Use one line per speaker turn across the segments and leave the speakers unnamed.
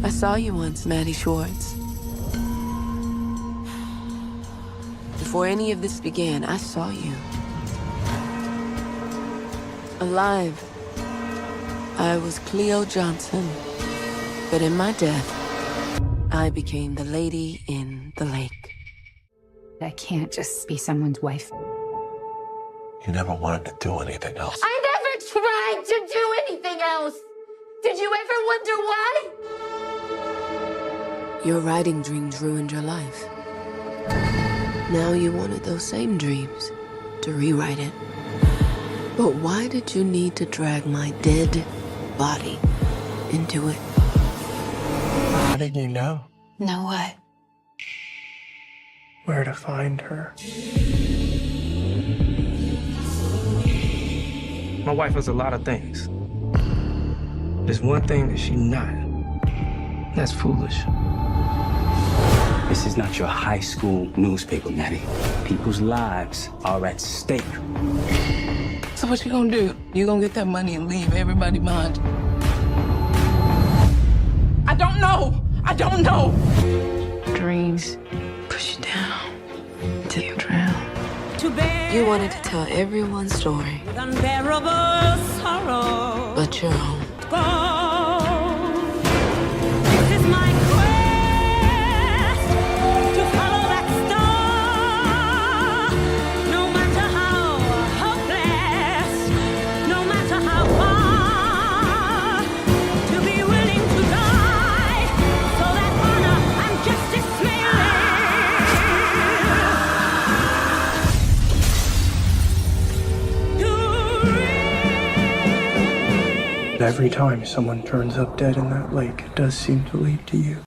I saw you once, Maddie Schwartz. Before any of this began, I saw you. Alive. I was Cleo Johnson. But in my death, I became the lady in the lake.
I can't just be someone's wife.
You never wanted to do anything else.
I never tried to do anything else. Did you ever wonder why?
Your writing dreams ruined your life. Now you wanted those same dreams to rewrite it. But why did you need to drag my dead body into it?
How did you know?
Know what?
Where to find her?
My wife is a lot of things. There's one thing that she's not. That's foolish.
This is not your high school newspaper, Maddie. People's lives are at stake.
So what you gonna do? You gonna get that money and leave everybody behind you? I don't know. I don't know. Dreams push you down until you drown.
You wanted to tell everyone's story,
Unbearable sorrow.
but your own.
This is my quest to follow that star. No matter how hopeless, no matter how far, to be willing to die so that honor and justice may live.
Every time someone turns up dead in that lake, it does seem to lead to you.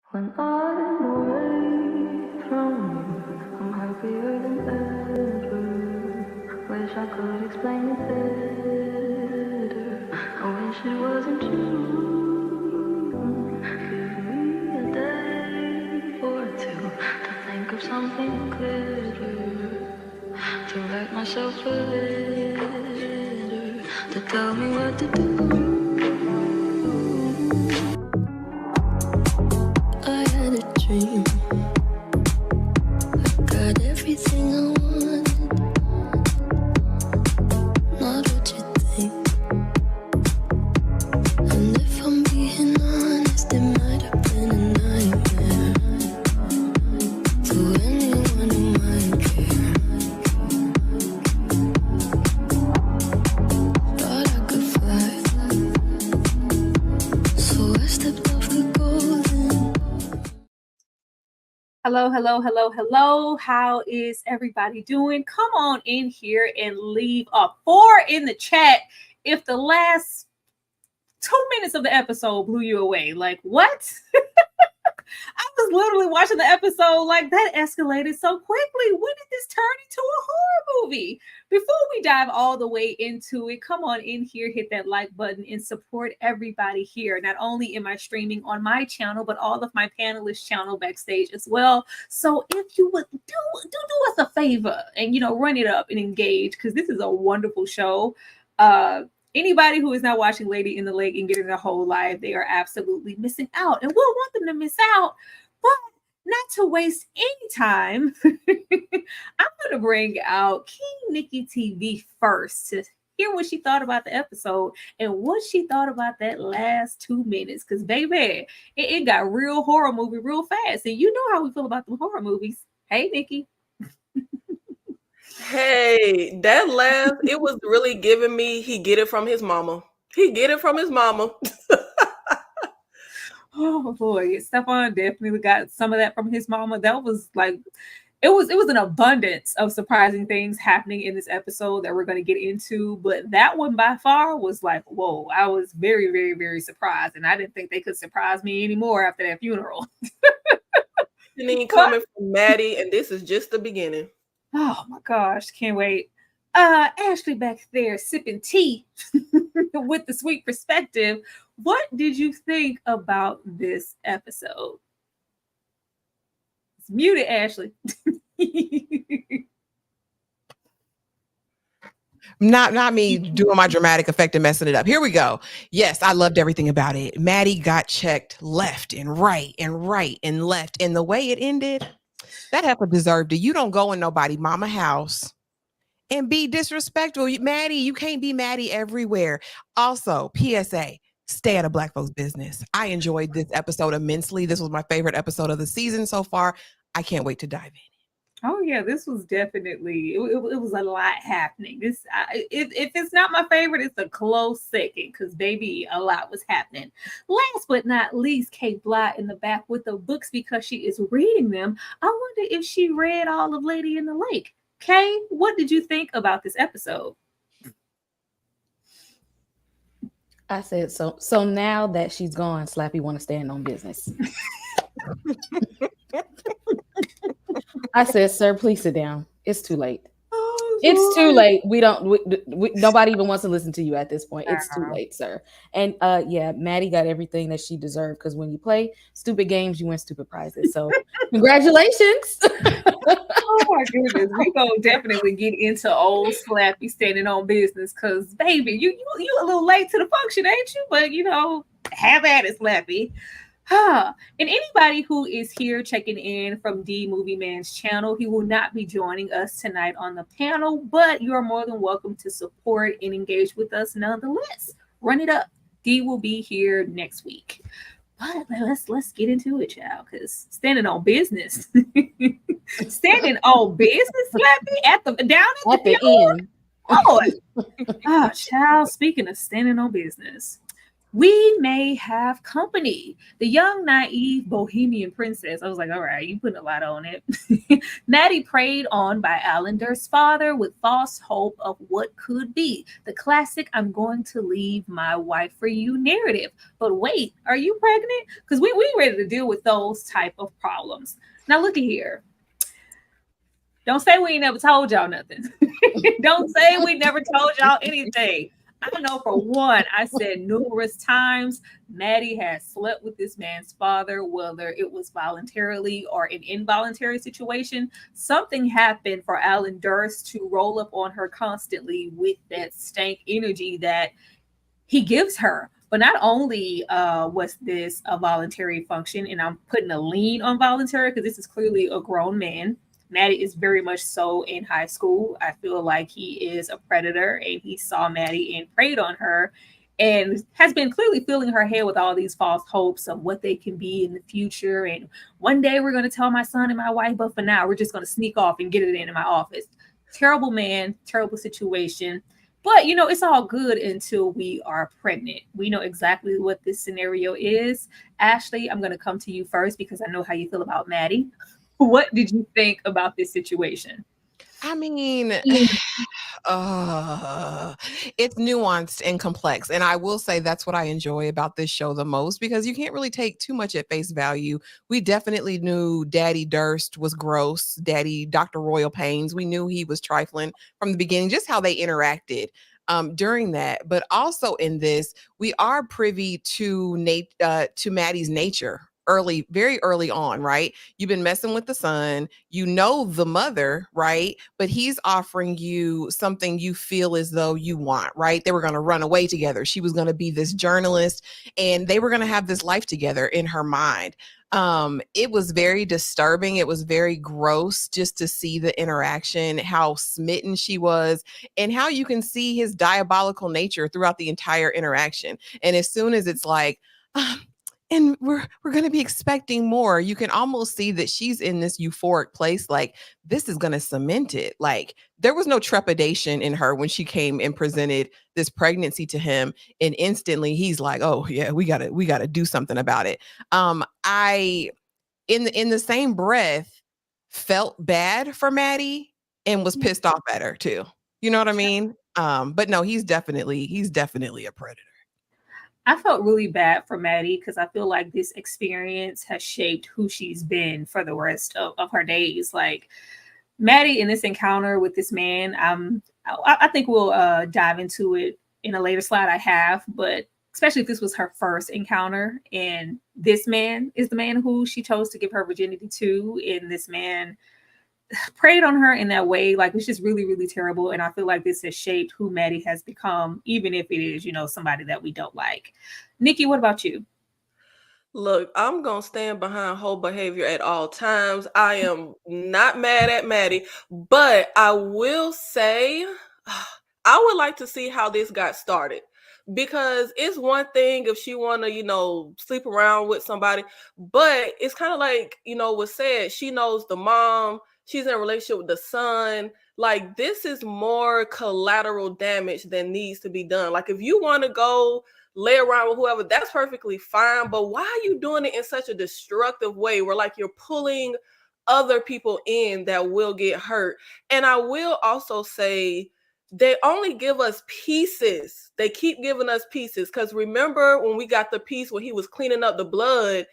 When I'm away from you, I'm happier than ever. Wish I could explain it better. I wish it wasn't true. Give me a day or two to think of something clearer, to write myself a letter, to tell me what to do. I had a dream. I got everything I wanted. Not what you think. And if I'm being honest, it might have been a nightmare to anyone who might care. Thought I could fly, so I stepped off the golden.
Hello, hello, hello, hello. How is everybody doing? Come on in here and leave a 4 in the chat if the last 2 minutes of the episode blew you away. Like, what? I was literally watching the episode like that escalated so quickly. When did this turn into a horror movie? Before we dive all the way into it, come on in here, hit that like button and support everybody here. Not only am I streaming on my channel, but all of my panelists' channel backstage as well. So if you would do us a favor and, run it up and engage, because this is a wonderful show. Anybody who is not watching Lady in the Lake and getting their whole life, they are absolutely missing out. And we'll want them to miss out, but not to waste any time. I'm going to bring out King Nikki TV first to hear what she thought about the episode and what she thought about that last 2 minutes. Because, baby, it got real horror movie real fast. And you know how we feel about the horror movies. Hey, Nikki.
Hey, that laugh, it was really giving me, he get it from his mama. He get it from his mama.
Oh boy, Stephan definitely got some of that from his mama. That was like, it was an abundance of surprising things happening in this episode that we're going to get into. But that one by far was like, whoa, I was very, very, very surprised. And I didn't think they could surprise me anymore after that funeral.
And then coming from Maddie, and this is just the beginning.
Oh my gosh, can't wait. Ashley back there sipping tea with the sweet perspective. What did you think about this episode? It's muted, Ashley.
Not me doing my dramatic effect and messing it up. Here we go. Yes, I loved everything about it. Maddie got checked left and right and right and left. And the way it ended, that heifer deserved it. You don't go in nobody mama house and be disrespectful. Maddie, you can't be Maddie everywhere. Also, PSA, stay out of black folks' business. I enjoyed this episode immensely. This was my favorite episode of the season so far. I can't wait to dive in.
Oh yeah, this was definitely it was a lot happening. If it's not my favorite, it's a close second because baby, a lot was happening. Last but not least, Kate Bly in the back with the books because she is reading them. I wonder if she read all of Lady in the Lake. Kay, what did you think about this episode?
I said so. So now that she's gone, Slappy want to stand on business. I said, sir, please sit down. It's too late. Oh, it's too late. We nobody even wants to listen to you at this point. It's too late, sir. And yeah, Maddie got everything that she deserved because when you play stupid games, you win stupid prizes. So congratulations.
Oh my goodness. We're gonna definitely get into old Slappy standing on business because baby, you a little late to the function, ain't you? But have at it, Slappy. And anybody who is here checking in from D Movie Man's channel, he will not be joining us tonight on the panel, but you are more than welcome to support and engage with us nonetheless. Run it up. D will be here next week. But let's get into it, y'all, because standing on business. Standing on business, Slappy, down at the end. Oh, child, speaking of standing on business. We may have company. The young, naive bohemian princess. I was like, all right, you putting a lot on it. Maddie preyed on by Alan Durst's father with false hope of what could be. The classic, I'm going to leave my wife for you narrative. But wait, are you pregnant? Because we ready to deal with those type of problems. Now look at here. Don't say we ain't never told y'all nothing. Don't say we never told y'all anything. I know for one, I said numerous times, Maddie has slept with this man's father, whether it was voluntarily or an involuntary situation. Something happened for Alan Durst to roll up on her constantly with that stank energy that he gives her. But not only was this a voluntary function, and I'm putting a lean on voluntary because this is clearly a grown man. Maddie is very much so in high school. I feel like he is a predator and he saw Maddie and preyed on her and has been clearly filling her head with all these false hopes of what they can be in the future. And one day we're going to tell my son and my wife, but for now, we're just going to sneak off and get it in my office. Terrible man, terrible situation. But, it's all good until we are pregnant. We know exactly what this scenario is. Ashley, I'm going to come to you first because I know how you feel about Maddie. What did you think about this situation?
I mean, it's nuanced and complex. And I will say that's what I enjoy about this show the most because you can't really take too much at face value. We definitely knew Daddy Durst was gross, Daddy Dr. Royal Pains. We knew he was trifling from the beginning, just how they interacted during that. But also in this, we are privy to Maddie's nature. Very early on, right? You've been messing with the son, the mother, right? But he's offering you something you feel as though you want, right? They were going to run away together. She was going to be this journalist and they were going to have this life together in her mind. It was very disturbing. It was very gross just to see the interaction, how smitten she was, and how you can see his diabolical nature throughout the entire interaction. And as soon as it's like, and we're going to be expecting more. You can almost see that she's in this euphoric place. Like this is going to cement it. Like there was no trepidation in her when she came and presented this pregnancy to him. And instantly he's like, oh yeah, we gotta do something about it. I, in the same breath, felt bad for Maddie and was pissed off at her too. You know what I mean? But no, he's definitely a predator.
I felt really bad for Maddie because I feel like this experience has shaped who she's been for the rest of her days. Like Maddie in this encounter with this man, I think we'll dive into it in a later slide I have, but especially if this was her first encounter and this man is the man who she chose to give her virginity to, and this man preyed on her in that way. Like, it's just really, really terrible. And I feel like this has shaped who Maddie has become, even if it is, somebody that we don't like. Nikki, what about you?
Look, I'm going to stand behind whole behavior at all times. I am not mad at Maddie, but I will say I would like to see how this got started, because it's one thing if she want to, sleep around with somebody, but it's kind of like, was said, she knows the mom, she's in a relationship with the son. Like, this is more collateral damage than needs to be done. Like, if you want to go lay around with whoever, that's perfectly fine. But why are you doing it in such a destructive way where like you're pulling other people in that will get hurt? And I will also say they only give us pieces. They keep giving us pieces. Because remember when we got the piece where he was cleaning up the blood,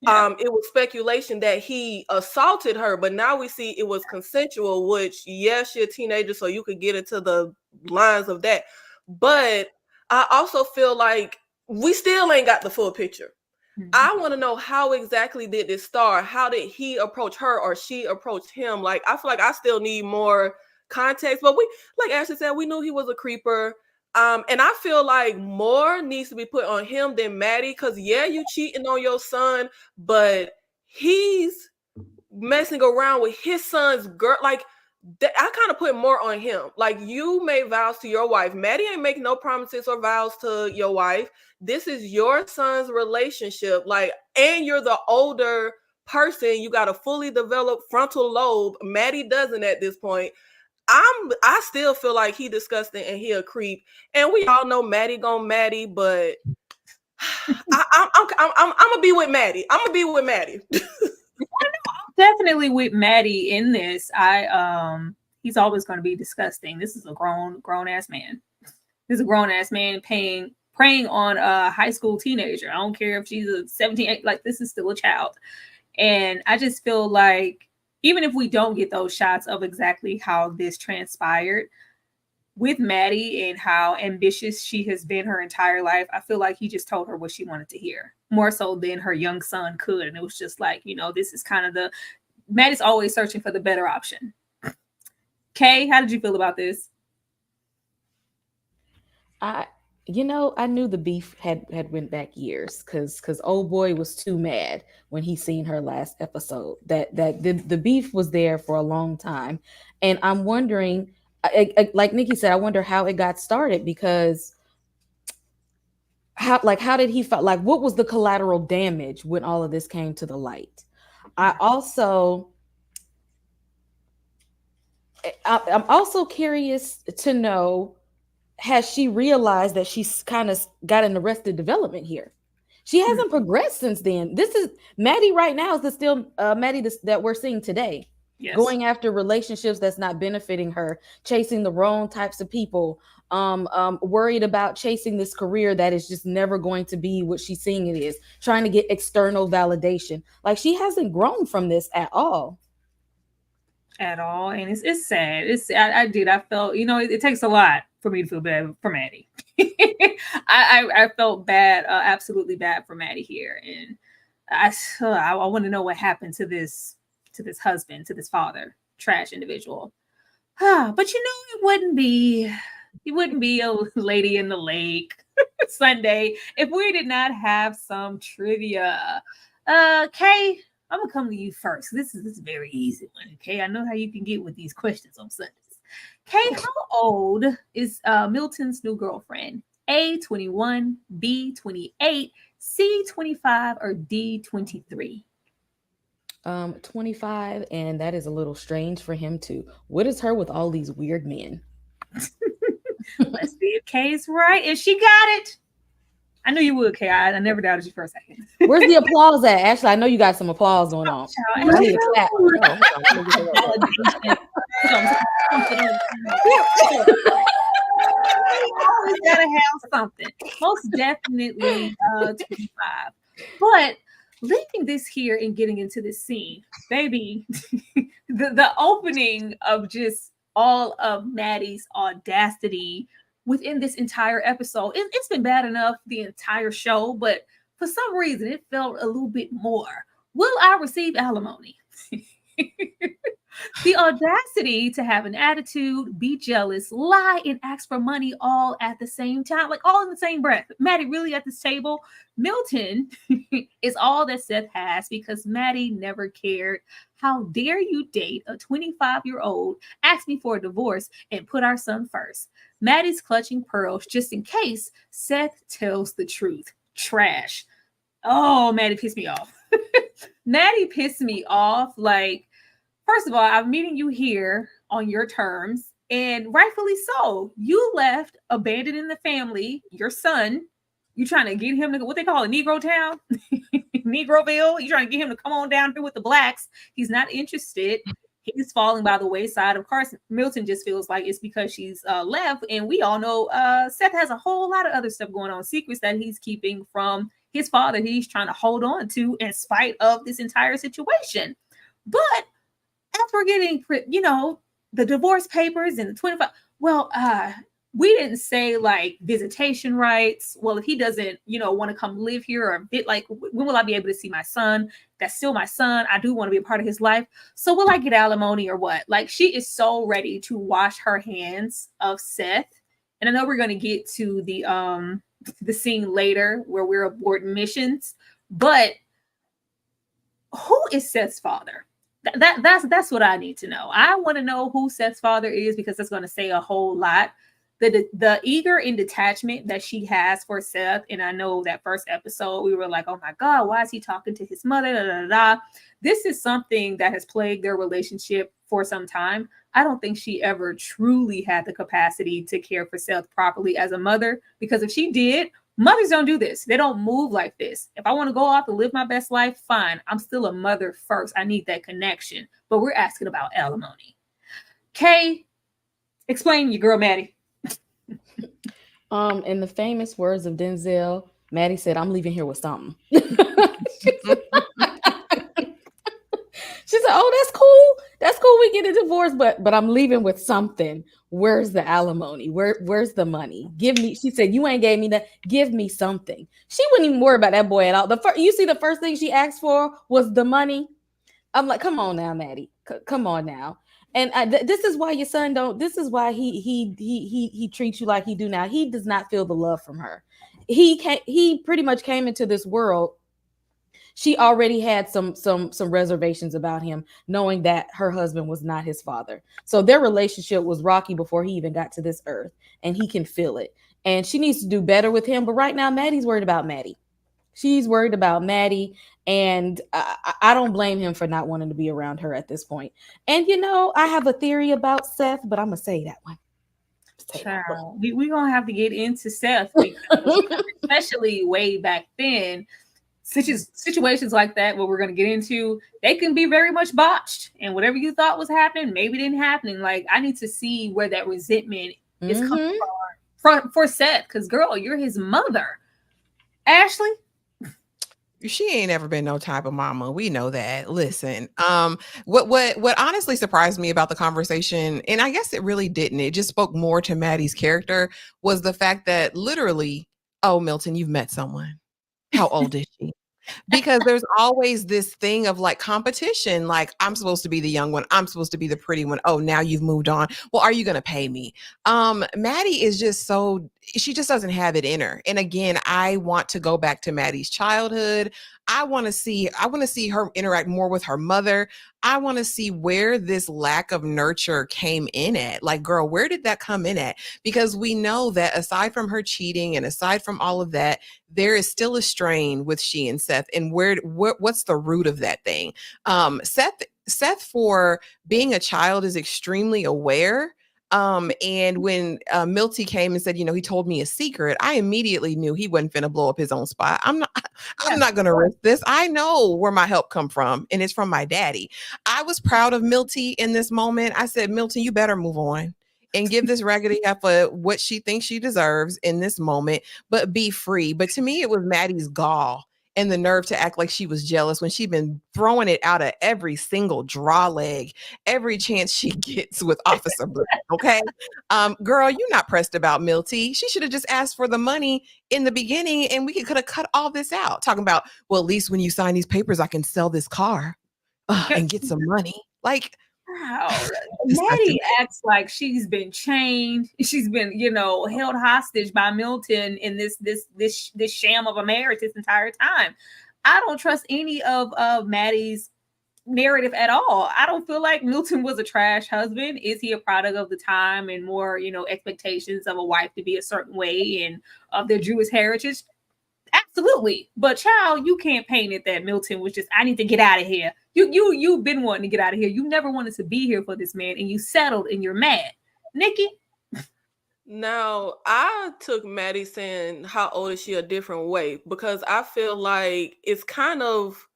it was speculation that he assaulted her, but now we see it was consensual, which yes, you're a teenager, so you could get into the lines of that. But I also feel like we still ain't got the full picture. I want to know, how exactly did this start? How did he approach her or she approach him? Like, I feel like I still need more context, but we, like Ashley said, we knew he was a creeper. And I feel like more needs to be put on him than Maddie, because yeah, you cheating on your son, but he's messing around with his son's girl. Like, I kind of put more on him. Like, you made vows to your wife. Maddie ain't making no promises or vows to your wife. This is your son's relationship. Like, and you're the older person. You got a fully developed frontal lobe. Maddie doesn't at this point. I still feel like he disgusting and he a creep. And we all know Maddie gonna Maddie, but I'm gonna be with Maddie. I'm gonna be with Maddie.
Definitely with Maddie in this. He's always going to be disgusting. This is a grown ass man. This is a grown ass man preying on a high school teenager. I don't care if she's a 17, 8, like, this is still a child. And I just feel like even if we don't get those shots of exactly how this transpired with Maddie and how ambitious she has been her entire life, I feel like he just told her what she wanted to hear, more so than her young son could. And it was just like, this is kind of Maddie's always searching for the better option. Kay, how did you feel about this?
I knew the beef had went back years, because old boy was too mad when he seen her last episode. That the beef was there for a long time, and I'm wondering, like Nikki said, I wonder how it got started, because how did he feel? Like, what was the collateral damage when all of this came to the light? I'm also curious to know, has she realized that she's kind of got an arrested development here? She hasn't progressed since then. This is Maddie right now, is still Maddie that we're seeing today. Yes. Going after relationships that's not benefiting her, chasing the wrong types of people, worried about chasing this career that is just never going to be what she's seeing it is, trying to get external validation. Like, she hasn't grown from this at all.
And it's sad. I felt, it takes a lot for me to feel bad for Maddie. I felt bad, absolutely bad for Maddie here. And I want to know what happened to this husband, to this father, trash individual. But it wouldn't be a Lady in the Lake Sunday if we did not have some trivia. Kay, I'm gonna come to you first. This is a very easy one. Okay, I know how you can get with these questions on Sundays. Kay, how old is Milton's new girlfriend? A, 21, B, 28, C, 25, or D, 23?
25, and that is a little strange for him too. What is her with all these weird men?
Let's see if Kay's right. And she got it. I knew you would, Kay. I never doubted you for a second.
Where's the applause at? Ashley, I know you got some applause going on. I need a clap.
Always gotta have something. Most definitely 25. But leaving this here and getting into this scene, baby, the opening of just all of Maddie's audacity within this entire episode, it's been bad enough the entire show, but for some reason it felt a little bit more. Will I receive alimony? The audacity to have an attitude, be jealous, lie, and ask for money all at the same time, like all in the same breath. Maddie really at this table. Milton is all that Seth has because Maddie never cared. How dare you date a 25-year-old, ask me for a divorce, and put our son first? Maddie's clutching pearls just in case Seth tells the truth. Trash. Oh, Maddie pissed me off. Maddie pissed me off. Like, first of all, I'm meeting you here on your terms, and rightfully so. You left, abandoning the family, your son. You trying to get him to what they call a Negro town, Negroville. You trying to get him to come on down here with the blacks. He's not interested. He's falling by the wayside. Of course, Milton just feels like it's because she's left, and we all know Seth has a whole lot of other stuff going on, secrets that he's keeping from his father. He's trying to hold on to in spite of this entire situation. But as we're getting, the divorce papers and the 25, we didn't say like visitation rights. Well, if he doesn't, want to come live here, or like, when will I be able to see my son? That's still my son. I do want to be a part of his life. So will I get alimony or what? Like, she is so ready to wash her hands of Seth. And I know we're going to get to the scene later where we're aboard missions, but who is Seth's father? That's what I need to know. I want to know who Seth's father is, because that's going to say a whole lot. The eager and detachment that she has for Seth, and I know that first episode we were like, oh my God, why is he talking to his mother? Da, da, da, da. This is something that has plagued their relationship for some time. I don't think she ever truly had the capacity to care for Seth properly as a mother, because if she did, mothers don't do this. They don't move like this. If I want to go off and live my best life, fine. I'm still a mother first. I need that connection. But we're asking about alimony. Kay, explain your girl Maddie.
In the famous words of Denzel, Maddie said, "I'm leaving here with something." She said, "Oh, that's cool. That's cool. We get a divorce, but I'm leaving with something. Where's the alimony? Where's the money? Give me." She said, "You ain't gave me that. Give me something." She wouldn't even worry about that boy at all. You see, the first thing she asked for was the money. I'm like, come on now, Maddie. Come on now. And this is why your son don't. This is why he treats you like he do now. He does not feel the love from her. He pretty much came into this world. She already had some reservations about him, knowing that her husband was not his father. So their relationship was rocky before he even got to this earth, and he can feel it. And she needs to do better with him. But right now, Maddie's worried about Maddie. She's worried about Maddie, and I don't blame him for not wanting to be around her at this point. And I have a theory about Seth, but I'm gonna say that one.
We're gonna have to get into Seth, because especially way back then. Situations like that, what we're going to get into, they can be very much botched, and whatever you thought was happening maybe didn't happen. Like, I need to see where that resentment is coming from for Seth, because girl, you're his mother. Ashley,
she ain't ever been no type of mama. We know that. Listen, what honestly surprised me about the conversation, and I guess it really didn't, it just spoke more to Maddie's character, was the fact that literally, oh, Milton, you've met someone. How old is she? Because there's always this thing of like competition. Like, I'm supposed to be the young one. I'm supposed to be the pretty one. Oh, now you've moved on. Well, are you going to pay me? Maddie is just she just doesn't have it in her. And again, I want to go back to Maddie's childhood. I want to see her interact more with her mother. I want to see where this lack of nurture came in at. Like, girl, where did that come in at? Because we know that aside from her cheating and aside from all of that, there is still a strain with she and Seth. And what's the root of that thing? Seth, for being a child, is extremely aware. And when Milty came and said, he told me a secret, I immediately knew he wasn't finna blow up his own spot. I'm not gonna risk this. I know where my help come from, and it's from my daddy. I was proud of Milty in this moment. I said, Milton, you better move on and give this raggedy heifer what she thinks she deserves in this moment, but be free. But to me, it was Maddie's gall and the nerve to act like she was jealous when she'd been throwing it out of every single draw leg, every chance she gets with Officer Blue. Okay. Girl, you're not pressed about Milty. She should have just asked for the money in the beginning, and we could have cut all this out. Talking about, well, at least when you sign these papers, I can sell this car and get some money. Like,
Wow. Maddie acts like she's been chained. She's been, held hostage by Milton in this sham of a marriage this entire time. I don't trust any of Maddie's narrative at all. I don't feel like Milton was a trash husband. Is he a product of the time and more, expectations of a wife to be a certain way and of their Jewish heritage? Absolutely. But child, you can't paint it that Milton was just, I need to get out of here. You've been wanting to get out of here. You never wanted to be here for this man and you settled and you're mad. Nikki?
Now, I took Maddie saying how old is she a different way because I feel like it's kind of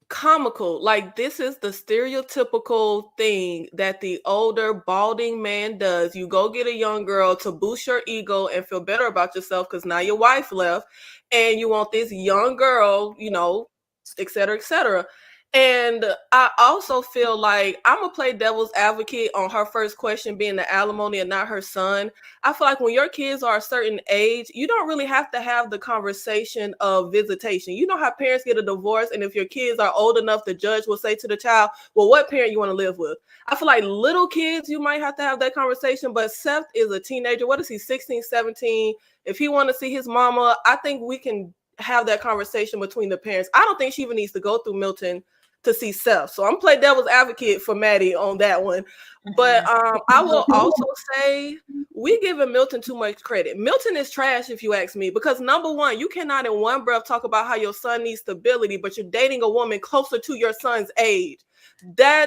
comical. Like, this is the stereotypical thing that the older balding man does. You go get a young girl to boost your ego and feel better about yourself because now your wife left and you want this young girl, et cetera, et cetera. And I also feel like I'm going to play devil's advocate on her first question being the alimony and not her son. I feel like when your kids are a certain age, you don't really have to have the conversation of visitation. You know how parents get a divorce, and if your kids are old enough, the judge will say to the child, well, what parent you want to live with? I feel like little kids, you might have to have that conversation, but Seth is a teenager. What is he, 16, 17? If he want to see his mama, I think we can have that conversation between the parents. I don't think she even needs to go through Milton to see Seth. So I'm playing devil's advocate for Maddie on that one. But I will also say we giving Milton too much credit. Milton is trash if you ask me, because number one, you cannot in one breath talk about how your son needs stability, but you're dating a woman closer to your son's age.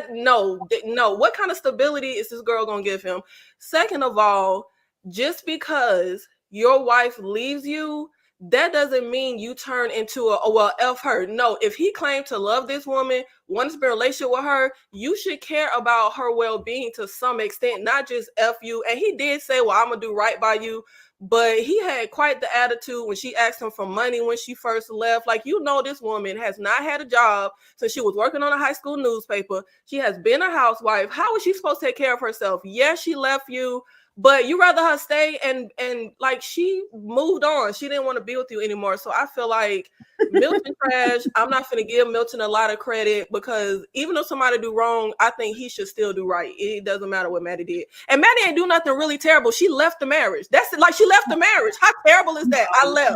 No. What kind of stability is this girl gonna give him? Second of all, just because your wife leaves you, that doesn't mean you turn into F her. No, if he claimed to love this woman, wants to be in a relationship with her, you should care about her well-being to some extent, not just F you. And he did say, well, I'm going to do right by you. But he had quite the attitude when she asked him for money when she first left. Like, this woman has not had a job since she was working on a high school newspaper. She has been a housewife. How is she supposed to take care of herself? Yes, she left you, but you rather her stay and like she moved on. She didn't want to be with you anymore. So I feel like Milton trash. I'm not going to give Milton a lot of credit because even though somebody do wrong, I think he should still do right. It doesn't matter what Maddie did. And Maddie ain't do nothing really terrible. She left the marriage. That's it. Like, she left the marriage. How terrible is that? I left.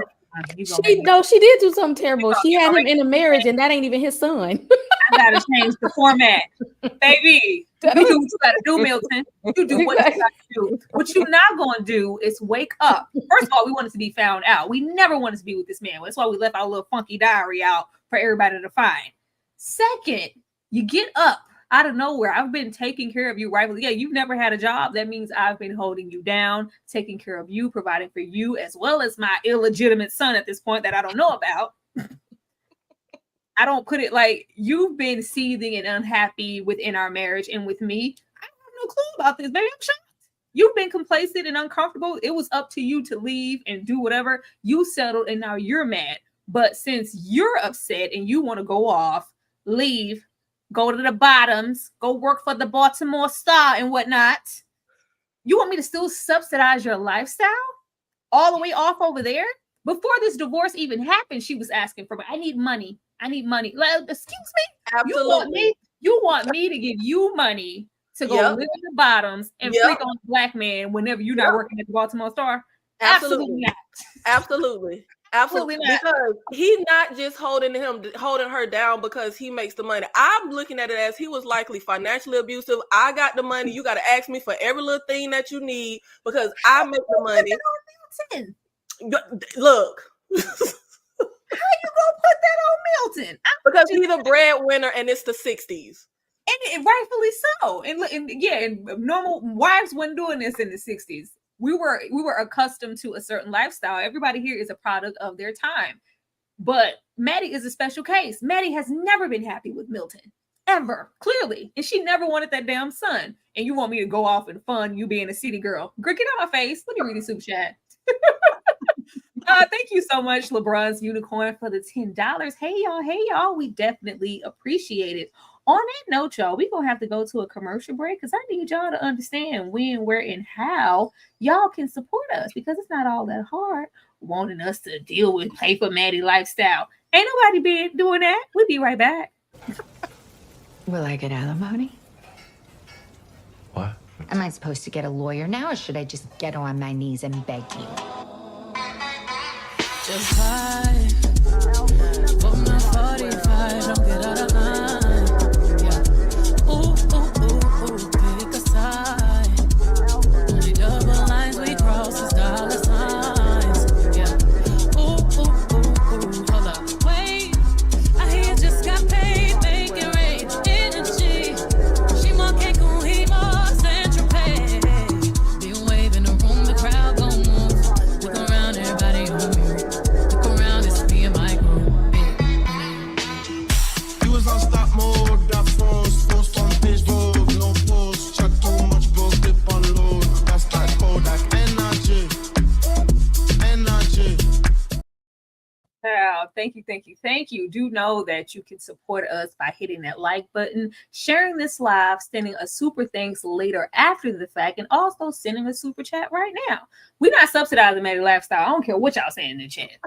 She did do something terrible. She had him in a marriage and that ain't even his son.
I gotta change the format, baby. You do what you gotta do, Milton. You do what you gotta do. What you're not gonna do is wake up. First of all, we wanted to be found out. We never wanted to be with this man. That's why we left our little funky diary out for everybody to find. Second, you get up out of nowhere. I've been taking care of you rightfully. Yeah, you've never had a job. That means I've been holding you down, taking care of you, providing for you, as well as my illegitimate son at this point that I don't know about. I don't put it like you've been seething and unhappy within our marriage and with me. I have no clue about this, baby. I'm shocked. You've been complacent and uncomfortable. It was up to you to leave and do whatever. You settled and now you're mad. But since you're upset and you want to go off, leave, go to the bottoms, go work for the Baltimore Star and whatnot, you want me to still subsidize your lifestyle all the way off over there? Before this divorce even happened, she was asking for, I need money. I need money. Like, excuse me?
Absolutely.
You want me to give you money to go live at the bottoms and freak on a black man whenever you're not working at the Baltimore Star? Absolutely not.
Absolutely. Absolutely not. Because he's not just holding her down because he makes the money. I'm looking at it as he was likely financially abusive. I got the money. You got to ask me for every little thing that you need because I make the money. Look.
How you gonna put that on Milton?
Because he's a breadwinner and it's the 60s.
And rightfully so. And normal wives weren't doing this in the 60s. We were accustomed to a certain lifestyle. Everybody here is a product of their time. But Maddie is a special case. Maddie has never been happy with Milton. Ever. Clearly. And she never wanted that damn son. And you want me to go off and fun you being a city girl. Girl, get out my face. Let me read the super chat. Thank you so much, LeBron's Unicorn, for the $10. Hey y'all, we definitely appreciate it. On that note, y'all, we're gonna have to go to a commercial break because I need y'all to understand when, where, and how y'all can support us, because it's not all that hard wanting us to deal with pay for Maddie lifestyle. Ain't nobody been doing that. We'll be right back.
Will I get alimony?
Am I supposed to get a lawyer now, or should I just get on my knees and beg you?
Just fight for my 45, don't get out of line. Yeah. Ooh, pick a side. Only double lines we cross is dollar signs. Yeah. Hold up, wait. I hear you just got paid, making rage energy. She more cake on more Central Pay. Be waving the room, the crowd gon' move. Look around, everybody on mute. Look around, it's me and my group.
You was on stop mode, that phone's post on Facebook, no post, chat too much, bro, dip on load. That's that Kodak energy.
Wow, thank you. Do know that you can support us by hitting that like button, sharing this live, sending a super thanks later after the fact, and also sending a super chat right now. We're not subsidizing Maddie Lifestyle. I don't care what y'all saying in the chat.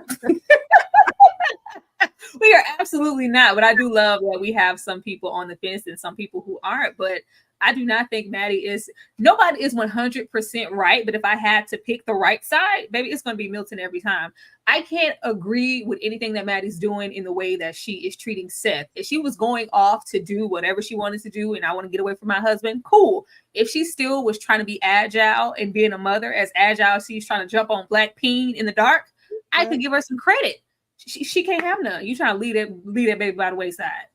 We are absolutely not, but I do love that we have some people on the fence and some people who aren't. But I do not think nobody is 100% right. But if I had to pick the right side, baby, it's going to be Milton every time. I can't agree with anything that Maddie's doing in the way that she is treating Seth. If she was going off to do whatever she wanted to do and I want to get away from my husband, cool. If she still was trying to be agile and being a mother as agile as she's trying to jump on black peen in the dark, I could give her some credit. She can't have none. You trying to leave that baby by the wayside.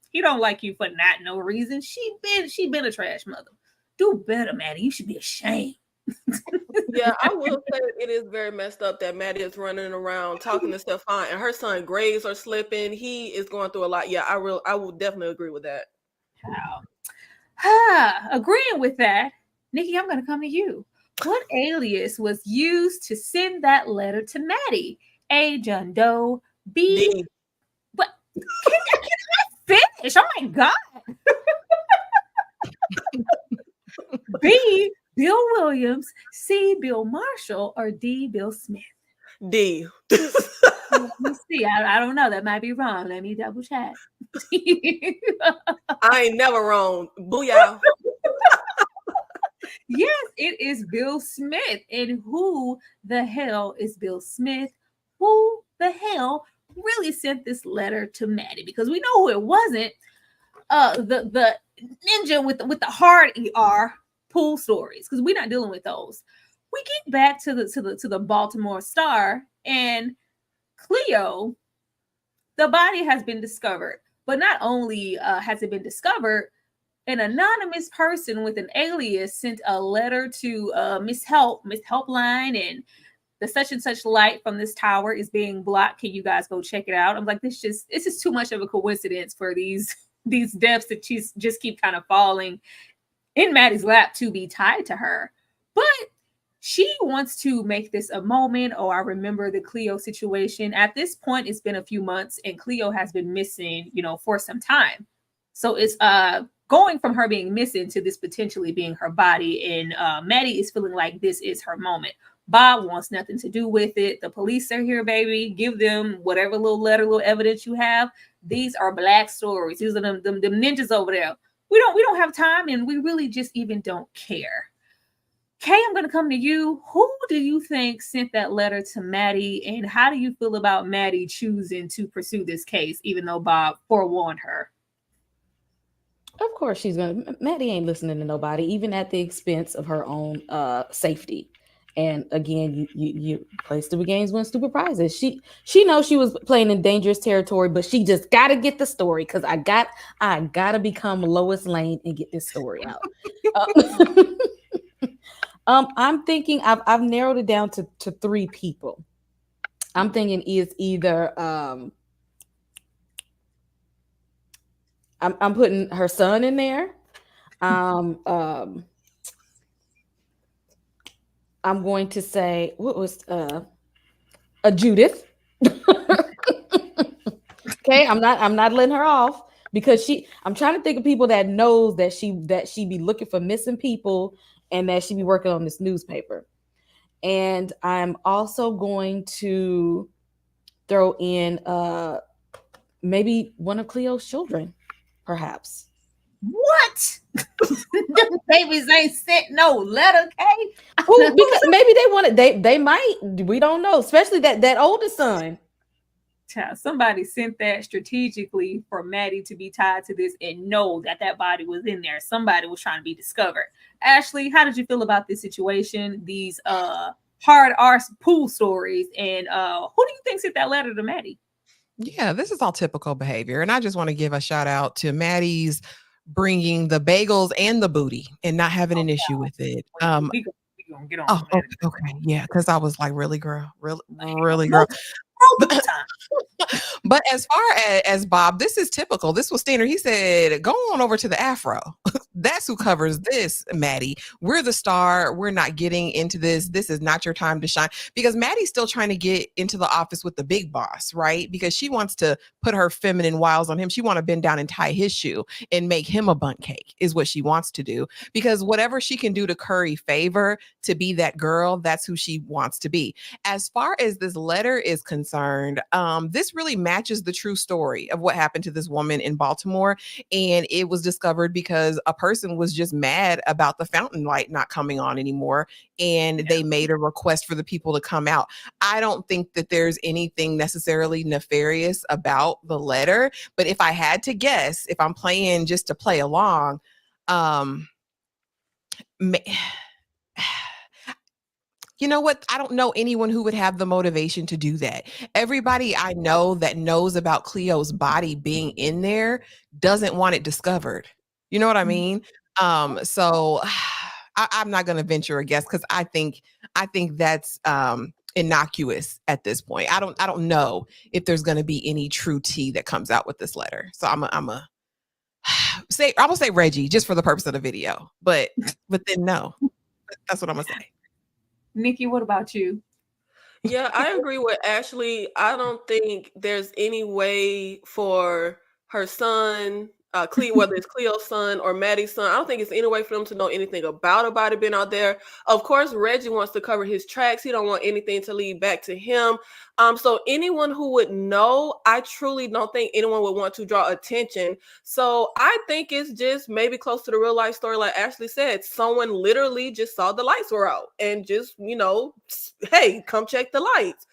He don't like you for not no reason. She been a trash mother. Do better, Maddie. You should be ashamed.
Yeah, I will say it is very messed up that Maddie is running around talking to Stephan and her son grades are slipping. He is going through a lot. Yeah, I will definitely agree with that.
Agreeing with that, Nikki, I'm going to come to you. What alias was used to send that letter to Maddie? A, John Doe. B, what? Can I finish? Oh my God. B, Bill Williams. C, Bill Marshall. Or D, Bill Smith.
D.
Let me see. I don't know. That might be wrong. Let me double check.
I ain't never wrong. Booyah.
Yes, it is Bill Smith. And who the hell is Bill Smith? Who the hell really sent this letter to Maddie? Because we know who it wasn't. The ninja with the hard ER pool stories, because we're not dealing with those. We get back to the Baltimore Star, and Cleo, the body has been discovered. But not only has it been discovered, an anonymous person with an alias sent a letter to Miss Helpline, and the such and such light from this tower is being blocked. Can you guys go check it out? I'm like, this is too much of a coincidence for these deaths that she's just keep kind of falling in Maddie's lap to be tied to her. But she wants to make this a moment. Oh, I remember the Cleo situation. At this point, it's been a few months and Cleo has been missing, for some time. So it's going from her being missing to this potentially being her body. And Maddie is feeling like this is her moment. Bob wants nothing to do with it. The police are here, baby. Give them whatever little evidence you have. These are black stories. These are them ninjas over there. We don't have time, and we really just even don't care. Kay, I'm going to come to you. Who do you think sent that letter to Maddie, and how do you feel about Maddie choosing to pursue this case, even though Bob forewarned her?
Of course she's going to. Maddie ain't listening to nobody, even at the expense of her own safety. And again, you play stupid games, win stupid prizes. She knows she was playing in dangerous territory, but she just got to get the story, because I got to become Lois Lane and get this story out. I'm thinking I've narrowed it down to 3 people. I'm thinking is either I'm putting her son in there. I'm going to say, what was a Judith? Okay, I'm not letting her off, because I'm trying to think of people that knows that she be looking for missing people and that she be working on this newspaper. And I'm also going to throw in maybe one of Cleo's children, perhaps.
What? Them babies ain't sent no letter, Kay.
Because maybe they wanted. They might. We don't know. Especially that oldest son.
Child, somebody sent that strategically for Maddie to be tied to this and know that that body was in there. Somebody was trying to be discovered. Ashley, how did you feel about this situation? These hard arse pool stories, and who do you think sent that letter to Maddie?
Yeah, this is all typical behavior. And I just want to give a shout out to Maddie's bringing the bagels and the booty and not having an issue with it.
We gonna get on.
Okay. Yeah, because I was like, really, girl? Really, girl? But as far as Bob, this is typical. This was standard. He said, go on over to the Afro. That's who covers this, Maddie. We're the star. We're not getting into this. This is not your time to shine. Because Maddie's still trying to get into the office with the big boss, right? Because she wants to put her feminine wiles on him. She wants to bend down and tie his shoe and make him a bundt cake is what she wants to do. Because whatever she can do to curry favor to be that girl, that's who she wants to be. As far as this letter is concerned, this really matches the true story of what happened to this woman in Baltimore. And it was discovered because a person was just mad about the fountain light not coming on anymore. And they made a request for the people to come out. I don't think that there's anything necessarily nefarious about the letter. But if I had to guess, if I'm playing just to play along, you know what? I don't know anyone who would have the motivation to do that. Everybody I know that knows about Cleo's body being in there doesn't want it discovered. You know what I mean? So I'm not going to venture a guess because I think that's innocuous at this point. I don't know if there's going to be any true tea that comes out with this letter. So I'm gonna say Reggie just for the purpose of the video, but then no, that's what I'm gonna say.
Nikki, what about you?
Yeah, I agree with Ashley. I don't think there's any way for her son, whether it's Cleo's son or Maddie's son, I don't think it's any way for them to know anything about a body being out there. Of course, Reggie wants to cover his tracks. He don't want anything to lead back to him. So anyone who would know, I truly don't think anyone would want to draw attention. So I think it's just maybe close to the real life story, like Ashley said. Someone literally just saw the lights were out and just, hey, come check the lights.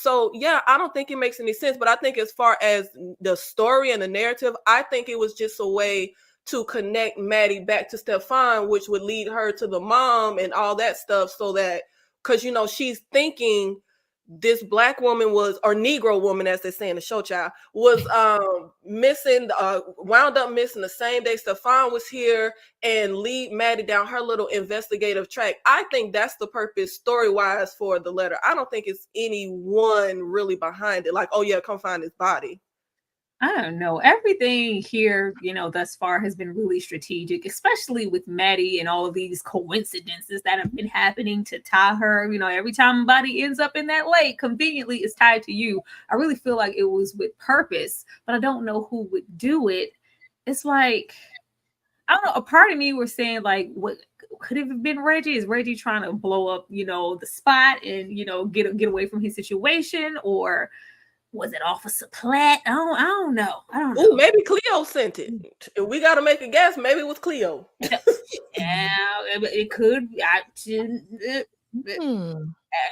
So yeah, I don't think it makes any sense, but I think as far as the story and the narrative, I think it was just a way to connect Maddie back to Stephan, which would lead her to the mom and all that stuff. So that, cause she's thinking this black woman was, or Negro woman, as they say in the show, child, was wound up missing the same day Stephan was here, and lead Maddie down her little investigative track. I think that's the purpose story-wise for the letter. I don't think it's anyone really behind it. Like, oh yeah, come find his body.
I don't know. Everything here, thus far has been really strategic, especially with Maddie and all of these coincidences that have been happening to tie her. Every time a body ends up in that lake, conveniently is tied to you. I really feel like it was with purpose, but I don't know who would do it. It's like, I don't know. A part of me was saying, like, what could it have been Reggie? Is Reggie trying to blow up, the spot and, get away from his situation? Or was it Officer Platt? I don't know.
Ooh, maybe Cleo sent it. If we got to make a guess, maybe it was Cleo.
Yeah, it could.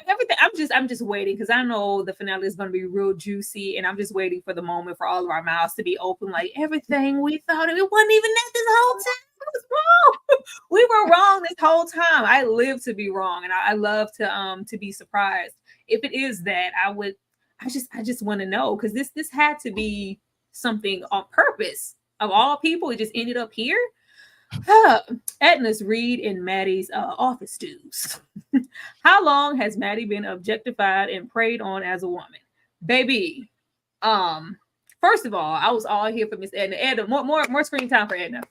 Everything. I'm just waiting because I know the finale is going to be real juicy, and I'm just waiting for the moment for all of our mouths to be open. Like everything we thought it wasn't even that this whole time. It was wrong. We were wrong this whole time. I live to be wrong, and I love to be surprised. If it is that, I just want to know, because this had to be something on purpose. Of all people, it just ended up here. Edna's Reed in Maddie's office dues. How long has Maddie been objectified and preyed on as a woman? Baby, first of all, I was all here for Miss Edna. Edna, more screen time for Edna.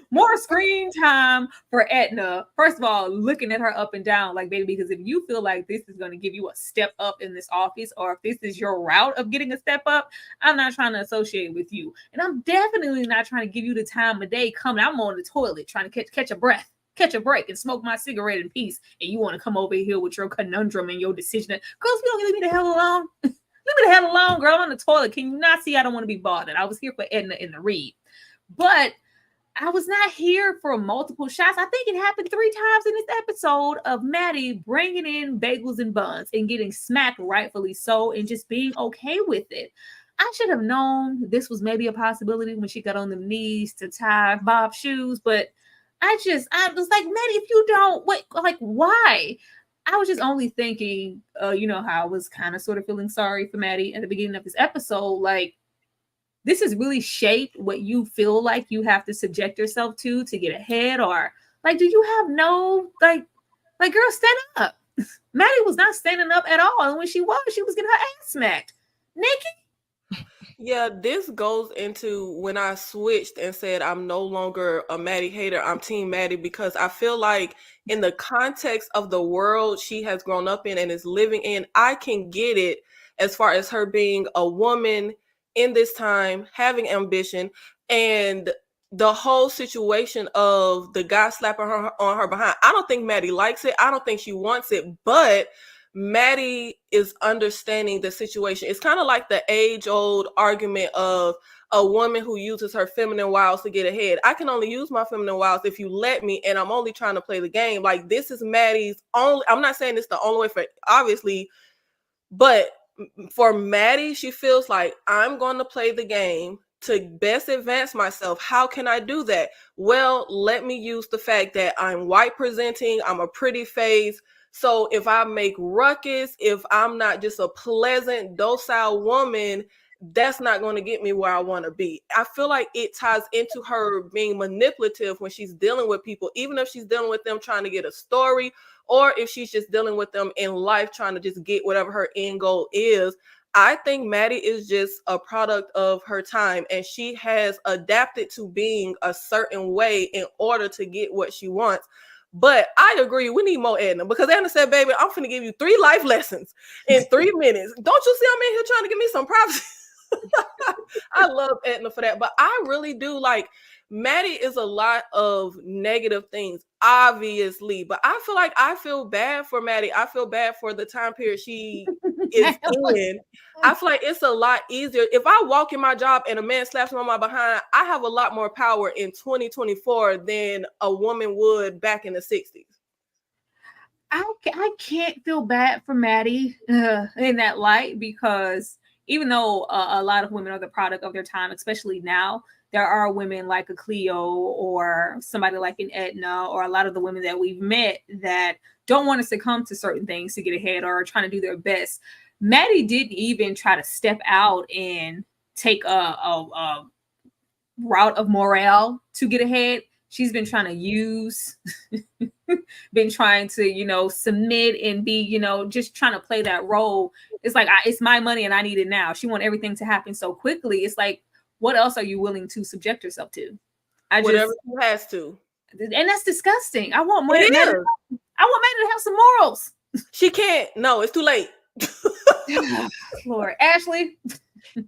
More screen time for Edna. First of all, looking at her up and down, like, baby, because if you feel like this is going to give you a step up in this office, or if this is your route of getting a step up, I'm not trying to associate with you. And I'm definitely not trying to give you the time of day coming. I'm on the toilet trying to catch a breath, catch a break, and smoke my cigarette in peace. And you want to come over here with your conundrum and your decision. Girls, you don't leave me the hell alone. Leave me the hell alone, girl. I'm on the toilet. Can you not see I don't want to be bothered? I was here for Edna in the Reed. But I was not here for multiple shots. I think it happened 3 times in this episode of Maddie bringing in bagels and buns and getting smacked, rightfully so, and just being okay with it. I should have known this was maybe a possibility when she got on the knees to tie Bob's shoes, but I was like, Maddie, if you don't, why? I was just only thinking, you know, how I was kind of sort of feeling sorry for Maddie at the beginning of this episode. Like, this has really shaped what you feel like you have to subject yourself to get ahead, or like, do you have no, like, girl, stand up. Maddie was not standing up at all. And when she was getting her ass smacked. Nikki?
Yeah, this goes into when I switched and said I'm no longer a Maddie hater, I'm Team Maddie, because I feel like in the context of the world she has grown up in and is living in, I can get it as far as her being a woman in this time, having ambition, and the whole situation of the guy slapping her on her behind. I don't think Maddie likes it. I don't think she wants it, but Maddie is understanding the situation. It's kind of like the age-old argument of a woman who uses her feminine wiles to get ahead. I can only use my feminine wiles if you let me, and I'm only trying to play the game. Like, this is Maddie's only, I'm not saying it's the only way for, obviously, but for Maddie, she feels like, I'm going to play the game to best advance myself. How can I do that? Well, let me use the fact that I'm white presenting, I'm a pretty face. So if I make ruckus, if I'm not just a pleasant, docile woman, that's not going to get me where I want to be. I feel like it ties into her being manipulative when she's dealing with people, even if she's dealing with them trying to get a story, or if she's just dealing with them in life trying to just get whatever her end goal is. I think Maddie is just a product of her time, and she has adapted to being a certain way in order to get what she wants. But I agree, we need more Edna, because Edna said, baby, I'm finna give you 3 life lessons in 3 minutes. Don't you see I'm in here trying to give me some props? I love Edna for that. But I really do, like, Maddie is a lot of negative things, obviously. But I feel like I feel bad for Maddie. I feel bad for the time period she is in. I feel like it's a lot easier. If I walk in my job and a man slaps me on my behind, I have a lot more power in 2024 than a woman would back in the 60s.
I can't feel bad for Maddie in that light, because even though a lot of women are the product of their time, especially now, there are women like a Cleo or somebody like an Edna, or a lot of the women that we've met that don't want to succumb to certain things to get ahead or are trying to do their best. Maddie didn't even try to step out and take a route of morale to get ahead. She's been trying to use, been trying to, you know, submit and be, you know, just trying to play that role. It's like, it's my money and I need it now. She wants everything to happen so quickly. It's like, what else are you willing to subject yourself to?
Whatever she has to.
And that's disgusting. I want Maddie to have some morals.
She can't. No, it's too late.
Lord. Ashley.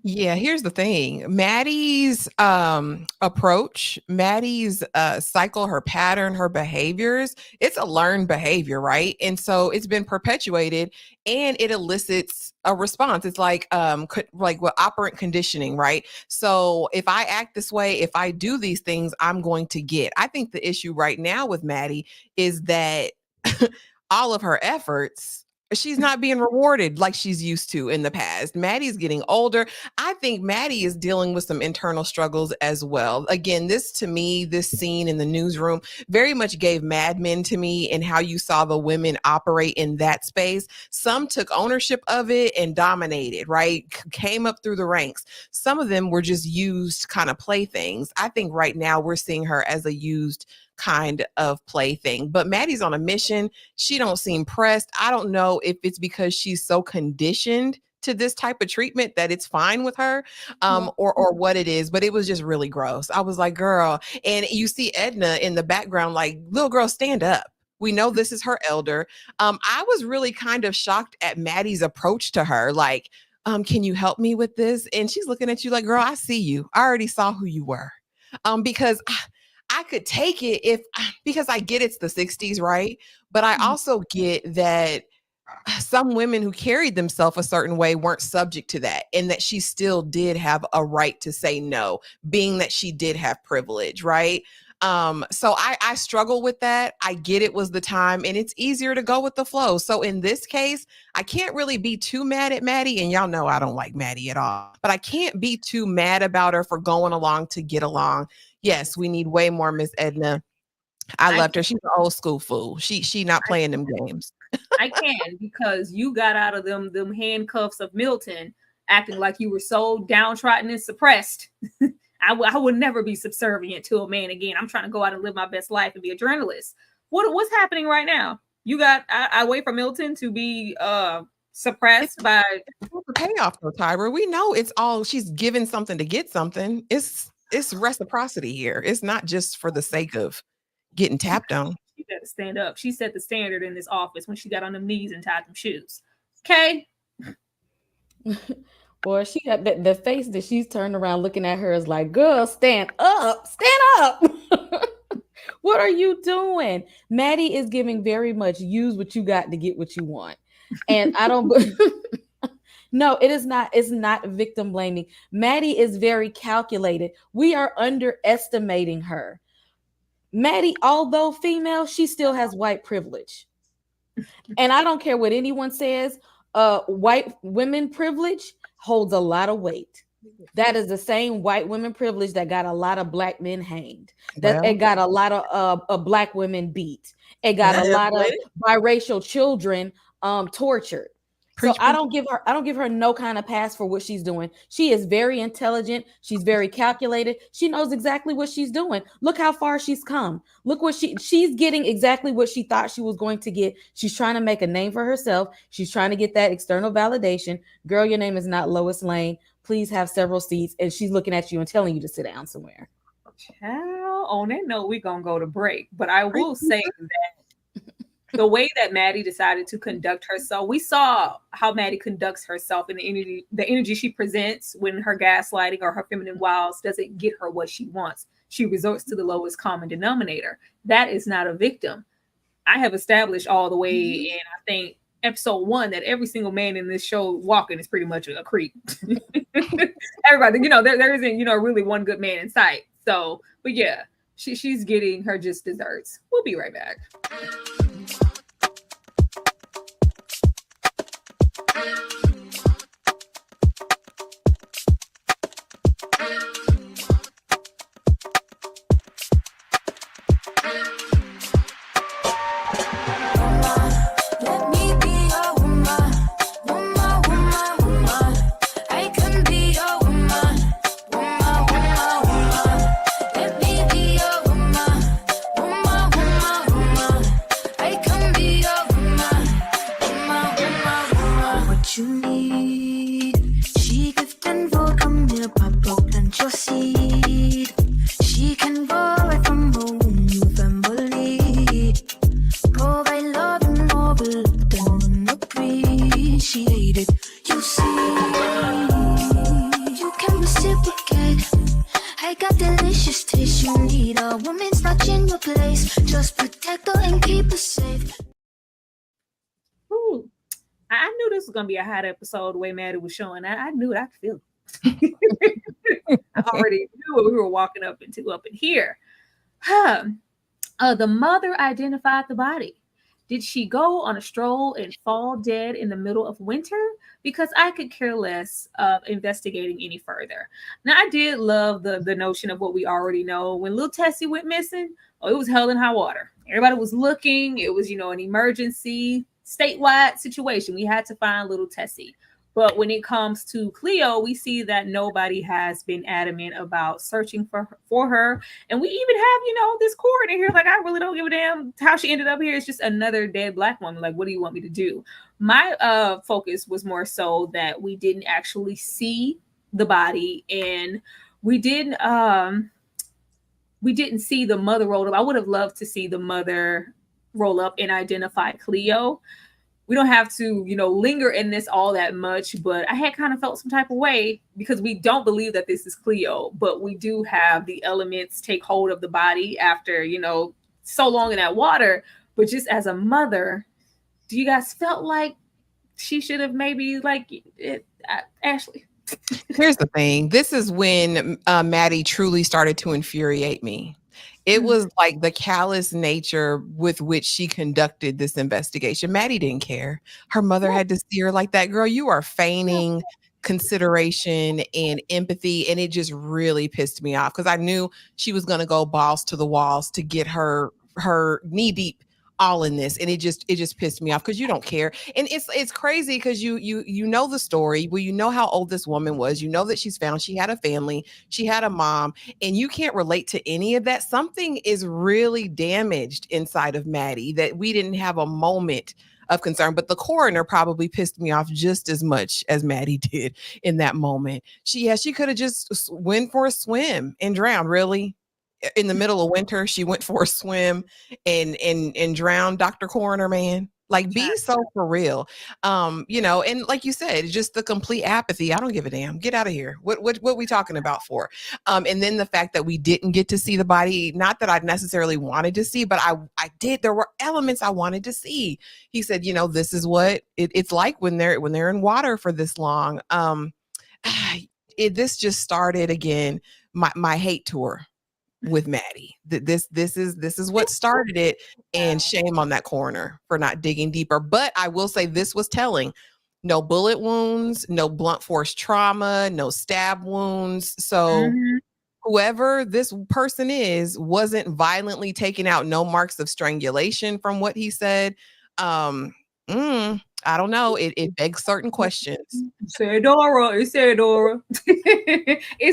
Yeah, here's the thing. Maddie's approach, Maddie's cycle, her pattern, her behaviors, it's a learned behavior, right? And so it's been perpetuated and it elicits a response. It's like what operant conditioning, right? So if I act this way, if I do these things, I'm going to get. I think the issue right now with Maddie is that all of her efforts, she's not being rewarded like she's used to in the past. Maddie's getting older. I think Maddie is dealing with some internal struggles as well. Again, this scene in the newsroom very much gave Mad Men to me, and how you saw the women operate in that space. Some took ownership of it and dominated, right? Came up through the ranks. Some of them were just used kind of playthings. I think right now we're seeing her as a used kind of plaything. But Maddie's on a mission. She don't seem pressed. I don't know if it's because she's so conditioned to this type of treatment that it's fine with her, or what it is, but it was just really gross. I was like, girl, and you see Edna in the background, like, little girl, stand up. We know this is her elder. I was really kind of shocked at Maddie's approach to her. Like, can you help me with this? And she's looking at you like, girl, I see you. I already saw who you were. Because I could take it because I get it's the 60s, right? But I also get that some women who carried themselves a certain way weren't subject to that, and that she still did have a right to say no, being that she did have privilege, right? So I struggle with that. I get it was the time, and it's easier to go with the flow. So in this case, I can't really be too mad at Maddie, and y'all know I don't like Maddie at all, but I can't be too mad about her for going along to get along. Yes, we need way more Miss Edna. I loved her. She's an old school fool. She not playing them games.
I can, because you got out of them handcuffs of Milton, acting like you were so downtrodden and suppressed. I would never be subservient to a man again. I'm trying to go out and live my best life and be a journalist. What's happening right now? You got I wait for Milton to be suppressed by
the payoff though, Tyra. We know it's all she's given something to get something. It's reciprocity here. It's not just for the sake of getting tapped on.
She got to stand up. She set the standard in this office when she got on them knees and tied them shoes. Okay.
Boy, she got the face that she's turned around looking at her is like, girl, stand up, stand up. What are you doing? Maddie is giving very much use what you got to get what you want. And I don't no, it is not. It's not victim blaming. Maddie is very calculated. We are underestimating her. Maddie, although female, she still has white privilege. And I don't care what anyone says, white women privilege holds a lot of weight. That is the same white women privilege that got a lot of black men hanged. That it got a lot of black women beat. It got a lot of biracial children tortured. So I don't give her no kind of pass for what she's doing. She is very intelligent. She's very calculated. She knows exactly what she's doing. Look how far she's come. Look what she's getting exactly what she thought she was going to get. She's trying to make a name for herself. She's trying to get that external validation. Girl, your name is not Lois Lane. Please have several seats. And she's looking at you and telling you to sit down somewhere.
Child, on that note, we're going to go to break. But I will say that the way that Maddie decided to conduct herself, we saw how Maddie conducts herself and the energy she presents when her gaslighting or her feminine wiles doesn't get her what she wants. She resorts to the lowest common denominator. That is not a victim. I have established all the way in, I think, episode 1 that every single man in this show walking is pretty much a creep. Everybody, there isn't, really one good man in sight. So, but yeah, she's getting her just desserts. We'll be right back. Gonna be a hot episode the way Maddie was showing. I knew it. I could feel it. I already knew what we were walking up in here. The mother identified the body. Did she go on a stroll and fall dead in the middle of winter? Because I could care less of investigating any further. Now, I did love the notion of what we already know. When little Tessie went missing, it was hell in high water. Everybody was looking. It was, an emergency statewide situation. We had to find little Tessie. But when it comes to Cleo, we see that nobody has been adamant about searching for her. And we even have, this coroner here. Like, I really don't give a damn how she ended up here. It's just another dead black woman. Like, what do you want me to do? My focus was more so that we didn't actually see the body, and we didn't see the mother roll up. I would have loved to see the mother roll up and identify Cleo. We don't have to, linger in this all that much, but I had kind of felt some type of way because we don't believe that this is Cleo, but we do have the elements take hold of the body after, so long in that water. But just as a mother, Do you guys felt like she should have maybe Ashley?
Here's the thing. This is when Maddie truly started to infuriate me. It was like the callous nature with which she conducted this investigation. Maddie didn't care. Her mother had to see her like that. Girl, you are feigning consideration and empathy. And it just really pissed me off because I knew she was going to go balls to the walls to get her knee deep all in this, and it just pissed me off because you don't care. And it's crazy because you know the story. Well, you know how old this woman was. You know that she had a family, she had a mom, and you can't relate to any of that. Something is really damaged inside of Maddie that we didn't have a moment of concern. But the coroner probably pissed me off just as much as Maddie did in that moment. She could have just went for a swim and drowned. Really, in the middle of winter, she went for a swim and drowned. Dr. Coroner, man, like, be so for real. And like you said, just the complete apathy. I don't give a damn. Get out of here. What we talking about for? And then the fact that we didn't get to see the body, not that I necessarily wanted to see, but I did. There were elements I wanted to see. He said, this is what it's like when they're in water for this long. This just started again my hate tour with Maddie. This is what started it, and shame on that coroner for not digging deeper. But I will say this was telling. No bullet wounds, no blunt force trauma, no stab wounds. So whoever this person is wasn't violently taken out. No marks of strangulation from what he said. I don't know. It begs certain questions.
It said Dora. It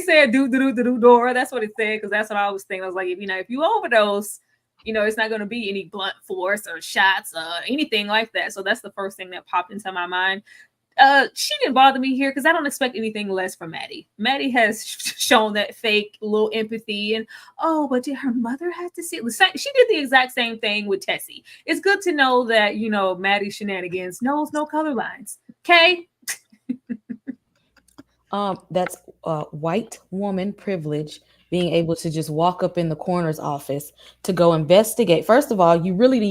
said do Dora. That's what it said, because that's what I was thinking. I was like, if you overdose, it's not going to be any blunt force or shots or anything like that. So that's the first thing that popped into my mind. She didn't bother me here because I don't expect anything less from Maddie. Maddie has shown that fake little empathy, and but did her mother have to see it? She did the exact same thing with Tessie. It's good to know that Maddie's shenanigans knows no color lines. Okay.
That's white woman privilege, being able to just walk up in the coroner's office to go investigate. First of all, you really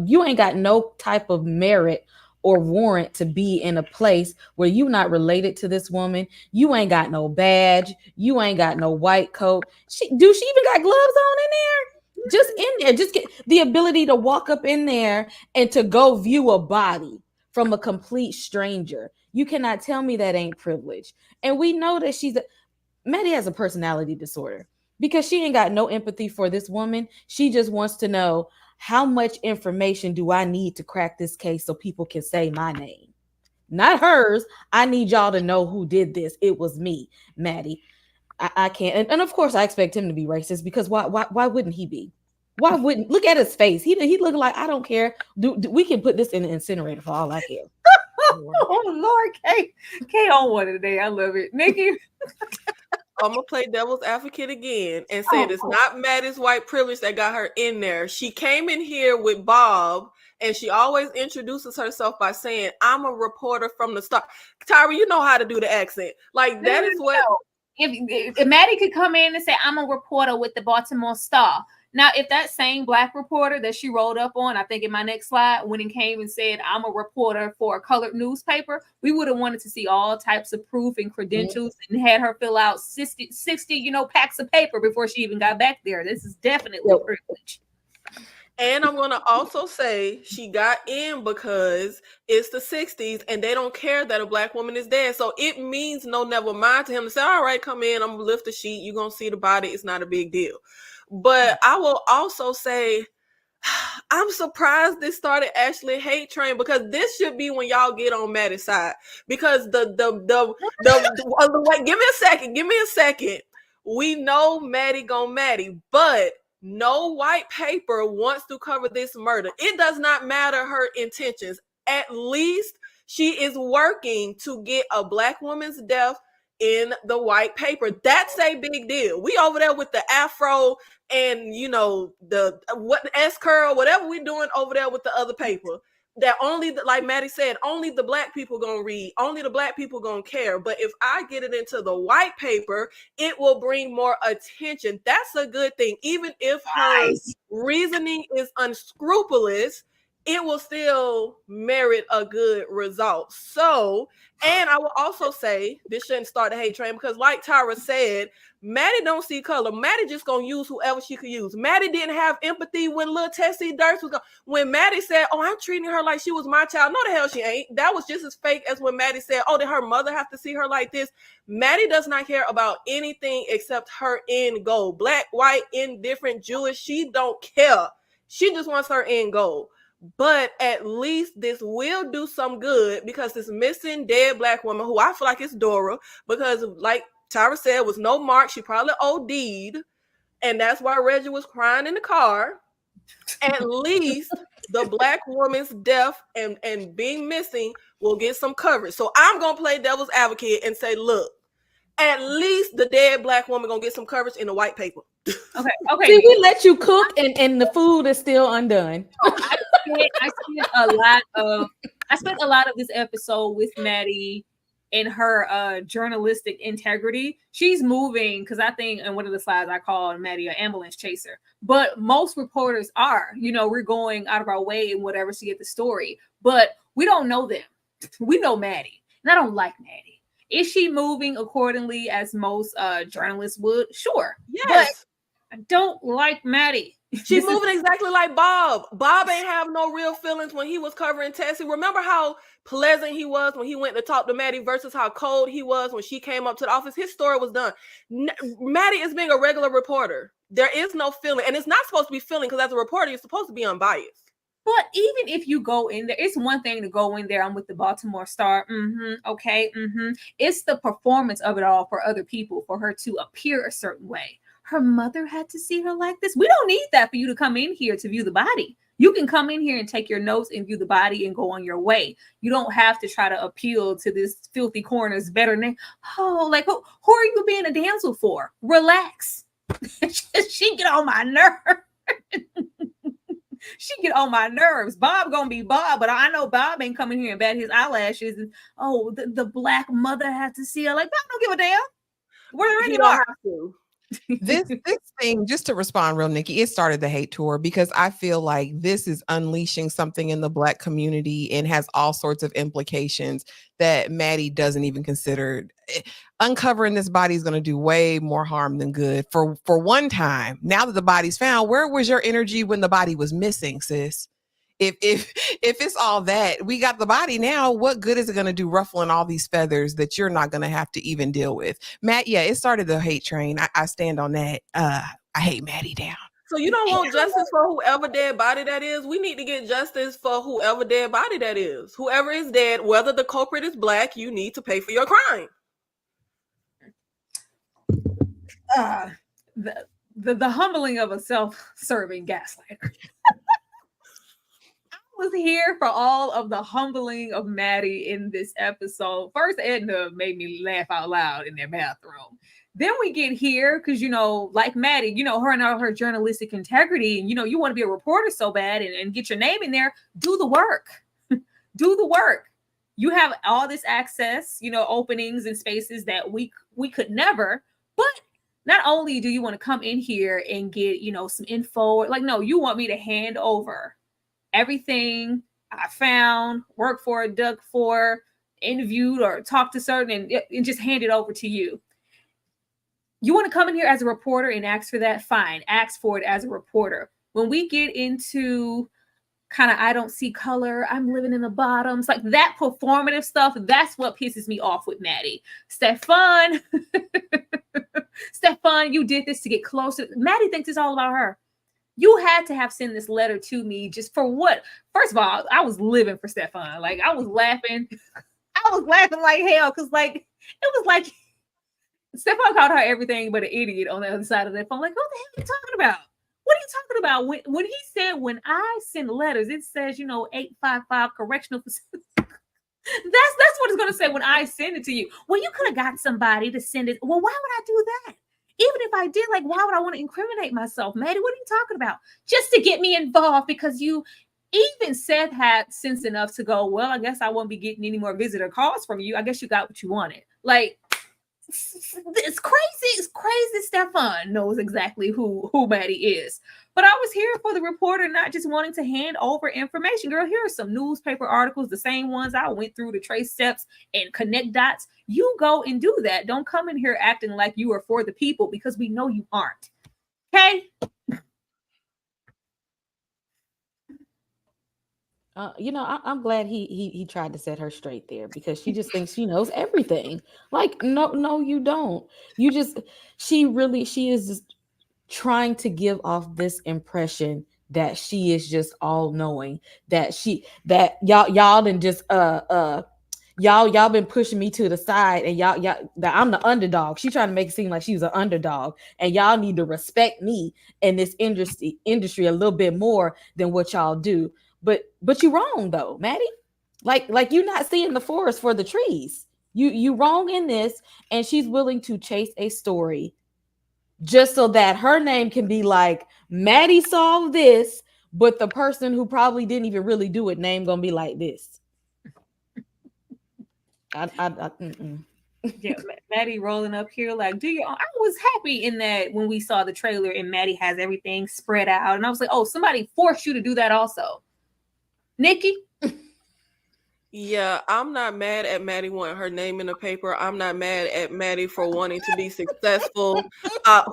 you ain't got no type of merit or warrant to be in a place where you not related to this woman. You ain't got no badge. You ain't got no white coat. She even got gloves on in there? Just in there. Just get the ability to walk up in there and to go view a body from a complete stranger. You cannot tell me that ain't privilege. And we know that Maddie has a personality disorder because she ain't got no empathy for this woman. She just wants to know, how much information do I need to crack this case so people can say my name? Not hers. I need y'all to know who did this. It was me, Maddie. I can't. And of course, I expect him to be racist, because why wouldn't he be? Why wouldn't? Look at his face. He look like, I don't care. We can put this in the incinerator for all I care.
Oh Lord, Kay on one today. I love it. Nikki.
I'm gonna play devil's advocate again and say it's not Maddie's white privilege that got her in there. She came in here with Bob, and she always introduces herself by saying, "I'm a reporter from the Star." Tyra, you know how to do the accent. Like, that is what.
If Maddie could come in and say, "I'm a reporter with the Baltimore Star." Now, if that same black reporter that she rolled up on, I think in my next slide, when it came and said, "I'm a reporter for a colored newspaper," we would have wanted to see all types of proof and credentials and had her fill out 60 packs of paper before she even got back there. This is definitely privilege.
And I'm going to also say she got in because it's the 60s and they don't care that a black woman is dead. So it means no never mind to him to say, "All right, come in. I'm going to lift the sheet. You're going to see the body. It's not a big deal." But I will also say, I'm surprised this started Ashley hate train, because this should be when y'all get on Maddie's side. Because wait, give me a second. We know Maddie gon' Maddie, but no white paper wants to cover this murder. It does not matter her intentions. At least she is working to get a black woman's death in the white paper. That's a big deal. We over there with the afro and the S curl, whatever we doing over there with the other paper. That only, like Maddie said, only the black people gonna read, only the black people gonna care. But if I get it into the white paper, it will bring more attention. That's a good thing. Even if her reasoning is unscrupulous, it will still merit a good result. So, and I will also say this shouldn't start the hate train because, like Tyra said, Maddie don't see color. Maddie just gonna use whoever she could use. Maddie didn't have empathy when little Tessie Durst was going. When Maddie said, "Oh, I'm treating her like she was my child," no, the hell she ain't. That was just as fake as when Maddie said, "Oh, did her mother have to see her like this?" Maddie does not care about anything except her end goal. Black, white, indifferent, Jewish, she don't care. She just wants her end goal. But at least this will do some good because this missing dead Black woman, who I feel like is Dora, because like Tyra said, was no mark. She probably OD'd, and that's why Reggie was crying in the car. At least the Black woman's death and being missing will get some coverage. So I'm gonna play devil's advocate and say, look, at least the dead Black woman gonna get some coverage in the white paper.
Okay.
See, we let you cook and the food is still undone.
I spent a lot of this episode with Maddie in her journalistic integrity. She's moving because I think in one of the slides I called Maddie an ambulance chaser. But most reporters are, we're going out of our way and whatever to get the story, but we don't know them. We know Maddie, and I don't like Maddie. Is she moving accordingly as most journalists would? Sure.
Yes.
But I don't like Maddie.
She's moving exactly like Bob. Bob ain't have no real feelings when he was covering Tessie. Remember how pleasant he was when he went to talk to Maddie versus how cold he was when she came up to the office? His story was done. Maddie is being a regular reporter. There is no feeling, and it's not supposed to be feeling because as a reporter, you're supposed to be unbiased.
But even if you go in there, it's one thing to go in there. I'm with the Baltimore Star. Okay. It's the performance of it all for other people, for her to appear a certain way. Her mother had to see her like this. We don't need that for you to come in here to view the body. You can come in here and take your notes and view the body and go on your way. You don't have to try to appeal to this filthy coroner's better name. Oh, like who are you being a damsel for? Relax. She get on my nerve. She get on my nerves. Bob gonna be Bob, but I know Bob ain't coming here and bat his eyelashes. And the Black mother had to see her. Like, Bob don't give a damn. Where
you don't have to.
This thing, just to respond real, Nikki, it started the hate tour because I feel like this is unleashing something in the Black community and has all sorts of implications that Maddie doesn't even consider. Uncovering this body is going to do way more harm than good. For one time, now that the body's found, where was your energy when the body was missing, sis? If it's all that, we got the body now, what good is it going to do ruffling all these feathers that you're not going to have to even deal with? Matt, yeah, it started the hate train. I stand on that. I hate Maddie down.
So you don't want justice for whoever dead body that is? We need to get justice for whoever dead body that is. Whoever is dead, whether the culprit is Black, you need to pay for your crime.
The humbling of a self-serving gaslighter. Was here for all of the humbling of Maddie in this episode. First, Edna made me laugh out loud in their bathroom. Then we get here because, like Maddie, her and all her journalistic integrity, and, you want to be a reporter so bad and get your name in there. Do the work. Do the work. You have all this access, openings and spaces that we could never. But not only do you want to come in here and get, some info, like, no, you want me to hand over everything I found, worked for, dug for, interviewed, or talked to certain and just hand it over to you. You want to come in here as a reporter and ask for that? Fine. Ask for it as a reporter. When we get into kind of, I don't see color, I'm living in the bottoms, like that performative stuff, that's what pisses me off with Maddie. Stephan, you did this to get closer. Maddie thinks it's all about her. You had to have sent this letter to me just for what? First of all, I was living for Stephan. Like, I was laughing. I was laughing like hell because, like, it was like Stephan called her everything but an idiot on the other side of that phone. Like, what the hell are you talking about? What are you talking about? When he said, when I send letters, it says, 855 correctional facility. That's what it's going to say when I send it to you. Well, you could have got somebody to send it. Well, why would I do that? Even if I did, like, why would I want to incriminate myself? Maddie, what are you talking about? Just to get me involved because even Seth had sense enough to go, well, I guess I won't be getting any more visitor calls from you. I guess you got what you wanted. Like, it's crazy. It's crazy. Stephan knows exactly who Maddie is. But I was here for the reporter not just wanting to hand over information. Girl, here are some newspaper articles, the same ones I went through to trace steps and connect dots. You go and do that. Don't come in here acting like you are for the people, because we know you aren't. Okay?
I'm glad he tried to set her straight there, because she just thinks she knows everything. Like, no, you don't. She is just trying to give off this impression that she is just all knowing, that y'all done just y'all been pushing me to the side, and y'all that I'm the underdog. She trying to make it seem like she's an underdog, and y'all need to respect me in this industry a little bit more than what y'all do. But you wrong though, Maddie. Like you're not seeing the forest for the trees. You wrong in this, and she's willing to chase a story just so that her name can be like, Maddie solved this, but the person who probably didn't even really do it name gonna be like this.
Yeah, Maddie rolling up here like, I was happy in that when we saw the trailer and Maddie has everything spread out, and I was like, oh, somebody forced you to do that also. Nikki?
Yeah, I'm not mad at Maddie wanting her name in the paper. I'm not mad at Maddie for wanting to be successful.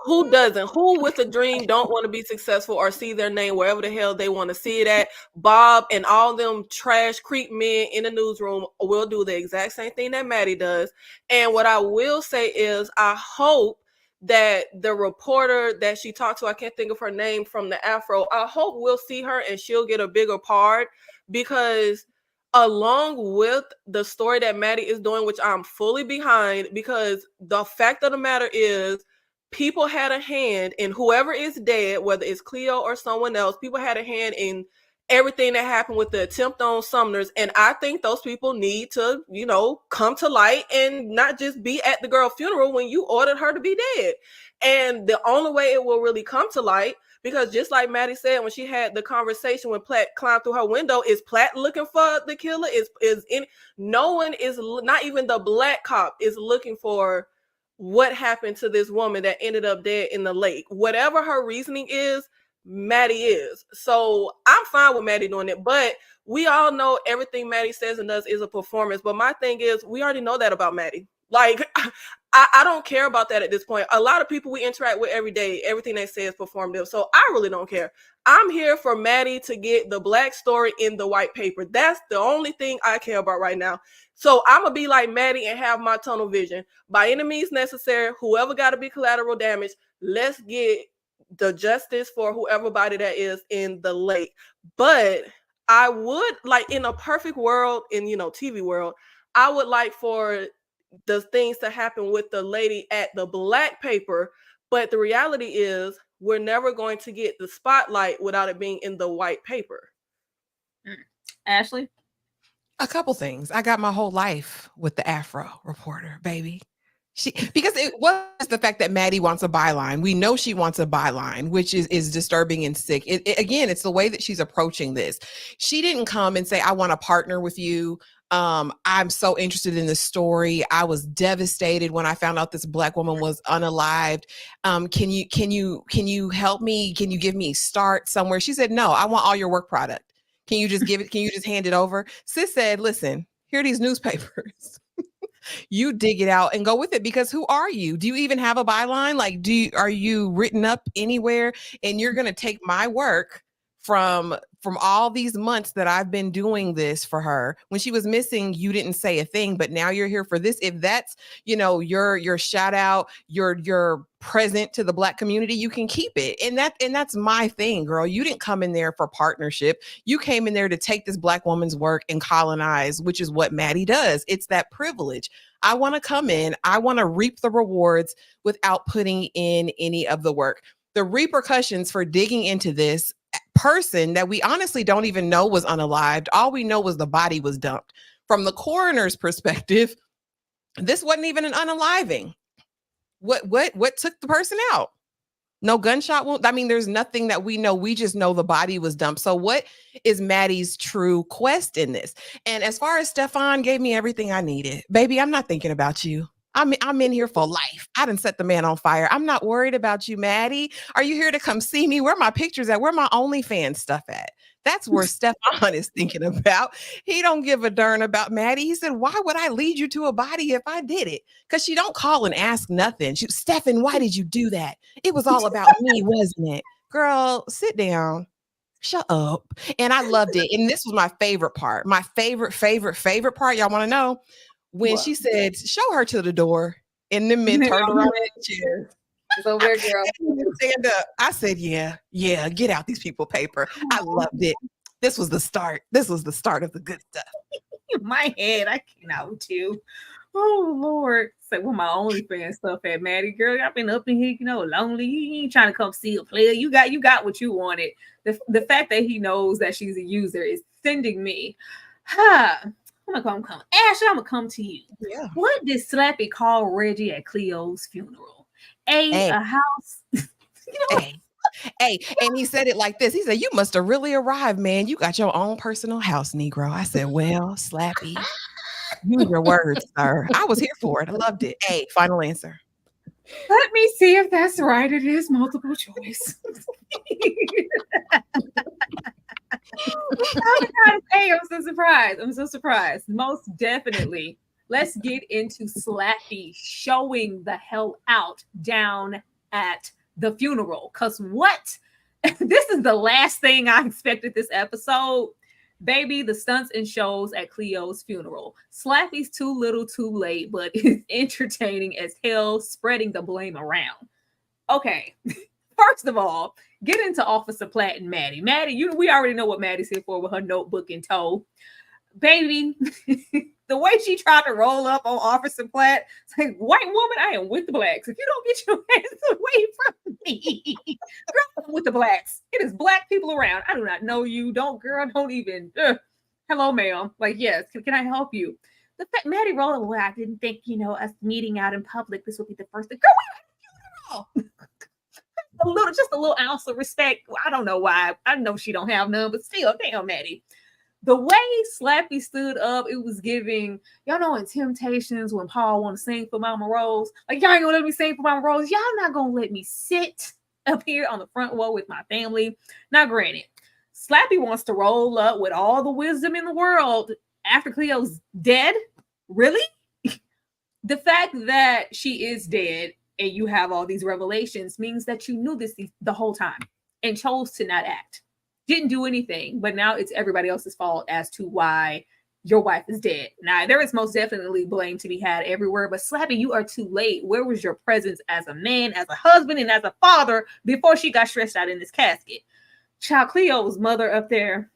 Who doesn't? Who with a dream don't want to be successful or see their name wherever the hell they want to see it at? Bob and all them trash creep men in the newsroom will do the exact same thing that Maddie does. And what I will say is, I hope that the reporter that she talked to, I can't think of her name, from the Afro, I hope we'll see her and she'll get a bigger part, because along with the story that Maddie is doing, which I'm fully behind, because the fact of the matter is, people had a hand in whoever is dead, whether it's Cleo or someone else. People had a hand in everything that happened with the attempt on Sumner's, and I think those people need to, come to light and not just be at the girl funeral when you ordered her to be dead. And the only way it will really come to light, because just like Maddie said when she had the conversation when Platt climbed through her window, is Platt looking for the killer? No one is, not even the black cop is looking for what happened to this woman that ended up dead in the lake. Whatever her reasoning is, Maddie is. So I'm fine with Maddie doing it, but we all know everything Maddie says and does is a performance. But my thing is, we already know that about Maddie. Like, I don't care about that at this point. A lot of people we interact with every day, everything they say is performative. So I really don't care. I'm here for Maddie to get the black story in the white paper. That's the only thing I care about right now. So I'm going to be like Maddie and have my tunnel vision. By any means necessary, whoever got to be collateral damage, let's get the justice for whoever body that is in the lake. But I would like, in a perfect world, in TV world, I would like for the things to happen with the lady at the black paper. But the reality is, we're never going to get the spotlight without it being in the white paper.
Ashley?
A couple things. I got my whole life with the Afro reporter, baby. Because it was the fact that Maddie wants a byline. We know she wants a byline, which is disturbing and sick. Again, it's the way that she's approaching this. She didn't come and say, I want to partner with you. I'm so interested in this story. I was devastated when I found out this black woman was unalived. Can you help me? Can you give me a start somewhere? She said, no, I want all your work product. Can you just give it? Can you just hand it over? Sis said, listen, here are these newspapers. You dig it out and go with it, because who are you? Do you even have a byline? Like, are you written up anywhere? And you're going to take my work from all these months that I've been doing this for her. When she was missing, you didn't say a thing, but now you're here for this. If that's, your shout out, your present to the black community, you can keep it. And that's my thing, girl. You didn't come in there for partnership. You came in there to take this black woman's work and colonize, which is what Maddie does. It's that privilege. I want to come in. I want to reap the rewards without putting in any of the work. The repercussions for digging into this person that we honestly don't even know was unalived. All we know was the body was dumped. From the coroner's perspective, this wasn't even an unaliving. What took the person out? No gunshot wound. I mean, there's nothing that we know. We just know the body was dumped. So what is Maddie's true quest in this? And as far as Stephan gave me everything I needed, baby, I'm not thinking about you. I'm in here for life. I done set the man on fire. I'm not worried about you, Maddie. Are you here to come see me? Where my pictures at? Where my OnlyFans stuff at? That's where Stephan is thinking about. He don't give a darn about Maddie. He said, why would I lead you to a body if I did it? Because she don't call and ask nothing. Stephan, why did you do that? It was all about me, wasn't it? Girl, sit down. Shut up. And I loved it. And this was my favorite part. My favorite part. Y'all want to know? When she said, show her to the door, and the men turned around in the chair.
It's over there, girl.
Stand up. I said, yeah, get out these people paper. I loved it. This was the start. This was the start of the good stuff.
My head, I cannot with you. Oh Lord. Say, well, my OnlyFans stuff at Maddie, girl. I've been up in here, lonely. You ain't trying to come see a player. You got what you wanted. The fact that he knows that she's a user is sending me. I'm gonna come. Ashley, I'm gonna come to you.
Yeah.
What did Slappy call Reggie at Cleo's funeral? A house.
Hey, and he said it like this. He said, you must have really arrived, man. You got your own personal house, Negro. I said, well, Slappy, use your words, sir. I was here for it. I loved it. Hey, final answer.
Let me see if that's right. It is multiple choice. I'm so surprised. Most definitely. Let's get into Slappy showing the hell out down at the funeral. Because what? This is the last thing I expected this episode. Baby, the stunts and shows at Cleo's funeral. Slappy's too little too late, but it's entertaining as hell, spreading the blame around. Okay. First of all, get into Officer Platt and Maddie. Maddie, we already know what Maddie's here for with her notebook in tow. Baby, the way she tried to roll up on Officer Platt, it's like, white woman, I am with the blacks. If you don't get your hands away from me, girl, I'm with the blacks. It is black people around. I do not know you. Don't even. Hello, ma'am. Like, yes, can I help you? The fact Maddie rolled up, well, I didn't think, us meeting out in public, this would be the first thing. Girl, we just a little ounce of respect. I don't know why. I know she don't have none, but still, damn, Maddie. The way Slappy stood up, it was giving, y'all know in Temptations when Paul want to sing for Mama Rose, like, y'all ain't gonna let me sing for Mama Rose. Y'all not gonna let me sit up here on the front row with my family. Now, granted, Slappy wants to roll up with all the wisdom in the world after Cleo's dead. Really? The fact that she is dead and you have all these revelations means that you knew this the whole time and chose to not act. Didn't do anything, but now it's everybody else's fault as to why your wife is dead. Now, there is most definitely blame to be had everywhere, but Slappy, you are too late. Where was your presence as a man, as a husband, and as a father before she got stretched out in this casket? Child, Cleo's mother up there.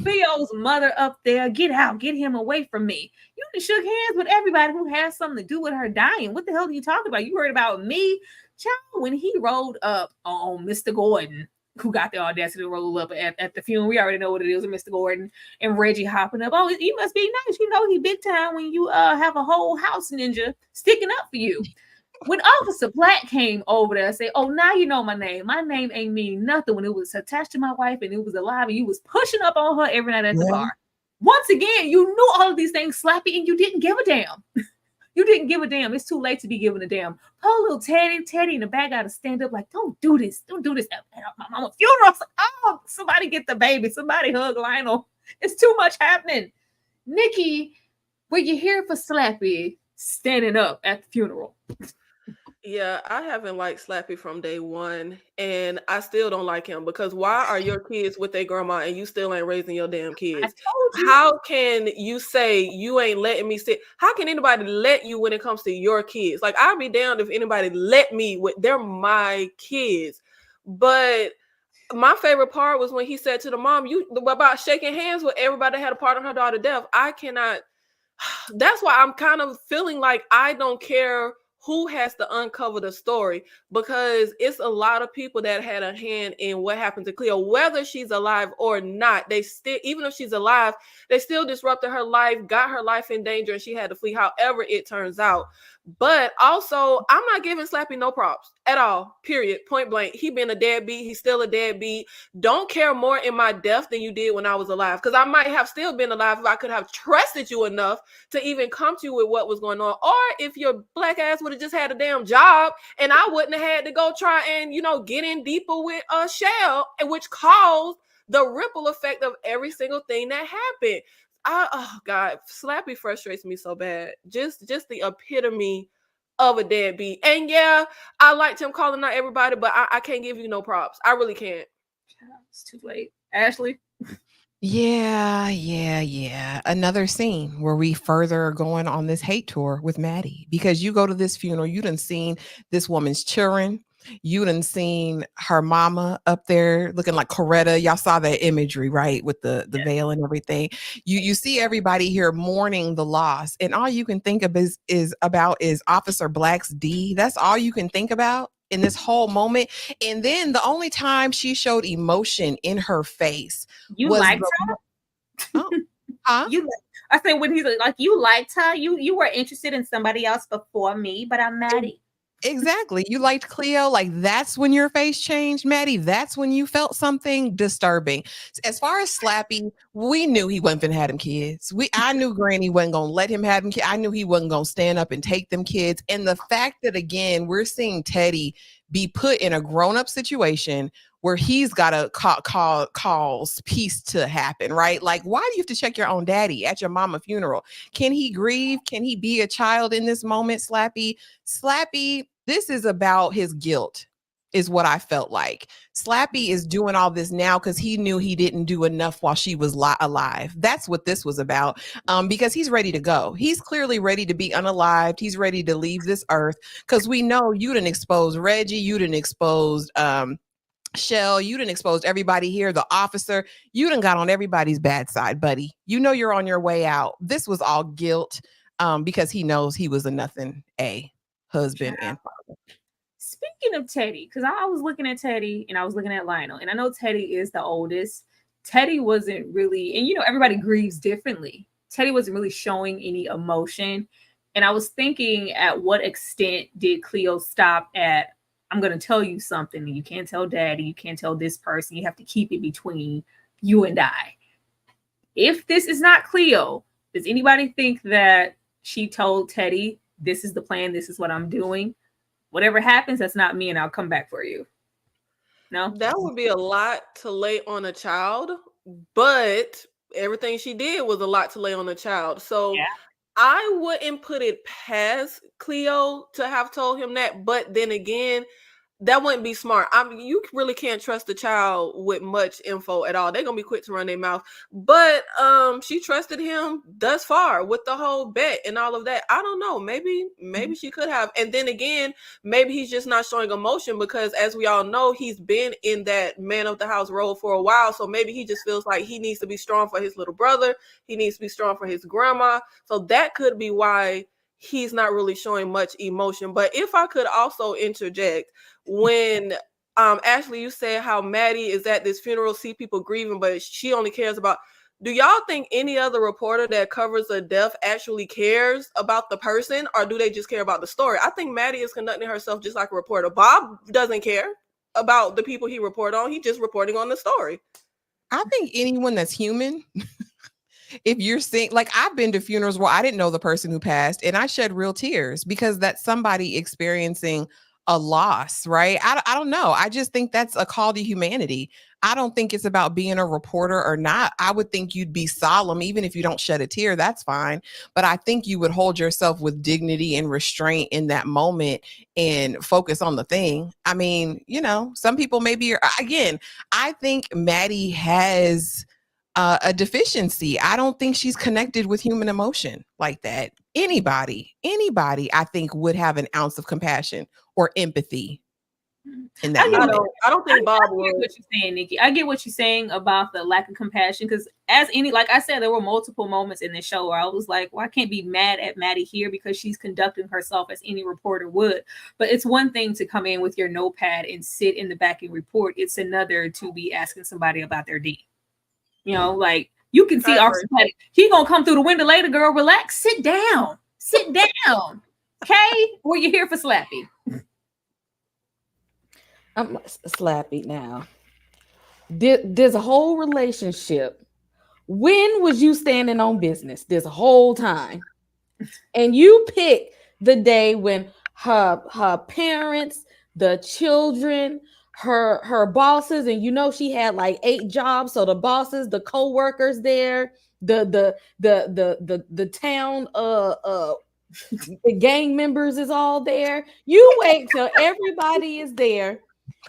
Cleo's mother up there. Get out. Get him away from me. You done shook hands with everybody who has something to do with her dying. What the hell are you talking about? You heard about me? Child, when he rolled up on Mr. Gordon, who got the audacity to roll up at the funeral. We already know what it is with Mr. Gordon and Reggie hopping up. Oh, you must be nice. He big time when you have a whole house ninja sticking up for you. When Officer Platt came over there and said, oh, now you know my name. My name ain't mean nothing when it was attached to my wife and it was alive and you was pushing up on her every night at the bar. Once again, you knew all of these things, Slappy, and you didn't give a damn. You didn't give a damn. It's too late to be giving a damn. Poor little Teddy in the back got to stand up like, don't do this. Don't do this at my mama's funeral. Oh, somebody get the baby. Somebody hug Lionel. It's too much happening. Nikki, were you here for Slappy standing up at the funeral?
Yeah, I haven't liked Slappy from day one, and I still don't like him because why are your kids with their grandma and you still ain't raising your damn kids?
I told you.
How can you say you ain't letting me sit? How can anybody let you when it comes to your kids? Like, I'd be damned if anybody let me with they're my kids. But my favorite part was when he said to the mom, about shaking hands with everybody that had a part in her daughter's death. I cannot. That's why I'm kind of feeling like I don't care who has to uncover the story, because it's a lot of people that had a hand in what happened to Cleo, whether she's alive or not. They still, even if she's alive, they still disrupted her life, got her life in danger, and she had to flee, however it turns out. But also, I'm not giving Slappy no props at all, period, point blank. He been a deadbeat. He's still a deadbeat. Don't care more in my death than you did when I was alive, because I might have still been alive if I could have trusted you enough to even come to you with what was going on. Or if your black ass would have just had a damn job and I wouldn't have had to go try and, get in deeper with Shell, and which caused the ripple effect of every single thing that happened. Oh God, Slappy frustrates me so bad. Just the epitome of a deadbeat. And yeah, I liked him calling out everybody, but I can't give you no props. I really can't.
It's too late. Ashley?
Yeah. Another scene where we further are going on this hate tour with Maddie, because you go to this funeral, you done seen this woman's children. You done seen her mama up there looking like Coretta. Y'all saw that imagery, right? With the veil and everything. You see everybody here mourning the loss. And all you can think of is Officer Black's D. That's all you can think about in this whole moment. And then the only time she showed emotion in her face.
You liked her?
Oh, huh?
I said, when he's like, you liked her? You were interested in somebody else before me, but I'm Maddie.
Exactly. You liked Cleo. Like, that's when your face changed, Maddie. That's when you felt something disturbing. As far as Slappy, we knew he wasn't gonna have them kids. I knew Granny wasn't gonna let him have them kids. I knew he wasn't gonna stand up and take them kids. And the fact that, again, we're seeing Teddy be put in a grown-up situation where he's got to cause peace to happen, right? Like, why do you have to check your own daddy at your mama funeral? Can he grieve? Can he be a child in this moment, Slappy? Slappy, this is about his guilt, is what I felt like. Slappy is doing all this now because he knew he didn't do enough while she was alive. That's what this was about, because he's ready to go. He's clearly ready to be unalived. He's ready to leave this earth, because we know you done exposed Reggie. You done exposed Shell, you done exposed everybody here, the officer. You done got on everybody's bad side, buddy. You know you're on your way out. This was all guilt, because he knows he was a nothing husband and father.
Speaking of Teddy, because I was looking at Teddy and I was looking at Lionel, and I know Teddy is the oldest. Teddy wasn't really, and everybody grieves differently. Teddy wasn't really showing any emotion. And I was thinking, at what extent did Cleo stop at, I'm going to tell you something, and you can't tell daddy, you can't tell this person, you have to keep it between you and I. If this is not Cleo, does anybody think that she told Teddy, this is the plan, this is what I'm doing? Whatever happens, that's not me, and I'll come back for you. No?
That would be a lot to lay on a child, but everything she did was a lot to lay on a child. So yeah. I wouldn't put it past Cleo to have told him that, but then again, that wouldn't be smart. I mean, you really can't trust a child with much info at all. They're gonna be quick to run their mouth. But she trusted him thus far with the whole bet and all of that. I don't know. Maybe she could have. And then again, maybe he's just not showing emotion because, as we all know, he's been in that man of the house role for a while. So maybe he just feels like he needs to be strong for his little brother. He needs to be strong for his grandma. So that could be why he's not really showing much emotion. But if I could also interject, when Ashley, you said how Maddie is at this funeral, see people grieving, but she only cares about, do y'all think any other reporter that covers a death actually cares about the person, or do they just care about the story? I think Maddie is conducting herself just like a reporter. Bob doesn't care about the people he report on. He's just reporting on the story.
I think anyone that's human, if you're seeing, like, I've been to funerals where I didn't know the person who passed and I shed real tears because that's somebody experiencing a loss, right? I don't know. I just think that's a call to humanity. I don't think it's about being a reporter or not. I would think you'd be solemn, even if you don't shed a tear, that's fine. But I think you would hold yourself with dignity and restraint in that moment and focus on the thing. I mean, some people maybe, again, I think Maddie has a deficiency. I don't think she's connected with human emotion like that. Anybody, I think, would have an ounce of compassion or empathy in that moment.
I don't think Bob would.
I get what you're saying, Nikki. I get what you're saying about the lack of compassion, because like I said, there were multiple moments in this show where I was like, well, I can't be mad at Maddie here because she's conducting herself as any reporter would. But it's one thing to come in with your notepad and sit in the back and report. It's another to be asking somebody about their deed. Like, you can see Officer Patty. He gonna come through the window later, girl. Relax. Sit down. Kay, were you here for Slappy?
I'm Slappy now. There's a whole relationship. When was you standing on business this whole time? And you pick the day when her parents, the children, her bosses, and you know she had like 8 jobs. So the bosses, the co-workers there, the town the gang members is all there. You wait till everybody is there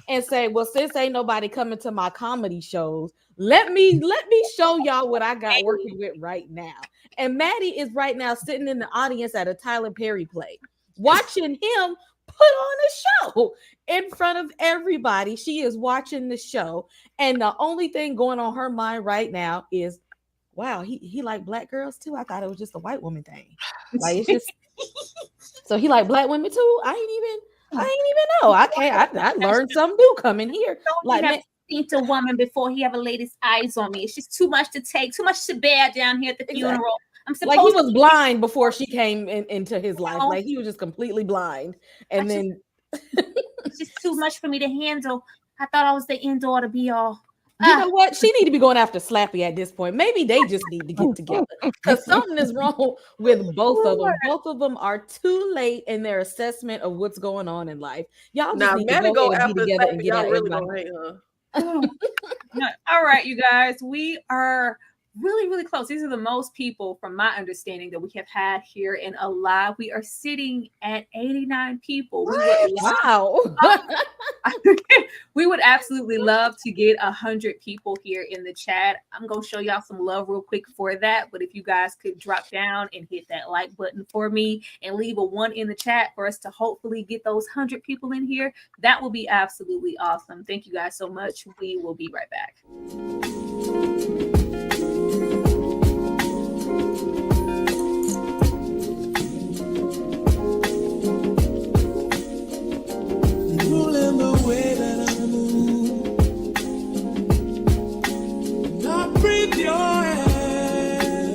and say, well, since ain't nobody coming to my comedy shows, let me show y'all what I got working with right now. And Maddie is right now sitting in the audience at a Tyler Perry play, watching him put on a show in front of everybody. She is watching the show, and the only thing going on her mind right now is, wow, he like black girls too. I thought it was just a white woman thing. Like, it's just so he like black women too. I ain't even know. I learned something new coming here. Like,
man, seen a woman before he ever laid his eyes on me. It's just too much to take, too much to bear down here at the funeral. I'm supposed
like he was blind before she came into his life. Like he was just completely blind, and then
it's just too much for me to handle. I thought I was the end all to be all.
You know what? She need to be going after Slappy at this point. Maybe they just need to get together because something is wrong with both of them. Both of them are too late in their assessment of what's going on in life. Y'all just need to go ahead and be together and get out
really
everybody.
All right, you guys, we are really, really close. These are the most people, from my understanding, that we have had here in Alive. We are sitting at 89 people.
Wow.
We would absolutely love to get 100 people here in the chat. I'm going to show y'all some love real quick for that. But if you guys could drop down and hit that like button for me and leave a 1 in the chat for us to hopefully get those 100 people in here, that will be absolutely awesome. Thank you guys so much. We will be right back.
Ruling the way that I move, I breathe your air,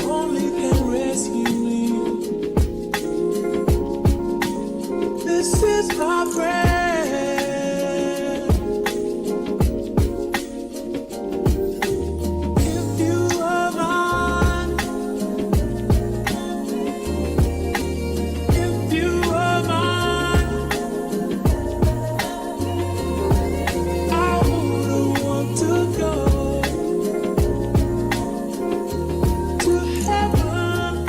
only can rescue me. This is my prayer. If you are mine, if you are mine, I wouldn't want to go to heaven.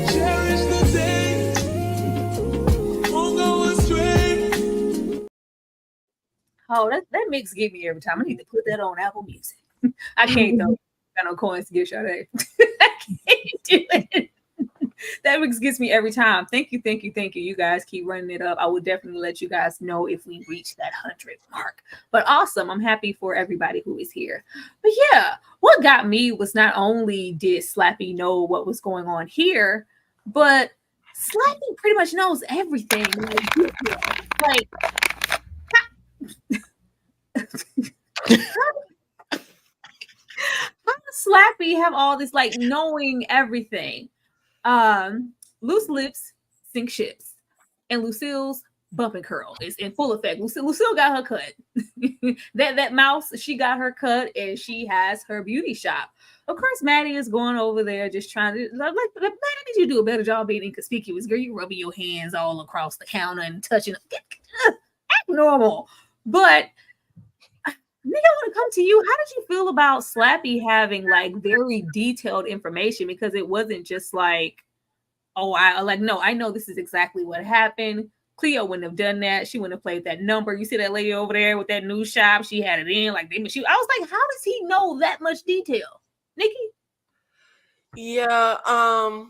Cherish the day, won't go astray.
Oh, that mix get me every time. I need to put that on Apple Music. I can't though. Got no coins to give Sade. I can't do it. That mix gets me every time. Thank you. You guys keep running it up. I will definitely let you guys know if we reach that 100 mark. But awesome. I'm happy for everybody who is here. But yeah, what got me was not only did Slappy know what was going on here, but Slappy pretty much knows everything. Like how does Slappy have all this like knowing everything? Loose lips sink ships, and Lucille's bump and curl is in full effect. Lucille got her cut. that mouse, she got her cut, and she has her beauty shop. Of course, Maddie is going over there just trying to like Maddie, did you do a better job being inconspicuous? Girl, you rubbing your hands all across the counter and touching act normal. But Nick, I want to come to you. How did you feel about Slappy having like very detailed information? Because it wasn't just like, oh, I know this is exactly what happened. Cleo wouldn't have done that. She wouldn't have played that number. You see that lady over there with that news shop? She had it in like I was like, how does he know that much detail? Nikki?
Yeah, I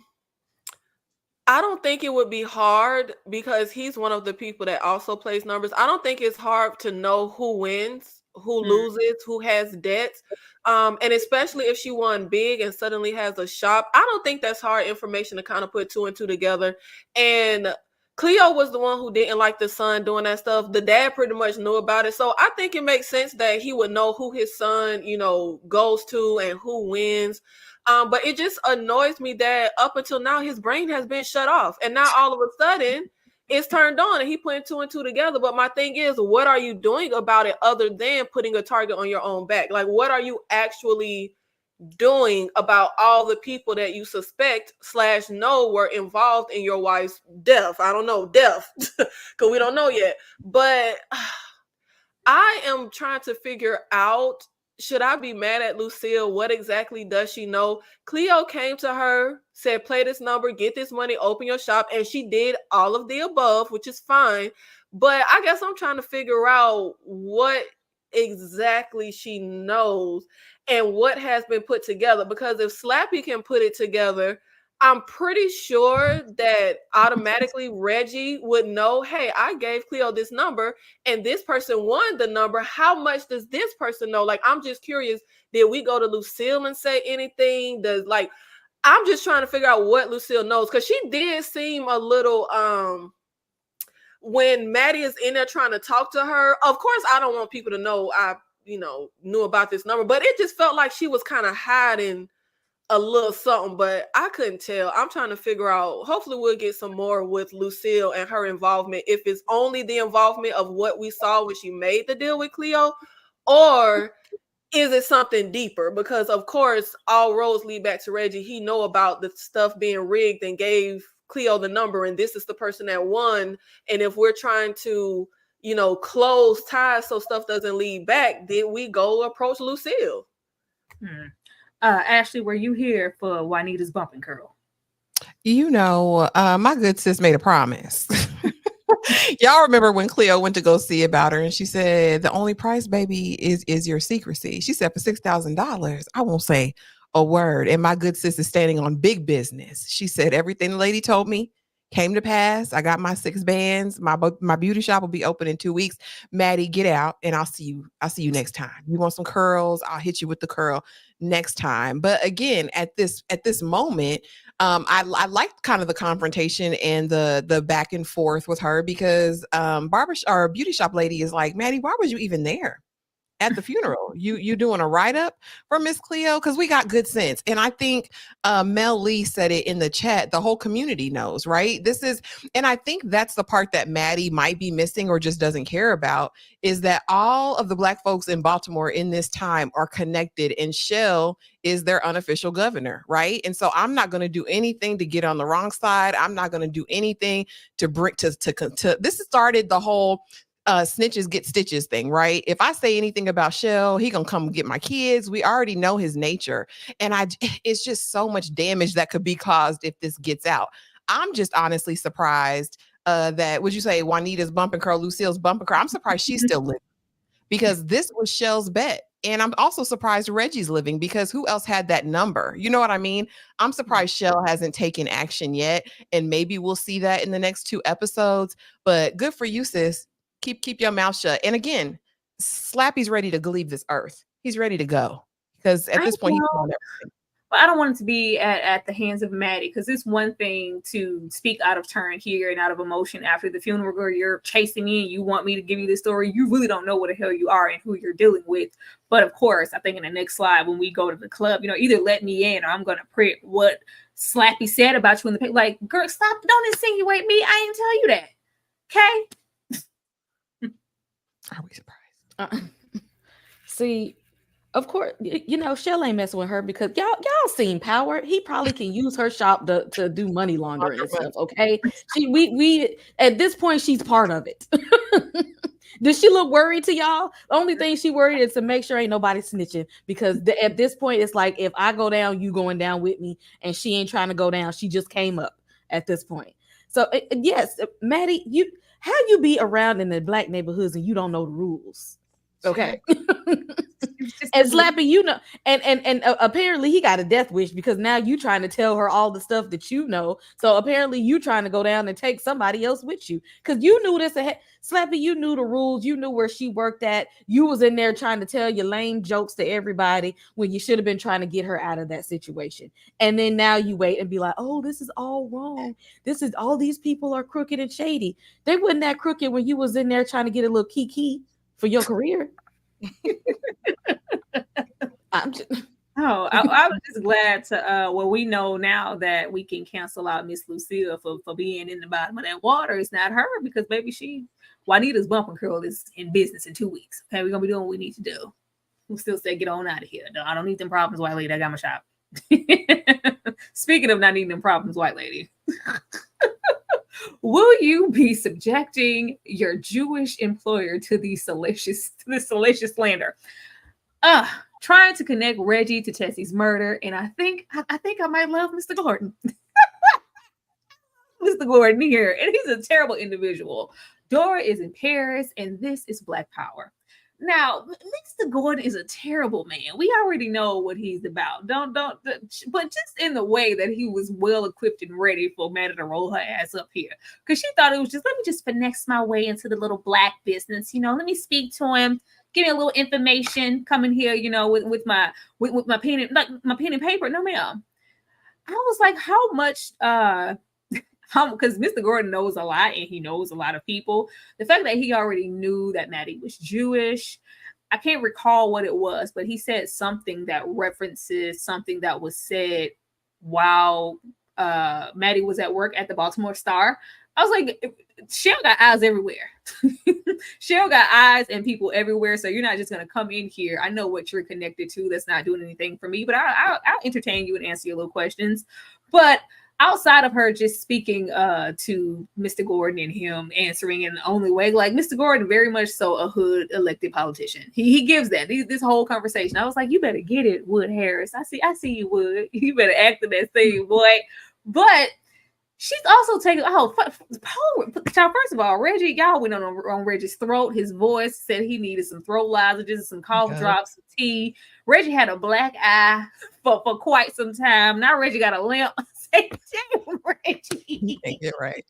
don't think it would be hard because he's one of the people that also plays numbers. I don't think it's hard to know who wins, who loses, who has debts. And especially if she won big and suddenly has a shop, I don't think that's hard information to kind of put 2 and 2 together. And Cleo was the one who didn't like the son doing that stuff. The dad pretty much knew about it. So I think it makes sense that he would know who his son, goes to and who wins. But it just annoys me that up until now, his brain has been shut off. And now all of a sudden, it's turned on and he putting 2 and 2 together. But my thing is, what are you doing about it other than putting a target on your own back? Like, what are you actually doing about all the people that you suspect / know were involved in your wife's death? I don't know, death, because we don't know yet. But I am trying to figure out, should I be mad at Lucille? What exactly does she know? Cleo came to her, said, play this number, get this money, open your shop. And she did all of the above, which is fine. But I guess I'm trying to figure out what exactly she knows and what has been put together. Because if Slappy can put it together, I'm pretty sure that automatically Reggie would know, hey, I gave Cleo this number and this person won the number. How much does this person know? Like, I'm just curious. Did we go to Lucille and say anything? I'm just trying to figure out what Lucille knows, because she did seem a little when Maddie is in there trying to talk to her. Of course, I don't want people to know I knew about this number, but it just felt like she was kind of hiding a little something, but I couldn't tell. I'm trying to figure out, hopefully we'll get some more with Lucille and her involvement, if it's only the involvement of what we saw when she made the deal with Cleo, or is it something deeper? Because of course all roads lead back to Reggie. He know about the stuff being rigged and gave Cleo the number, and this is the person that won. And if we're trying to close ties so stuff doesn't lead back, did we go approach Lucille?
Ashley, were you here for Juanita's bumping curl?
My good sis made a promise. Y'all remember when Cleo went to go see about her and she said, the only price, baby, is your secrecy. She said, for $6,000, I won't say a word. And my good sis is standing on big business. She said, everything the lady told me came to pass. I got my 6 bands. My beauty shop will be open in 2 weeks. Maddie, get out and I'll see you next time. You want some curls? I'll hit you with the curl next time. But again, at this moment, I liked kind of the confrontation and the back and forth with her, because beauty shop lady is like, Maddie, why was you even there at the funeral? You doing a write-up for Miss Cleo? Because we got good sense. And I think Mel Lee said it in the chat, the whole community knows, right? And I think that's the part that Maddie might be missing or just doesn't care about, is that all of the Black folks in Baltimore in this time are connected, and Shell is their unofficial governor, right? And so I'm not going to do anything to get on the wrong side. I'm not going to do anything to bring to this started the whole snitches get stitches thing, right? If I say anything about Shell, he gonna come get my kids. We already know his nature. And it's just so much damage that could be caused if this gets out. I'm just honestly surprised that, would you say Juanita's bump and curl, Lucille's bump and curl? I'm surprised she's still living, because this was Shell's bet. And I'm also surprised Reggie's living, because who else had that number? You know what I mean? I'm surprised Shell hasn't taken action yet. And maybe we'll see that in the next 2 episodes. But good for you, sis. Keep your mouth shut. And again, Slappy's ready to leave this earth. He's ready to go, because at this point, he's on everything.
But I don't want it to be at the hands of Maddie, because it's one thing to speak out of turn here and out of emotion after the funeral, where you're chasing me and you want me to give you this story. You really don't know what the hell you are and who you're dealing with. But of course, I think in the next slide, when we go to the club, either let me in or I'm going to print what Slappy said about you in the paper. Like, girl, stop. Don't insinuate me. I didn't tell you that. Okay?
Are we surprised?
See, of course, Shell ain't messing with her, because y'all seen Power. He probably can use her shop to do money laundering and stuff. Okay, we at this point, she's part of it. Does she look worried to y'all? The only thing she worried is to make sure ain't nobody snitching, because at this point, it's like, if I go down, you going down with me, and she ain't trying to go down. She just came up at this point. So yes, Maddie, how you be around in the Black neighborhoods and you don't know the rules? Okay. And Slappy, you know, and apparently he got a death wish because now you trying to tell her all the stuff that you know. So apparently you trying to go down and take somebody else with you because you knew this ahead. Slappy, you knew the rules. You knew where she worked at. You was in there trying to tell your lame jokes to everybody when you should have been trying to get her out of that situation. And then now you wait and be like, oh, this is all wrong. This is all these people are crooked and shady. They wasn't that crooked when you was in there trying to get a little kiki for your career.
I was just glad to well, we know now that we can cancel out Miss Lucille for being in the bottom of that water. It's not her because baby, Juanita's bumper curl is in business in 2 weeks. Okay, we're gonna be doing what we need to do. We'll still say get on out of here. No, I don't need them problems, white lady. I got my shop. Speaking of not needing them problems, white lady. Will you be subjecting your Jewish employer to the salacious slander? Trying to connect Reggie to Tessie's murder, and I think I might love Mr. Gordon. Mr. Gordon here, and he's a terrible individual. Dora is in Paris, and this is Black Power. Now, Mr. Gordon is a terrible man. We already know what he's about. But just in the way that he was well equipped and ready for Maddie to roll her ass up here. Because she thought it was just, let me just finesse my way into the little black business. You know, let me speak to him, give me a little information, come in here, you know, with my pen and my pen and paper. No, ma'am. I was like, how much because Mr. Gordon knows a lot and he knows a lot of people. The fact that he already knew that Maddie was Jewish, I can't recall what it was, but he said something that references something that was said while Maddie was at work at the Baltimore Star. I was like, Shell got eyes everywhere. Shell got eyes and people everywhere. So you're not just going to come in here. I know what you're connected to. That's not doing anything for me, but I'll entertain you and answer your little questions. But outside of her just speaking to Mr. Gordon and him answering in the only way, like Mr. Gordon, very much so a hood elected politician. He gives that this whole conversation. I was like, you better get it, Wood Harris. I see you, Wood. You better act in that scene, boy. But she's also taking first of all, Reggie, y'all went on Reggie's throat. His voice said he needed some throat lozenges, some cough drops, some tea. Reggie had a black eye for quite some time. Now Reggie got a limp. Reggie.
Can't get right.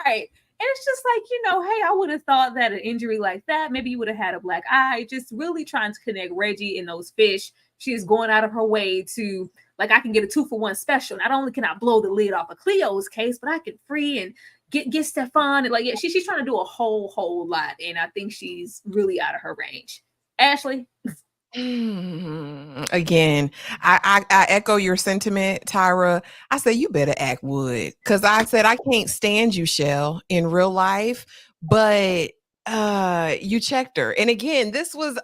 And it's just like, you know, hey, I would have thought that an injury like that, maybe you would have had a black eye. Just really trying to connect Reggie and those fish. She is going out of her way to, like, I can get a 2-for-1 special. Not only can I blow the lid off of Cleo's case, but I can free and get Stephan. And like, yeah, she's trying to do a whole lot. And I think she's really out of her range. Ashley.
Again, I echo your sentiment, Tyra. I say you better act Wood, because I said I can't stand you, Shell, in real life, but you checked her. And again, this was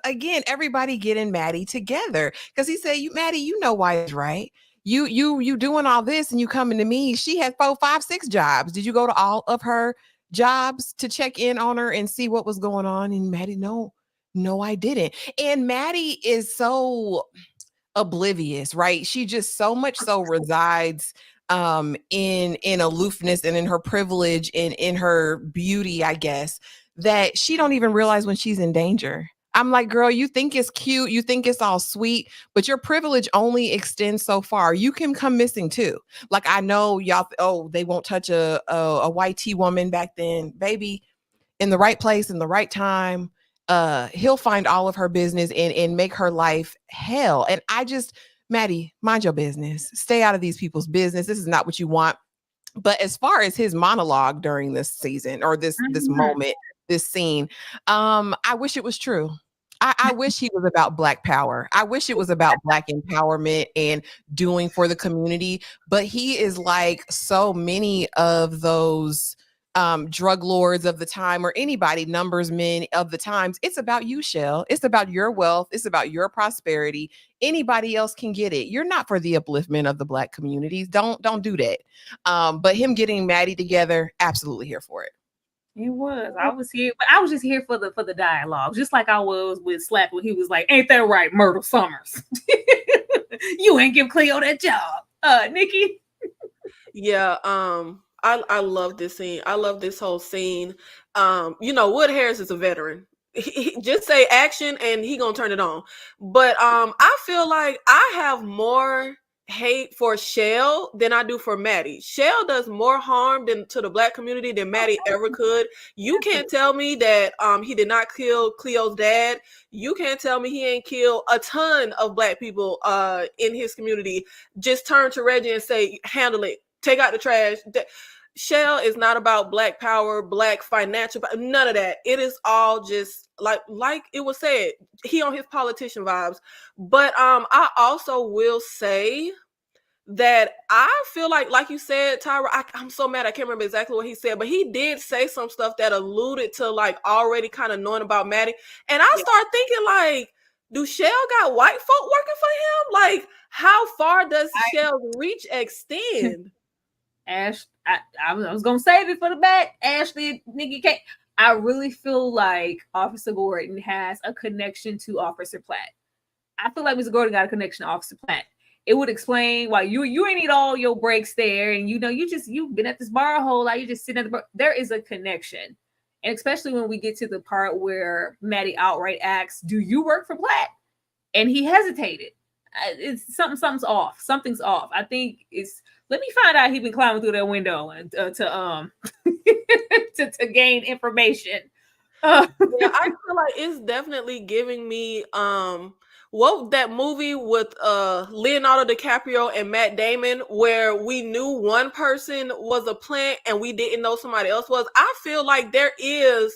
everybody getting Maddie together, because he said, Maddie, you know why it's right. You doing all this and you coming to me. She had 4, 5, 6 jobs. Did you go to all of her jobs to check in on her and see what was going on? And Maddie, no, I didn't. And Maddie is so oblivious, right? She just so much so resides in aloofness and in her privilege and in her beauty, I guess, that she don't even realize when she's in danger. I'm like, girl, you think it's cute, you think it's all sweet, but your privilege only extends so far. You can come missing too. Like, I know y'all, they won't touch a white tea woman back then. Baby, in the right place, in the right time, he'll find all of her business and make her life hell. And Maddie, mind your business. Stay out of these people's business. This is not what you want. But as far as his monologue during this season or this moment, this scene, I wish it was true. I wish he was about Black power. I wish it was about Black empowerment and doing for the community. But he is like so many of those drug lords of the time, or anybody, numbers men of the times. It's about you, Shell. It's about your wealth. It's about your prosperity. Anybody else can get it. You're not for the upliftment of the Black communities. Don't do that. But him getting Maddie together, absolutely here for it.
It was. I was here, but I was just here for the dialogue, just like I was with Slap when he was like, "Ain't that right, Myrtle Summers? You ain't give Cleo that job." Nikki.
Yeah. I love this scene. I love this whole scene. Wood Harris is a veteran. just say action and he gonna turn it on. But I feel like I have more hate for Shell than I do for Maddie. Shell does more harm to the Black community than Maddie ever could. You can't tell me that he did not kill Cleo's dad. You can't tell me he ain't killed a ton of Black people in his community. Just turn to Reggie and say, handle it, take out the trash. Shell is not about Black power, Black financial, none of that. It is all just like it was said, he on his politician vibes. But I also will say that I feel like you said, Tyra, I'm so mad I can't remember exactly what he said, but he did say some stuff that alluded to like already kind of knowing about Maddie. And I start thinking like, do Shell got white folk working for him? Like, how far does Shell's reach extend?
Ash, I was gonna save it for the back. Ashley, Nikki K. I really feel like Officer Gordon has a connection to Officer Platt. I feel like Mr. Gordon got a connection to Officer Platt. It would explain why you ain't need all your breaks there, and you've been at this bar a whole lot. You just sitting at the bar. There is a connection, and especially when we get to the part where Maddie outright asks, "Do you work for Platt?" and he hesitated. It's something's off. Something's off. I think it's. Let me find out he been climbing through that window and to gain information.
Yeah, I feel like it's definitely giving me what that movie with Leonardo DiCaprio and Matt Damon where we knew one person was a plant and we didn't know somebody else was. I feel like there is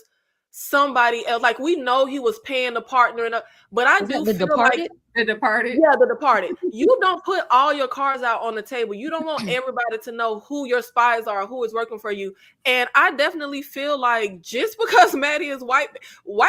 somebody else. Like we know he was paying the partner, but I do feel like
The Departed.
Yeah, The Departed. You don't put all your cards out on the table. You don't want everybody to know who your spies are, who is working for you. And I definitely feel like just because Maddie is white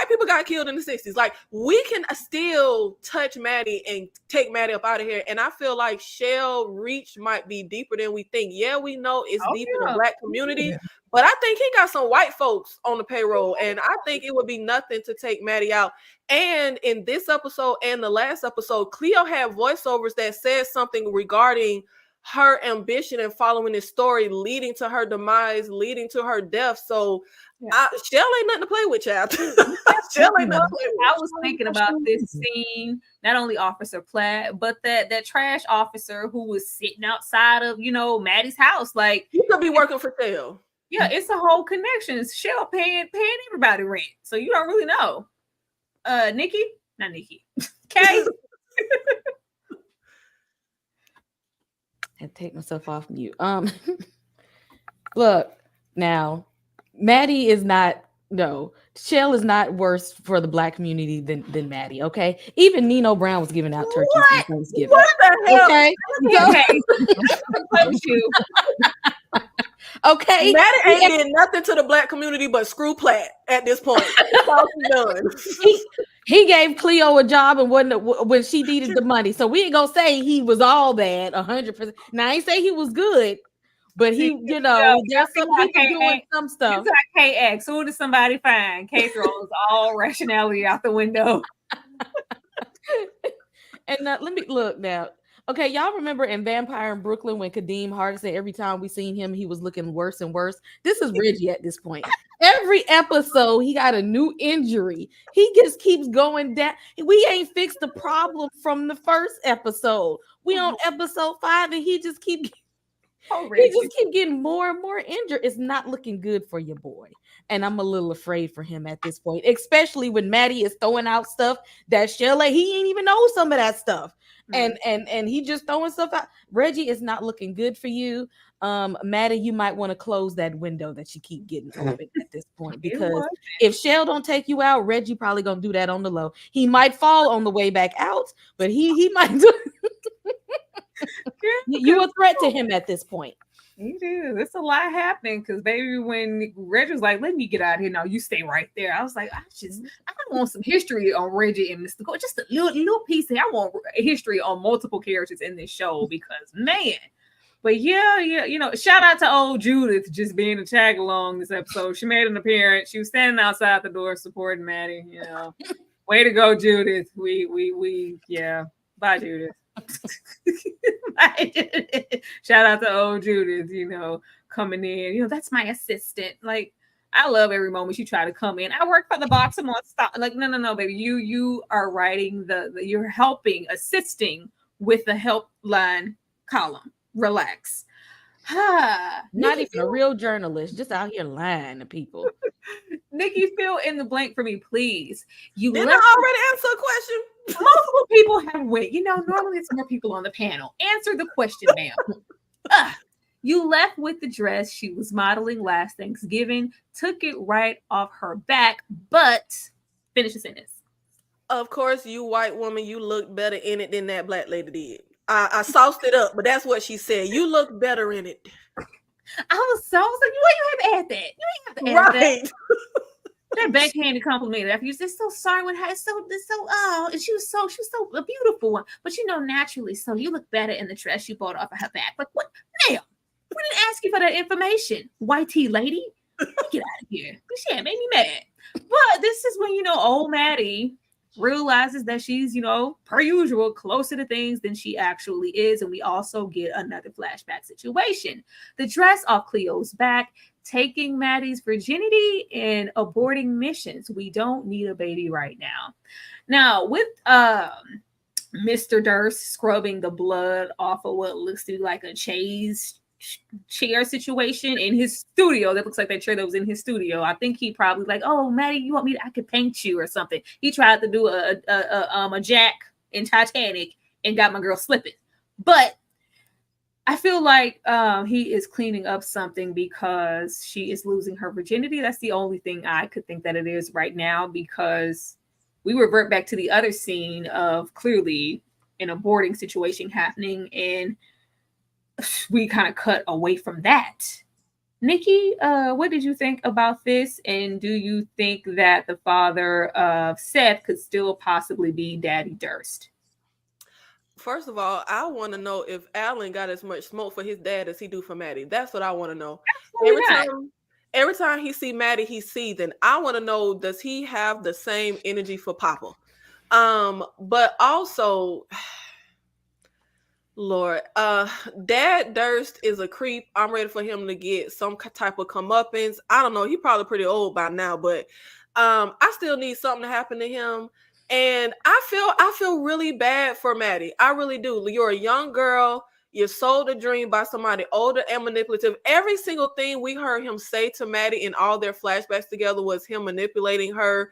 people got killed in the 60s. Like we can still touch Maddie and take Maddie up out of here. And I feel like Shell reach might be deeper than we think. Yeah, we know it's deep in the Black community. But I think he got some white folks on the payroll. And I think it would be nothing to take Maddie out. And in this episode and the last episode, Cleo had voiceovers that said something regarding her ambition and following this story, leading to her demise, leading to her death. So Shell ain't nothing to play with, child. Shell ain't nothing to play with.
I was thinking about this scene, not only Officer Platt, but that trash officer who was sitting outside of, Maddie's house. Like
he could be working for Shell.
Yeah, it's a whole connection. Shell paying everybody rent. So you don't really know. Nikki? Not Nikki. Kay?
I take myself off mute. Look, now, Maddie is not, no, Shell is not worse for the Black community than Maddie, okay? Even Nino Brown was giving out turkeys on Thanksgiving.
What the hell?
Okay? Okay.
Maddie ain't did nothing to the Black community but screw Platt at this point. That's all she done.
He gave Cleo a job and when she needed the money. So we ain't gonna say he was all bad 100%. Now I ain't say he was good, but he, there's some people doing some stuff.
I can't ask. Who does somebody find? K throws all rationality out the window.
And let me look now. Okay, y'all remember in Vampire in Brooklyn when Kadeem Hardison, every time we seen him, he was looking worse and worse. This is Reggie at this point. Every episode, he got a new injury. He just keeps going down. We ain't fixed the problem from the first episode. We on episode 5, and he just keep getting more and more injured. It's not looking good for your boy. And I'm a little afraid for him at this point, especially when Maddie is throwing out stuff that Shell, he ain't even know some of that stuff. And he just throwing stuff out. Reggie is not looking good for you. Maddie, you might want to close that window that you keep getting open at this point, because if Shell don't take you out, Reggie probably gonna do that on the low. He might fall on the way back out, but he might do. You a threat to him at this point.
It is. It's a lot happening because baby, when Reggie was like, "Let me get out of here," no, you stay right there. I was like, I want some history on Reggie and Mr. Gordon, just a little piece. I want history on multiple characters in this show because man. But yeah, shout out to old Judith just being a tag along this episode. She made an appearance. She was standing outside the door supporting Maddie. Way to go, Judith. We bye, Judith. Shout out to old Judith, coming in. That's my assistant. Like, I love every moment you try to come in. I work for the box. I'm on stop. Like, no, baby. You are writing you're helping, assisting with the helpline column. Relax.
Not even a real journalist, just out here lying to people.
Nikki, fill in the blank for me, please.
Didn't I already answer a question?
Multiple people have went. Normally it's more people on the panel. Answer the question, ma'am. You left with the dress she was modeling last Thanksgiving, took it right off her back, but finish the sentence.
Of course, you white woman, you look better in it than that black lady did. I sauced it up, but that's what she said. You look better in it.
I was like, you have to add that. You ain't have to add that. That backhanded compliment after you said, so sorry when it's so and she was so a beautiful one. But naturally, so you look better in the dress you bought off of her back. Like, what? Ma'am, we didn't ask you for that information, white tea lady. Get out of here. She made me mad. But this is when old Maddie realizes that she's, per usual, closer to things than she actually is. And we also get another flashback situation. The dress off Cleo's back, taking Maddie's virginity and aborting missions. We don't need a baby right now. Now, with Mr. Durst scrubbing the blood off of what looks to be like a chair situation in his studio. That looks like that chair that was in his studio. I think he probably like, oh, Maddie, you want me I could paint you or something. He tried to do a Jack in Titanic and got my girl slipping. But I feel like he is cleaning up something because she is losing her virginity. That's the only thing I could think that it is right now, because we revert back to the other scene of clearly an aborting situation happening, and we kind of cut away from that. Nikki, what did you think about this? And do you think that the father of Seth could still possibly be Daddy Durst?
First of all, I want to know if Alan got as much smoke for his dad as he do for Maddie. That's what I want to know. Every time he see Maddie, he's seething. I want to know, does he have the same energy for Papa? But also, Lord, Dad Durst is a creep. I'm ready for him to get some type of comeuppance. I don't know. He's probably pretty old by now, but I still need something to happen to him. And I feel really bad for Maddie. I really do. You're a young girl. You're sold a dream by somebody older and manipulative. Every single thing we heard him say to Maddie in all their flashbacks together was him manipulating her.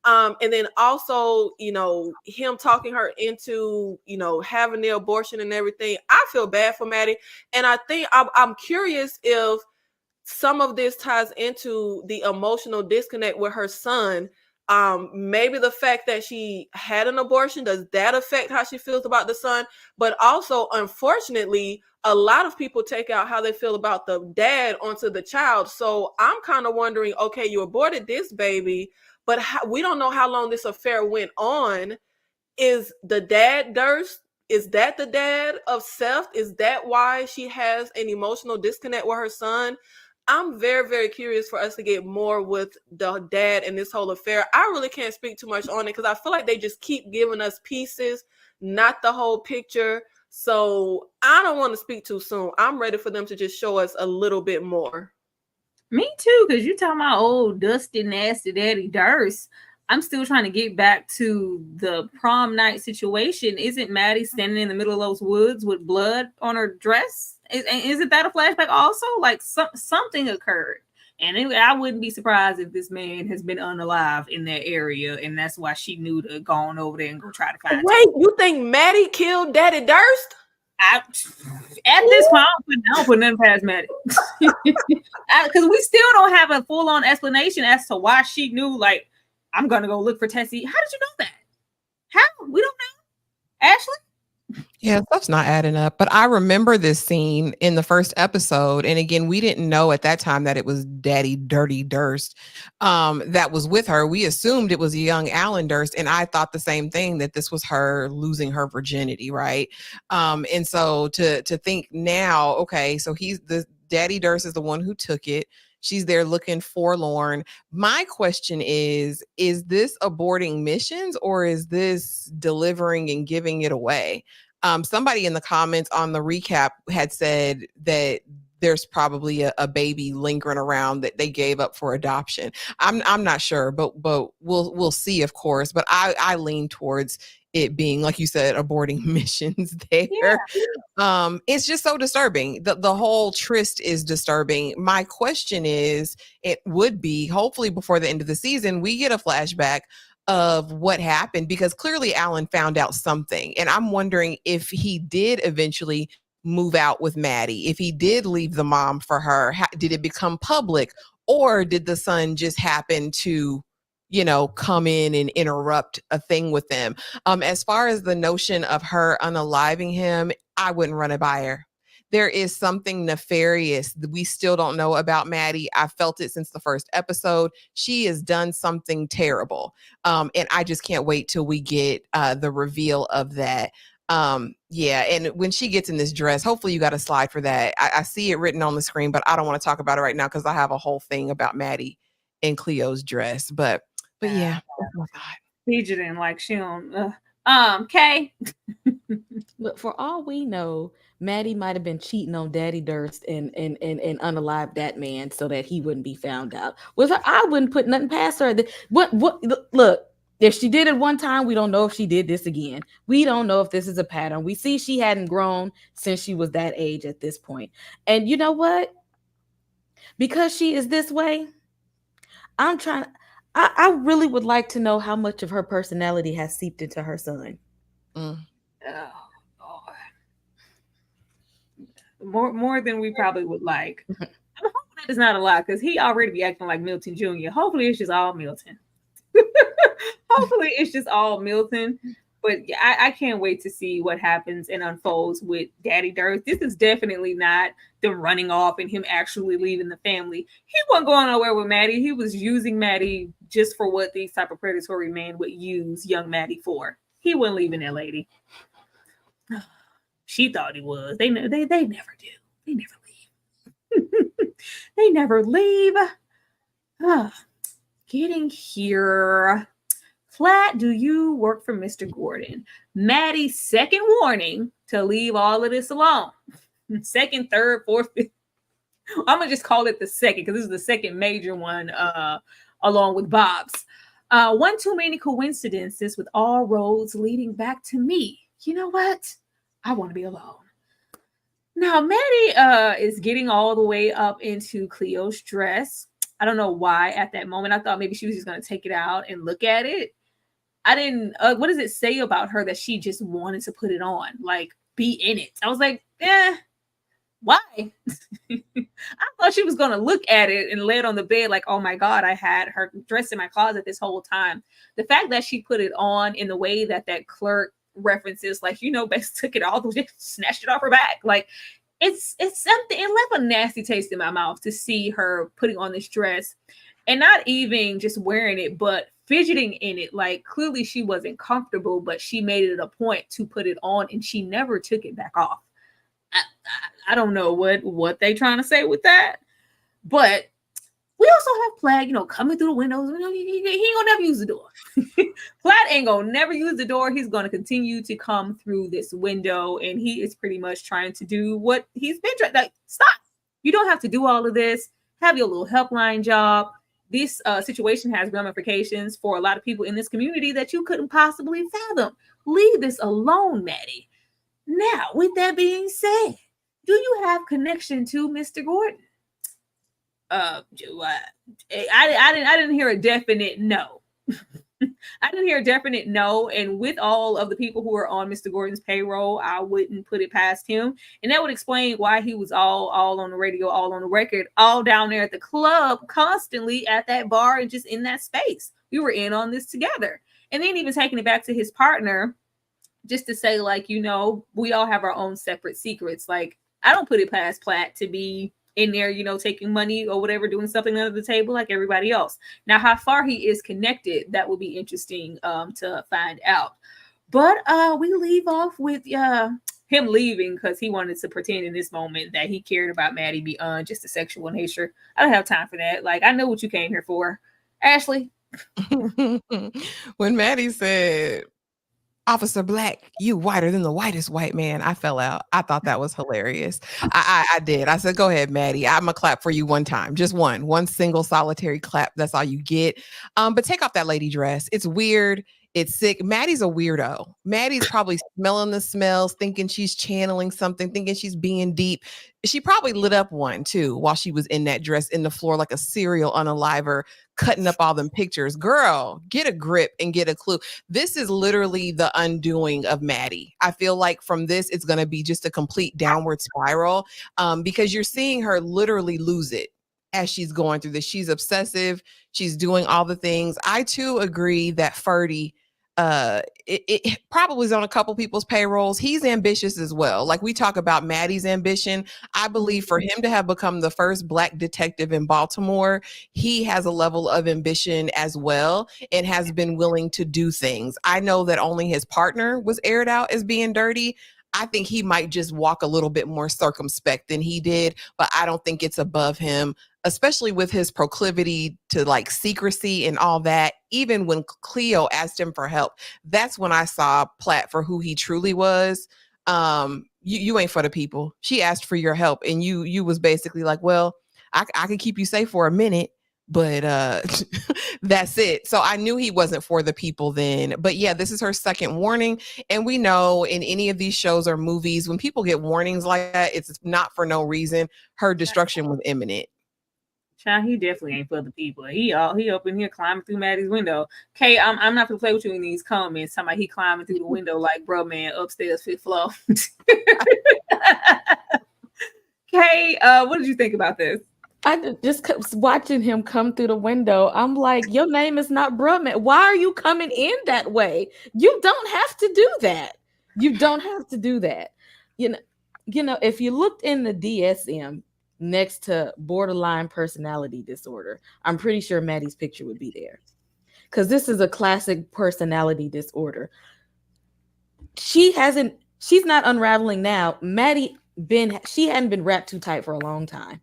And then also, him talking her into, having the abortion and everything. I feel bad for Maddie. And I think I'm curious if some of this ties into the emotional disconnect with her son. Maybe the fact that she had an abortion, does that affect how she feels about the son? But also, unfortunately, a lot of people take out how they feel about the dad onto the child. So I'm kind of wondering, okay, you aborted this baby, but we don't know how long this affair went on. Is the dad Durst? Is that the dad of Seth? Is that why she has an emotional disconnect with her son? I'm very, very curious for us to get more with the dad and this whole affair. I really can't speak too much on it because I feel like they just keep giving us pieces, not the whole picture. So I don't want to speak too soon. I'm ready for them to just show us a little bit more.
Me too, because you talking about old dusty, nasty Daddy Durst. I'm still trying to get back to the prom night situation. Isn't Maddie standing in the middle of those woods with blood on her dress? Isn't that a flashback also? Like something occurred. And I wouldn't be surprised if this man has been unalive in that area. And that's why she knew to go on over there and go try to find him.
Wait, you think Maddie killed Daddy Durst?
At this point, I don't put nothing past Maddie. Because we still don't have a full-on explanation as to why she knew, like, I'm going to go look for Tessie. How did you know that? How? We don't know. Ashley?
Yeah, stuff's not adding up. But I remember this scene in the first episode. And again, we didn't know at that time that it was Daddy Dirty Durst that was with her. We assumed it was a young Alan Durst. And I thought the same thing, that this was her losing her virginity, right? And so to think now, okay, so the Daddy Durst is the one who took it. She's there looking forlorn. My question is this aborting missions or is this delivering and giving it away? Somebody in the comments on the recap had said that there's probably a baby lingering around that they gave up for adoption. I'm not sure, but we'll see, of course. But I lean towards it being, like you said, aborting missions there. Yeah. It's just so disturbing. The whole tryst is disturbing. My question is, it would be, hopefully before the end of the season, we get a flashback of what happened, because clearly Alan found out something. And I'm wondering if he did eventually move out with Maddie, if he did leave the mom for her, did it become public, or did the son just happen to, come in and interrupt a thing with them? As far as the notion of her unaliving him, I wouldn't run it by her. There is something nefarious that we still don't know about Maddie. I felt it since the first episode. She has done something terrible. And I just can't wait till we get the reveal of that. Yeah, and when she gets in this dress, hopefully you got a slide for that. I see it written on the screen, but I don't want to talk about it right now because I have a whole thing about Maddie and Cleo's dress. But yeah, that's my thought.
Fidgeting like she don't. Kay.
Look, for all we know, Maddie might have been cheating on Daddy Durst and unalive that man so that he wouldn't be found out. With her, I wouldn't put nothing past her. What? Look, if she did it one time, we don't know if she did this again. We don't know if this is a pattern. We see she hadn't grown since she was that age at this point. And you know what? Because she is this way, I really would like to know how much of her personality has seeped into her son.
Oh, more than we probably would like. I'm hoping that is not a lot, because he already be acting like Milton Jr. Hopefully it's just all Milton. Hopefully it's just all Milton. But yeah, I can't wait to see what happens and unfolds with Daddy Durst. This is definitely not them running off and him actually leaving the family. He wasn't going nowhere with Maddie. He was using Maddie just for what these type of predatory men would use young Maddie for. He wasn't leaving that lady. She thought he was. They never do. They never leave. They never leave. Getting here. Flat, do you work for Mr. Gordon? Maddie's second warning to leave all of this alone. Second, third, fourth, fifth. I'm going to just call it the second, because this is the second major one along with Bob's. One too many coincidences with all roads leading back to me. You know what? I want to be alone. Now, Maddie is getting all the way up into Cleo's dress. I don't know why at that moment. I thought maybe she was just going to take it out and look at it. I didn't. What does it say about her that she just wanted to put it on? Like, be in it. I was like, why? I thought she was going to look at it and lay it on the bed like, oh my God, I had her dress in my closet this whole time. The fact that she put it on in the way that clerk references, like, basically took it all the way, snatched it off her back. Like, it's something. It left a nasty taste in my mouth to see her putting on this dress and not even just wearing it, but fidgeting in it. Like, clearly she wasn't comfortable, but she made it a point to put it on and she never took it back off. I don't know what they trying to say with that, but we also have Plaid, coming through the windows. He ain't gonna never use the door. Plaid ain't gonna never use the door. He's gonna continue to come through this window, and he is pretty much trying to do what he's been trying. Like, stop! You don't have to do all of this. Have your little helpline job. This situation has ramifications for a lot of people in this community that you couldn't possibly fathom. Leave this alone, Maddie. Now, with that being said, do you have connection to Mr. Gordon? I didn't hear a definite no. I didn't hear a definite no. And with all of the people who are on Mr. Gordon's payroll, I wouldn't put it past him. And that would explain why he was all on the radio, all on the record, all down there at the club, constantly at that bar and just in that space. We were in on this together. And then even taking it back to his partner, just to say, like, we all have our own separate secrets. Like, I don't put it past Platt to be in there, taking money or whatever, doing something under the table like everybody else. Now, how far he is connected, that will be interesting to find out. But we leave off with him leaving because he wanted to pretend in this moment that he cared about Maddie beyond just a sexual nature. I don't have time for that. Like, I know what you came here for. Ashley?
When Maddie said, Officer Black, you whiter than the whitest white man. I fell out. I thought that was hilarious. I did. I said, go ahead, Maddie. I'm gonna clap for you one time. Just one single solitary clap. That's all you get. But take off that lady dress. It's weird. It's sick. Maddie's a weirdo. Maddie's probably smelling the smells, thinking she's channeling something, thinking she's being deep. She probably lit up one too while she was in that dress in the floor like a serial unaliver, cutting up all them pictures. Girl, get a grip and get a clue. This is literally the undoing of Maddie. I feel like from this, it's going to be just a complete downward spiral because you're seeing her literally lose it as she's going through this. She's obsessive. She's doing all the things. I too agree that Ferdy, it probably is on a couple people's payrolls. He's ambitious as well. Like we talk about Maddie's ambition. I believe for him to have become the first Black detective in Baltimore, he has a level of ambition as well and has been willing to do things. I know that only his partner was aired out as being dirty. I think he might just walk a little bit more circumspect than he did, but I don't think it's above him, especially with his proclivity to like secrecy and all that. Even when Cleo asked him for help, that's when I saw Platt for who he truly was. You ain't for the people. She asked for your help and you was basically like, well, I can keep you safe for a minute, but that's it. So I knew he wasn't for the people then. But yeah, this is her second warning. And we know in any of these shows or movies, when people get warnings like that, it's not for no reason. Her destruction was imminent.
Child, he definitely ain't for the people. He up in here climbing through Maddie's window. Kay, I'm not gonna play with you in these comments. Somebody he climbing through the window like, bro, man, upstairs, fifth floor. Kay, what did you think about this?
I just kept watching him come through the window. I'm like, your name is not Brumman. Why are you coming in that way? You don't have to do that. You don't have to do that. You know, if you looked in the DSM next to borderline personality disorder, I'm pretty sure Maddie's picture would be there. Because this is a classic personality disorder. She's not unraveling now. She hadn't been wrapped too tight for a long time.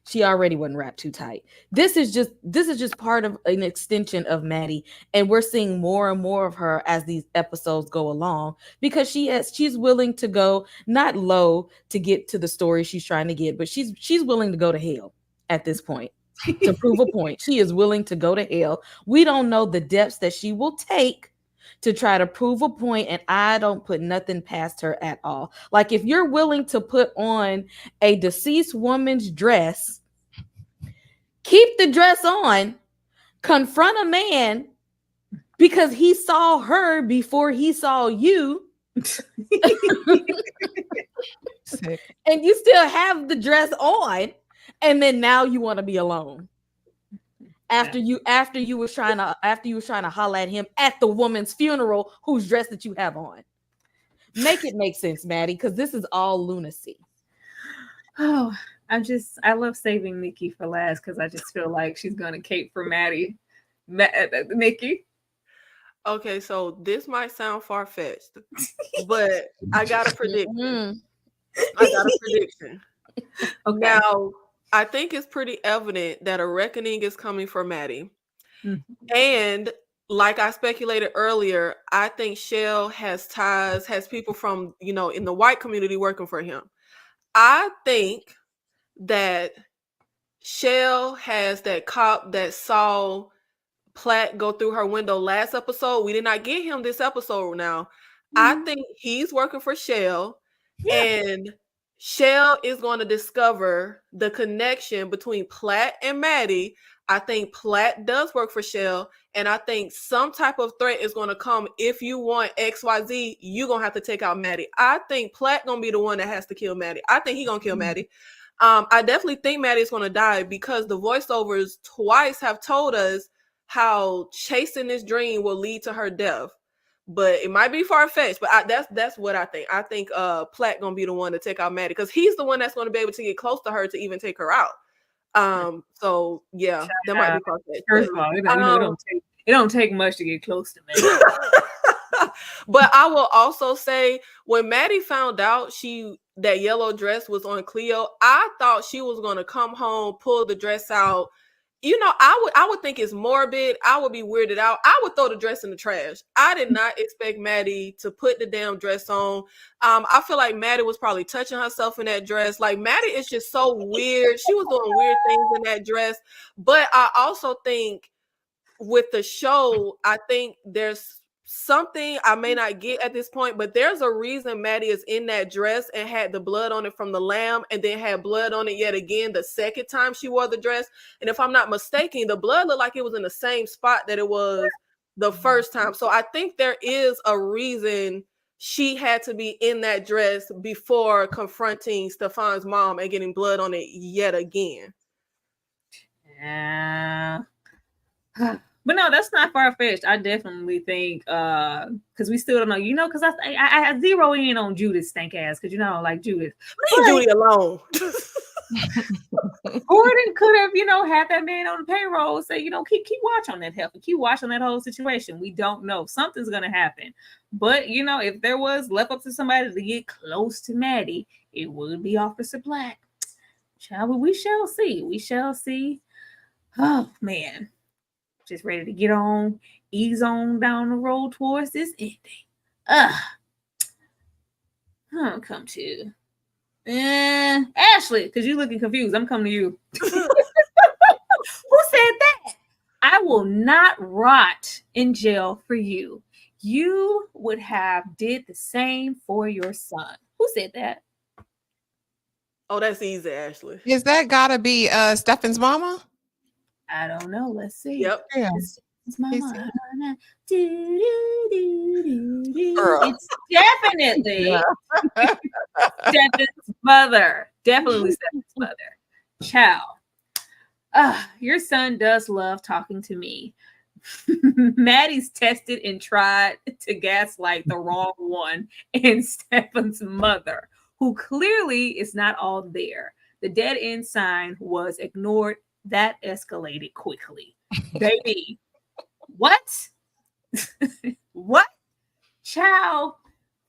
She already wasn't wrapped too tight. This is just part of an extension of Maddie, and we're seeing more and more of her as these episodes go along because she's willing to go not low to get to the story she's trying to get, but she's willing to go to hell at this point to prove a point. She is willing to go to hell. We don't know the depths that she will take to try to prove a point, and I don't put nothing past her at all. Like if you're willing to put on a deceased woman's dress, keep the dress on, confront a man because he saw her before he saw you, and you still have the dress on, and then now you want to be alone. After you was trying to holler at him at the woman's funeral whose dress that you have on. Make it make sense, Maddie, because this is all lunacy.
Oh, I love saving Nikki for last because I just feel like she's gonna cape for Maddie. Nikki.
Okay, so this might sound far-fetched, but I got a prediction. Okay. Now, I think it's pretty evident that a reckoning is coming for Maddie. Mm-hmm. And like I speculated earlier, I think Shell has people from, in the white community working for him. I think that Shell has that cop that saw Platt go through her window last episode. We did not get him this episode now. Mm-hmm. I think he's working for Shell, and Shell is going to discover the connection between Platt and Maddie. I think Platt does work for Shell, and I think some type of threat is going to come. If you want XYZ, you're going to have to take out Maddie. I think Platt going to be the one that has to kill Maddie. I think he's going to kill Maddie. I definitely think Maddie is going to die because the voiceovers twice have told us how chasing this dream will lead to her death. But it might be far-fetched, but that's what I think. I think Platt gonna be the one to take out Maddie because he's the one that's gonna be able to get close to her to even take her out. So yeah, that might be far-fetched.
First of all, it don't take much to get close to Maddie.
But I will also say when Maddie found out that yellow dress was on Cleo, I thought she was gonna come home, pull the dress out, You know, I would think it's morbid. I would be weirded out. I would throw the dress in the trash. I did not expect Maddie to put the damn dress on. I feel like Maddie was probably touching herself in that dress. Like, Maddie is just so weird. She was doing weird things in that dress. But I also think with the show, I think there's something I may not get at this point, but there's a reason Maddie is in that dress and had the blood on it from the lamb, and then had blood on it yet again the second time she wore the dress. And if I'm not mistaken, the blood looked like it was in the same spot that it was the first time. So I think there is a reason she had to be in that dress before confronting Stephan's mom and getting blood on it yet again.
Yeah. But no, that's not far-fetched. I definitely think because we still don't know, because I zero in on Judith's stank ass, because I don't like Judith.
Leave Judy alone.
Gordon could have, had that man on the payroll say, keep watch on that heifer, keep watch on that whole situation. We don't know. Something's gonna happen. But if there was left up to somebody to get close to Maddie, it would be Officer Black. We shall see. We shall see. Oh man. Just ready to get on, ease on down the road towards this ending. I'll come to Ashley, because you're looking confused. I'm coming to you. Who said that? I will not rot in jail for you. You would have did the same for your son. Who said that?
Oh, that's easy, Ashley.
Is that gotta be Stephan's mama?
I don't know. Let's see.
Yep.
Yeah.
It's definitely Stephan's mother. Definitely Stephan's mother. Ciao. Your son does love talking to me. Maddie's tested and tried to gaslight the wrong one, and Stephan's mother, who clearly is not all there. The dead end sign was ignored. That escalated quickly. Baby, what? What? Child.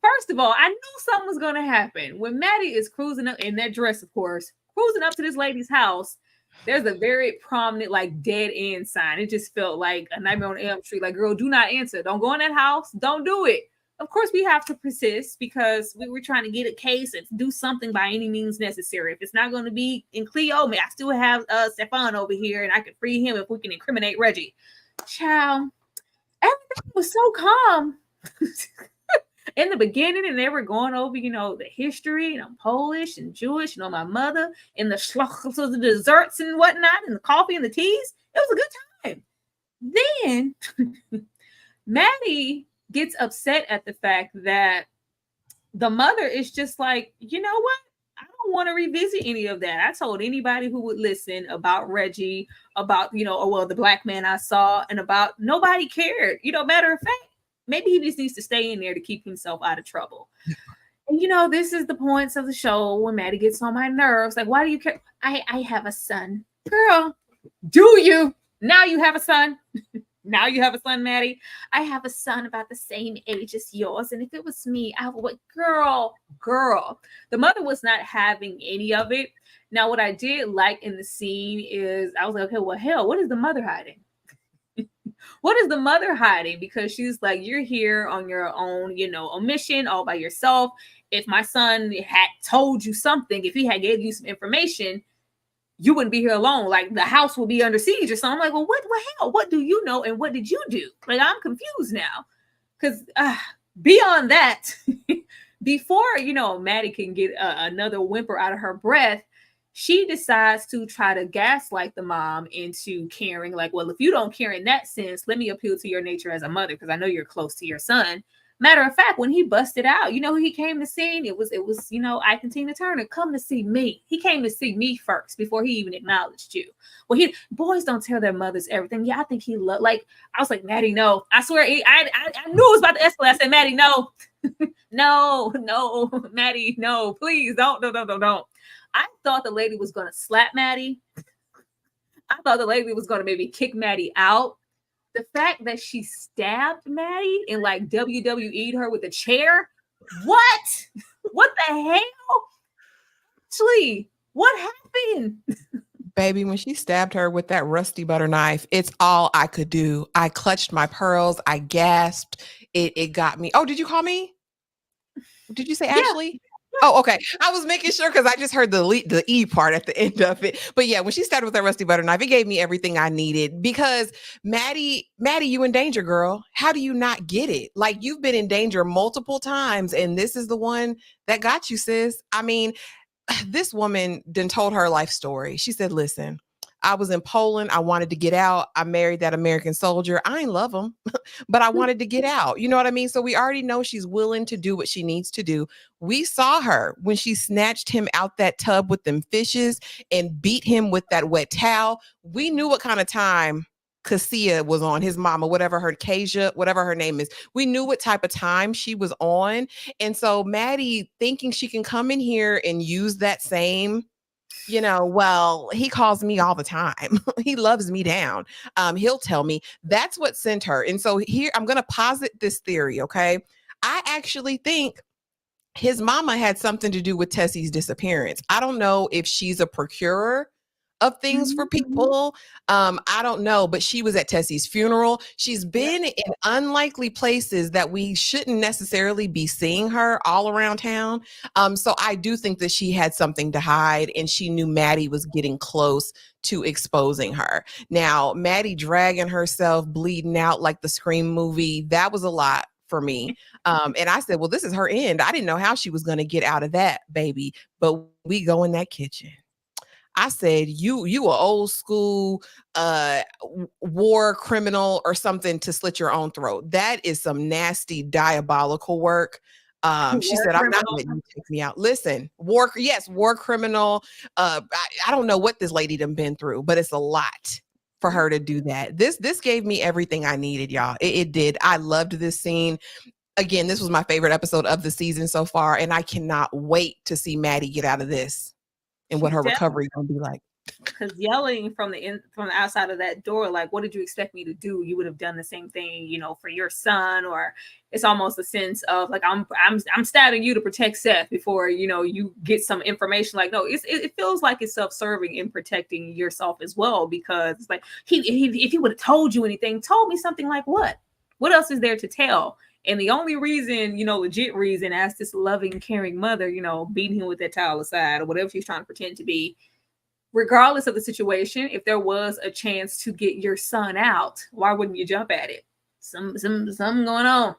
First of all, I knew something was going to happen. When Maddie is cruising up in that dress, of course, cruising up to this lady's house, there's a very prominent, dead end sign. It just felt like a Nightmare on Elm Street. Like, girl, do not answer. Don't go in that house. Don't do it. Of course, we have to persist because we were trying to get a case and do something by any means necessary. If it's not going to be in Cleo, I still have Stephan over here, and I can free him if we can incriminate Reggie. Child, everything was so calm in the beginning, and they were going over, the history, and I'm Polish and Jewish, my mother, and the desserts and whatnot, and the coffee and the teas. It was a good time. Then Maddie gets upset at the fact that the mother is just like, you know what? I don't want to revisit any of that. I told anybody who would listen about Reggie, about, the black man I saw, and about nobody cared. Matter of fact, maybe he just needs to stay in there to keep himself out of trouble. And, this is the points of the show when Maddie gets on my nerves. Like, why do you care? I have a son. Girl, do you? Now you have a son. Now you have a son, Maddie. I have a son about the same age as yours. And if it was me, I would, girl. The mother was not having any of it. Now, what I did like in the scene is I was like, okay, well, hell, what is the mother hiding? What is the mother hiding? Because she's like, you're here on your own, a mission all by yourself. If my son had told you something, if he had gave you some information, you wouldn't be here alone. Like, the house will be under siege or something. I'm like, well, hell, what do you know? And what did you do? Like, I'm confused now. Because beyond that, before, Maddie can get another whimper out of her breath, she decides to try to gaslight the mom into caring. Like, well, if you don't care in that sense, let me appeal to your nature as a mother, because I know you're close to your son. Matter of fact, when he busted out, who he came to see? It was, Ike and Tina Turner. Come to see me. He came to see me first before he even acknowledged you. Well, boys don't tell their mothers everything. Yeah, I think he loved. Like, I was like, Maddie, no. I swear, I knew it was about to escalate. I said, Maddie, no, no, Maddie, no, please don't. I thought the lady was gonna slap Maddie. I thought the lady was gonna maybe kick Maddie out. The fact that she stabbed Maddie and WWE'd her with a chair. What? What the hell? Actually, what happened?
Baby, when she stabbed her with that rusty butter knife, it's all I could do. I clutched my pearls. I gasped. It got me. Oh, did you call me? Did you say Ashley? Oh, okay. I was making sure because I just heard the E part at the end of it. But yeah, when she started with that rusty butter knife, it gave me everything I needed because Maddie, you in danger, girl. How do you not get it? Like you've been in danger multiple times, and this is the one that got you, sis. I mean, this woman then told her life story. She said, listen, I was in Poland. I wanted to get out. I married that American soldier. I ain't love him, but I wanted to get out. You know what I mean? So we already know she's willing to do what she needs to do. We saw her when she snatched him out that tub with them fishes and beat him with that wet towel. We knew what kind of time Cassia was on, his mama, whatever her Kasia, whatever her name is. We knew what type of time she was on. And so Maddie thinking she can come in here and use that same, well, he calls me all the time. He loves me down. He'll tell me that's what sent her. And so here I'm going to posit this theory. Okay. I actually think his mama had something to do with Tessie's disappearance. I don't know if she's a procurer of things for people. I don't know, but she was at Tessie's funeral. She's been in unlikely places that we shouldn't necessarily be seeing her all around town. So I do think that she had something to hide and she knew Maddie was getting close to exposing her. Now, Maddie dragging herself, bleeding out like the Scream movie, that was a lot for me. And I said, well, this is her end. I didn't know how she was going to get out of that, baby. But we go in that kitchen. I said, you a old school war criminal or something to slit your own throat. That is some nasty diabolical work. She said, I'm not letting you take me out. Listen, war criminal. I don't know what this lady done been through, but it's a lot for her to do that. This gave me everything I needed, y'all. It did. I loved this scene. Again, this was my favorite episode of the season so far, and I cannot wait to see Maddie get out of this. And what her recovery is going to be like.
Because yelling from the outside of that door, like, what did you expect me to do? You would have done the same thing, for your son. Or it's almost a sense of like, I'm stabbing you to protect Seth before, you get some information. Like, no, it feels like it's self-serving in protecting yourself as well. Because it's like, if he would have told you anything, told me something like what? What else is there to tell? And the only reason, legit reason, as this loving, caring mother, beating him with that towel aside or whatever she's trying to pretend to be, regardless of the situation, if there was a chance to get your son out, why wouldn't you jump at it? Something going on.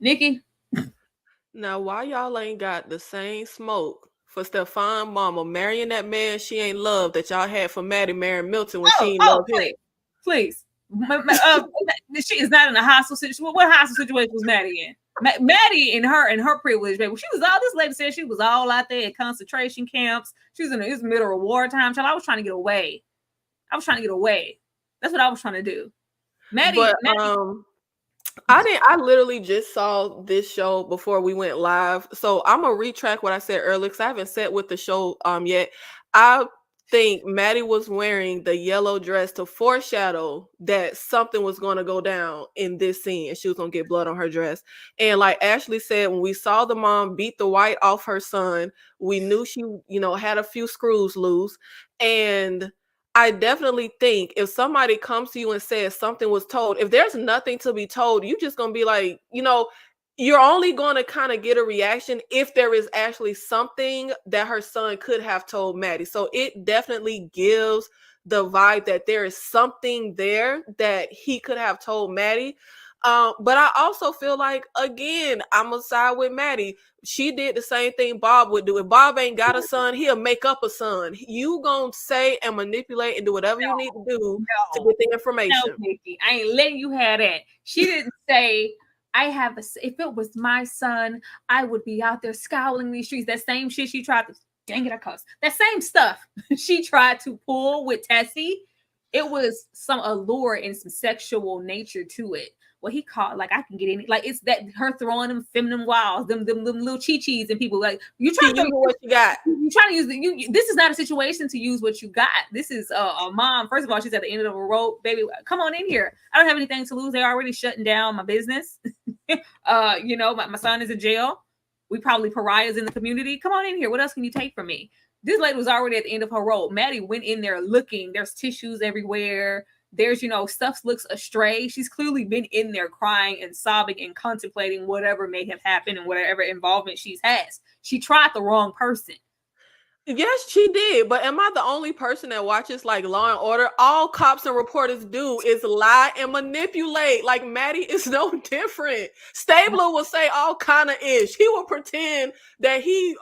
Nikki?
Now, why y'all ain't got the same smoke for Stephan mama marrying that man she ain't loved that y'all had for Maddie marrying Milton when she ain't loved him?
Please. She is not in a hostile situation. What hostile situation was Maddie in? Maddie in her privilege, baby. She was all. This lady said she was all out there at concentration camps. She was in the middle of war time. Child, I was trying to get away. That's what I was trying to do. Maddie.
I literally just saw this show before we went live, so I'm gonna retract what I said earlier because I haven't sat with the show yet. I think Maddie was wearing the yellow dress to foreshadow that something was going to go down in this scene and she was going to get blood on her dress. And like Ashley said, when we saw the mom beat the white off her son, we knew she, had a few screws loose. And I definitely think if somebody comes to you and says something was told, if there's nothing to be told, you just going to be like, you're only going to kind of get a reaction if there is actually something that her son could have told Maddie. So it definitely gives the vibe that there is something there that he could have told Maddie. But I also feel like, again, I'm going to side with Maddie. She did the same thing Bob would do. If Bob ain't got a son, he'll make up a son. You going to say and manipulate and do whatever you need to do to get the information.
No, Nikki, I ain't letting you have that. She didn't say... if it was my son, I would be out there scouring these streets. That same shit she tried to, dang it, I cuss. That same stuff she tried to pull with Tessie, it was some allure and some sexual nature to it. What he called, like, I can get any, like, it's that her throwing them feminine wiles, them little chi-chis and people like, you trying to use
what you got.
You trying to use this is not a situation to use what you got. This is a mom. First of all, she's at the end of the road, baby. Come on in here. I don't have anything to lose. They're already shutting down my business. My son is in jail. We probably pariahs in the community. Come on in here. What else can you take from me? This lady was already at the end of her rope. Maddie went in there looking. There's tissues everywhere. There's, stuff looks astray. She's clearly been in there crying and sobbing and contemplating whatever may have happened and whatever involvement she's has. She tried the wrong person.
Yes, she did. But am I the only person that watches like Law and Order? All cops and reporters do is lie and manipulate. Like Maddie is no different. Stabler will say all kind of ish. He will pretend that he,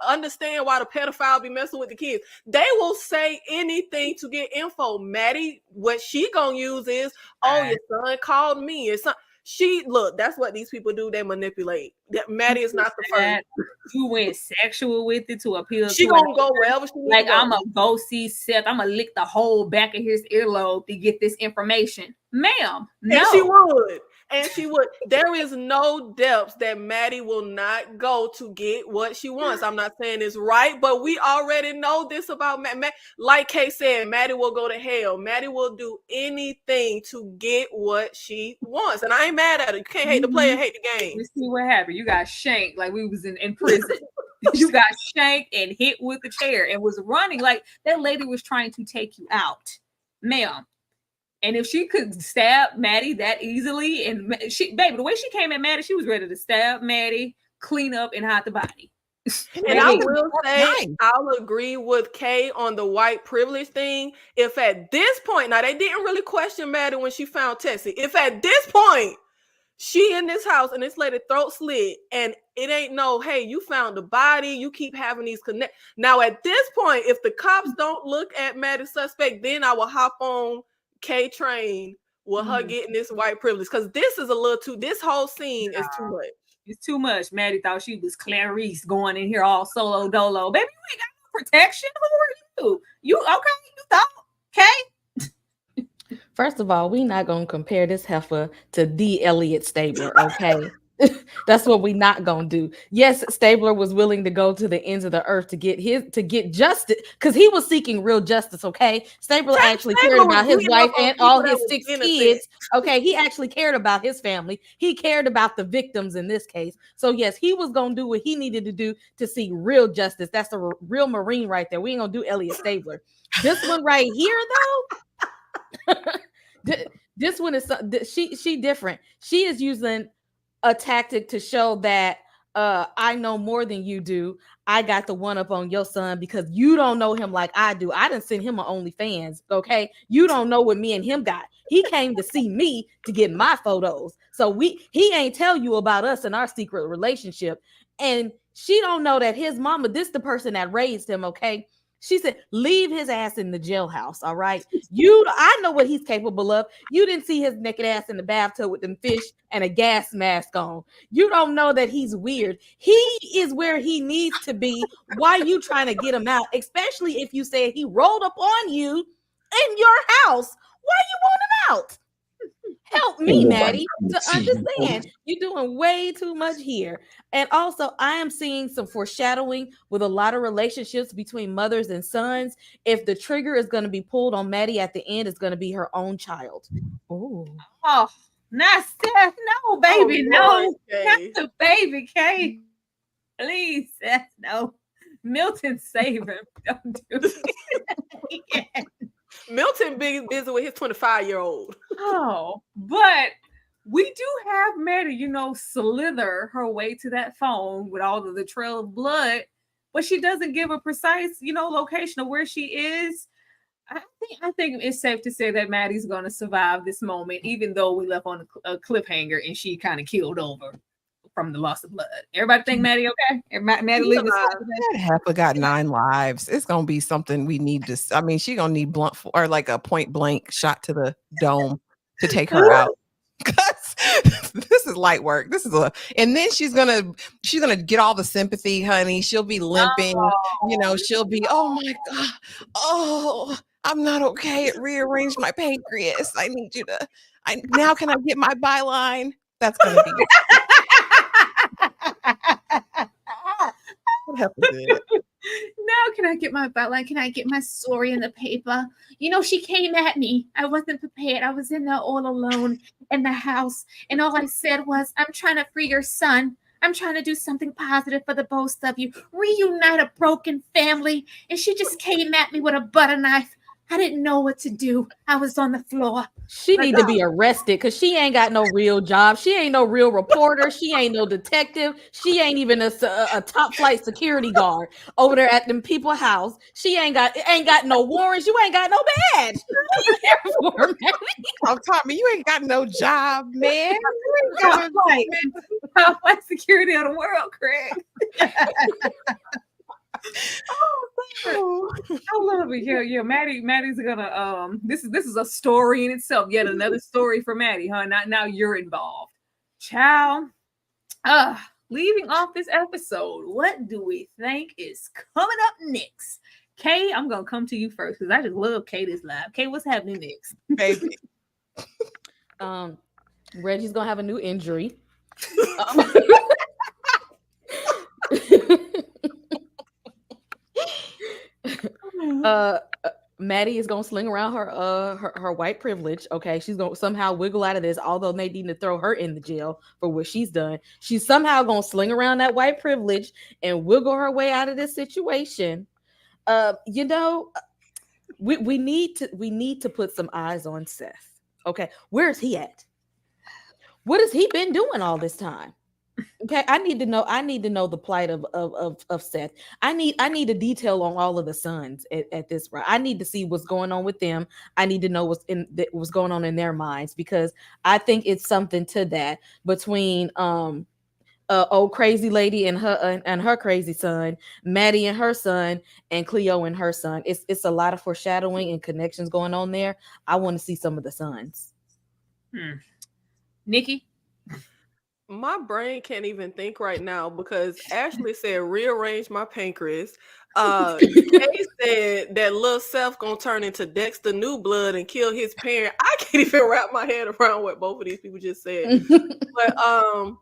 understand why the pedophile be messing with the kids. They will say anything to get info. Maddie, what she gonna use is, your son called me. It's not. That's what these people do. They manipulate. That Maddie is not the first.
You went sexual with it to appeal.
She gonna go wherever she
like, I'm gonna go see Seth. I'm gonna lick the whole back of his earlobe to get this information, ma'am. No,
and she would. And she would. There is no depths that Maddie will not go to get what she wants. I'm not saying it's right, but we already know this about Maddie. Like Kay said, Maddie will go to hell. Maddie will do anything to get what she wants. And I ain't mad at her. You can't hate the player, hate the game.
You see what happened. You got shanked like we was in prison. You got shanked and hit with the chair and was running like that lady was trying to take you out, ma'am. And if she could stab Maddie that easily, and the way she came at Maddie, she was ready to stab Maddie, clean up, and hide the body.
And I will say, I'll agree with Kay on the white privilege thing. If at this point, now they didn't really question Maddie when she found Tessie. If at this point, she in this house and this lady throat slit, and it ain't no, hey, you found the body, you keep having these connect. Now at this point, if the cops don't look at Maddie's suspect, then I will hop on K train with her getting this white privilege, because this is a little too. This whole scene is too much.
It's too much. Maddie thought she was Clarice going in here all solo dolo. Baby, you ain't got no protection. Who are you? You okay? You thought okay?
First of all, we not gonna compare this heifer to the Elliot Stabler, okay? That's what we not gonna do. Yes, Stabler was willing to go to the ends of the earth to get justice, because he was seeking real justice. Okay, Stabler actually cared about his wife and all his 6 kids. Okay, he actually cared about his family. He cared about the victims in this case. So yes, he was gonna do what he needed to do to seek real justice. That's a real Marine right there. We ain't gonna do Elliot Stabler. This one right here, though. This one is she different. She is using a tactic to show that I know more than you do. I got the one up on your son because you don't know him like I do. I didn't send him on OnlyFans, okay? You don't know what me and him got. He came to see me to get my photos. So he ain't tell you about us and our secret relationship. And she don't know that his mama, this the person that raised him, okay? She said, leave his ass in the jailhouse, all right? I know what he's capable of. You didn't see his naked ass in the bathtub with them fish and a gas mask on. You don't know that he's weird. He is where he needs to be. Why you trying to get him out? Especially if you say he rolled up on you in your house. Why you want him out? Help me, Maddie, to understand. You're doing way too much here. And also, I am seeing some foreshadowing with a lot of relationships between mothers and sons. If the trigger is going to be pulled on Maddie at the end, it's going to be her own child.
Oh, not Steph. No, baby, no. Not the baby, Kay. Please, Steph, no. Milton, save him. Don't do it.
Milton busy with his 25-year-old.
Oh, but we do have Maddie, slither her way to that phone with all of the trail of blood, but she doesn't give a precise, location of where she is. I think it's safe to say that Maddie's going to survive this moment, even though we left on a cliffhanger and she kind of killed over from the loss of blood. Everybody think Maddie okay? Maddie leaving
that heifer got 9 lives. It's gonna be something we need to. I mean, she's gonna need blunt or like a point blank shot to the dome to take her out. Because this is light work. And then she's gonna get all the sympathy, honey. She'll be limping. She'll be, oh my god, oh, I'm not okay. It rearranged my pancreas. I need you to. Now can I get my byline? That's gonna be. What happened?
Now can I get my byline? Can I get my story in the paper? She came at me. I wasn't prepared. I was in there all alone in the house. And all I said was, I'm trying to free your son. I'm trying to do something positive for the both of you. Reunite a broken family. And she just came at me with a butter knife. I didn't know what to do. I was on the floor.
She need to be arrested because she ain't got no real job. She ain't no real reporter. She ain't no detective. She ain't even a top flight security guard over there at them people's house. She ain't got no warrants. You ain't got no badge. What are you here for, man?
Oh, Tommy, you ain't got no job, man.
Top flight security of the world, Craig. Oh, I love it. Yeah. Maddie's gonna this is a story in itself. Yet another story for Maddie, huh? Now you're involved. Ciao. Leaving off this episode, what do we think is coming up next? Kay, I'm gonna come to you first because I just love Kay this live. Kay, what's happening next?
Baby.
Reggie's gonna have a new injury. Maddie is gonna sling around her white privilege. Okay, she's gonna somehow wiggle out of this, although they need to throw her in the jail for what she's done. She's somehow gonna sling around that white privilege and wiggle her way out of this situation. We need to put some eyes on Seth. Okay, where's he at? What has he been doing all this time? Okay, I need to know the plight of Seth. I need a detail on all of the sons at this rate. I need to see what's going on with them. I need to know what's going on in their minds, because I think it's something to that between old crazy lady and her crazy son, Maddie and her son, and Cleo and her son. It's a lot of foreshadowing and connections going on there. I want to see some of the sons.
Nikki?
My brain can't even think right now because Ashley said rearrange my pancreas. Kay said that little Seth gonna turn into Dexter New Blood and kill his parent. I can't even wrap my head around what both of these people just said. But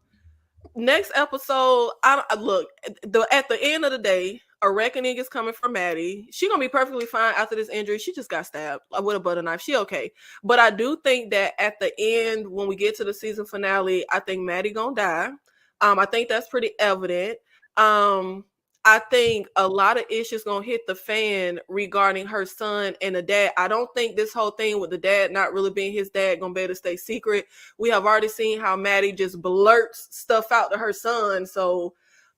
next episode, at the end of the day, a reckoning is coming for Maddie. She gonna be perfectly fine after this injury. She just got stabbed with a butter knife. She okay. But I do think that at the end, when we get to the season finale, I think Maddie gonna die. I think that's pretty evident. I think a lot of issues gonna hit the fan regarding her son and the dad. I don't think this whole thing with the dad not really being his dad gonna be able to stay secret. We have already seen how Maddie just blurts stuff out to her son. So,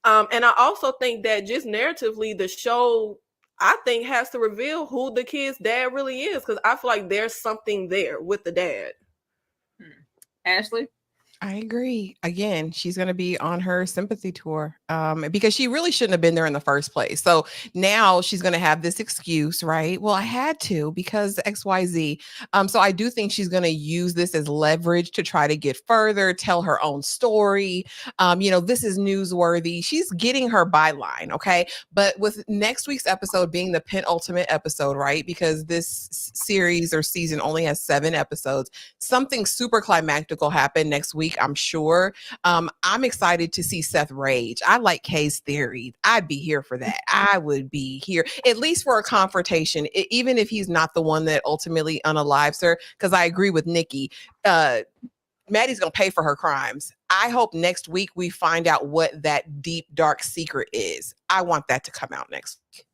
and I also think that just narratively, the show, I think, has to reveal who the kid's dad really is, because I feel like there's something there with the dad.
Ashley?
I agree. Again, she's going to be on her sympathy tour because she really shouldn't have been there in the first place. So now she's going to have this excuse, right? Well, I had to because XYZ. So I do think she's going to use this as leverage to try to get further, tell her own story. This is newsworthy. She's getting her byline, okay? But with next week's episode being the penultimate episode, right? Because this series or season only has 7 episodes, something super climactic will happen next week, I'm sure. I'm excited to see Seth rage. I like Kay's theory. I'd be here for that. I would be here, at least for a confrontation, even if he's not the one that ultimately unalives her, because I agree with Nikki. Maddie's going to pay for her crimes. I hope next week we find out what that deep, dark secret is. I want that to come out next week.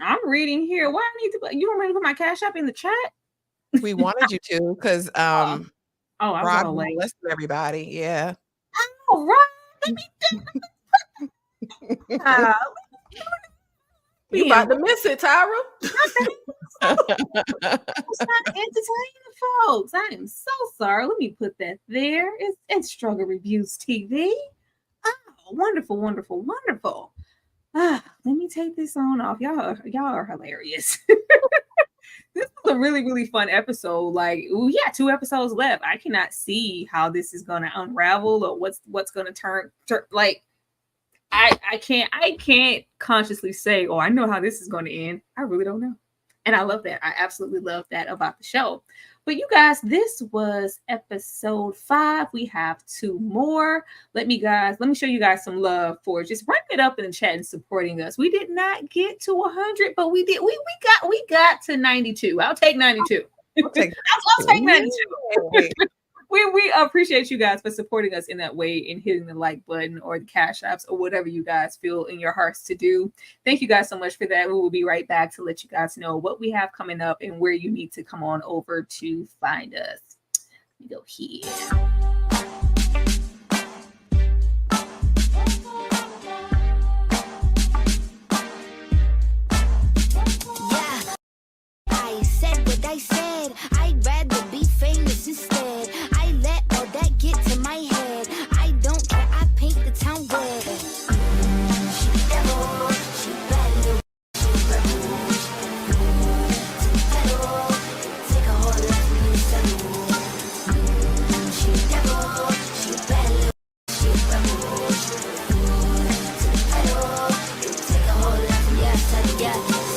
I'm reading here. Why I need to? You want me to put my Cash App in the chat?
We wanted you to, because
I'm
Rob
gonna wait.
listen to everybody. Yeah.
Oh, Rob,
You about to miss it, Tyra.
It's not entertaining, folks. I am so sorry. Let me put that there. It's Struggle Reviews TV. Oh, wonderful, wonderful, wonderful. Let me take this on off. Y'all are hilarious. This was a really, really fun episode. Like, we got 2 episodes left. I cannot see how this is gonna unravel or what's gonna turn like. I can't consciously say, oh, I know how this is going to end. I really don't know. And I love that. I absolutely love that about the show. But you guys, this was episode 5. We have 2 more. Let me show you guys some love for just running it up in the chat and supporting us. We did not get to 100, but we did. We got to 92. I'll take 92. I'll take 92. we appreciate you guys for supporting us in that way and hitting the like button or the cash apps or whatever you guys feel in your hearts to do. Thank you guys so much for that. We will be right back to let you guys know what we have coming up and where you need to come on over to find us. Let me go here.
I said I'd rather be famous instead. I let all that get to my head. I don't care, I paint the town red. She devil, she bad little, she rebel. Take a whole lot from me, she devil, she bad little, she rebel. Take a whole lot from me,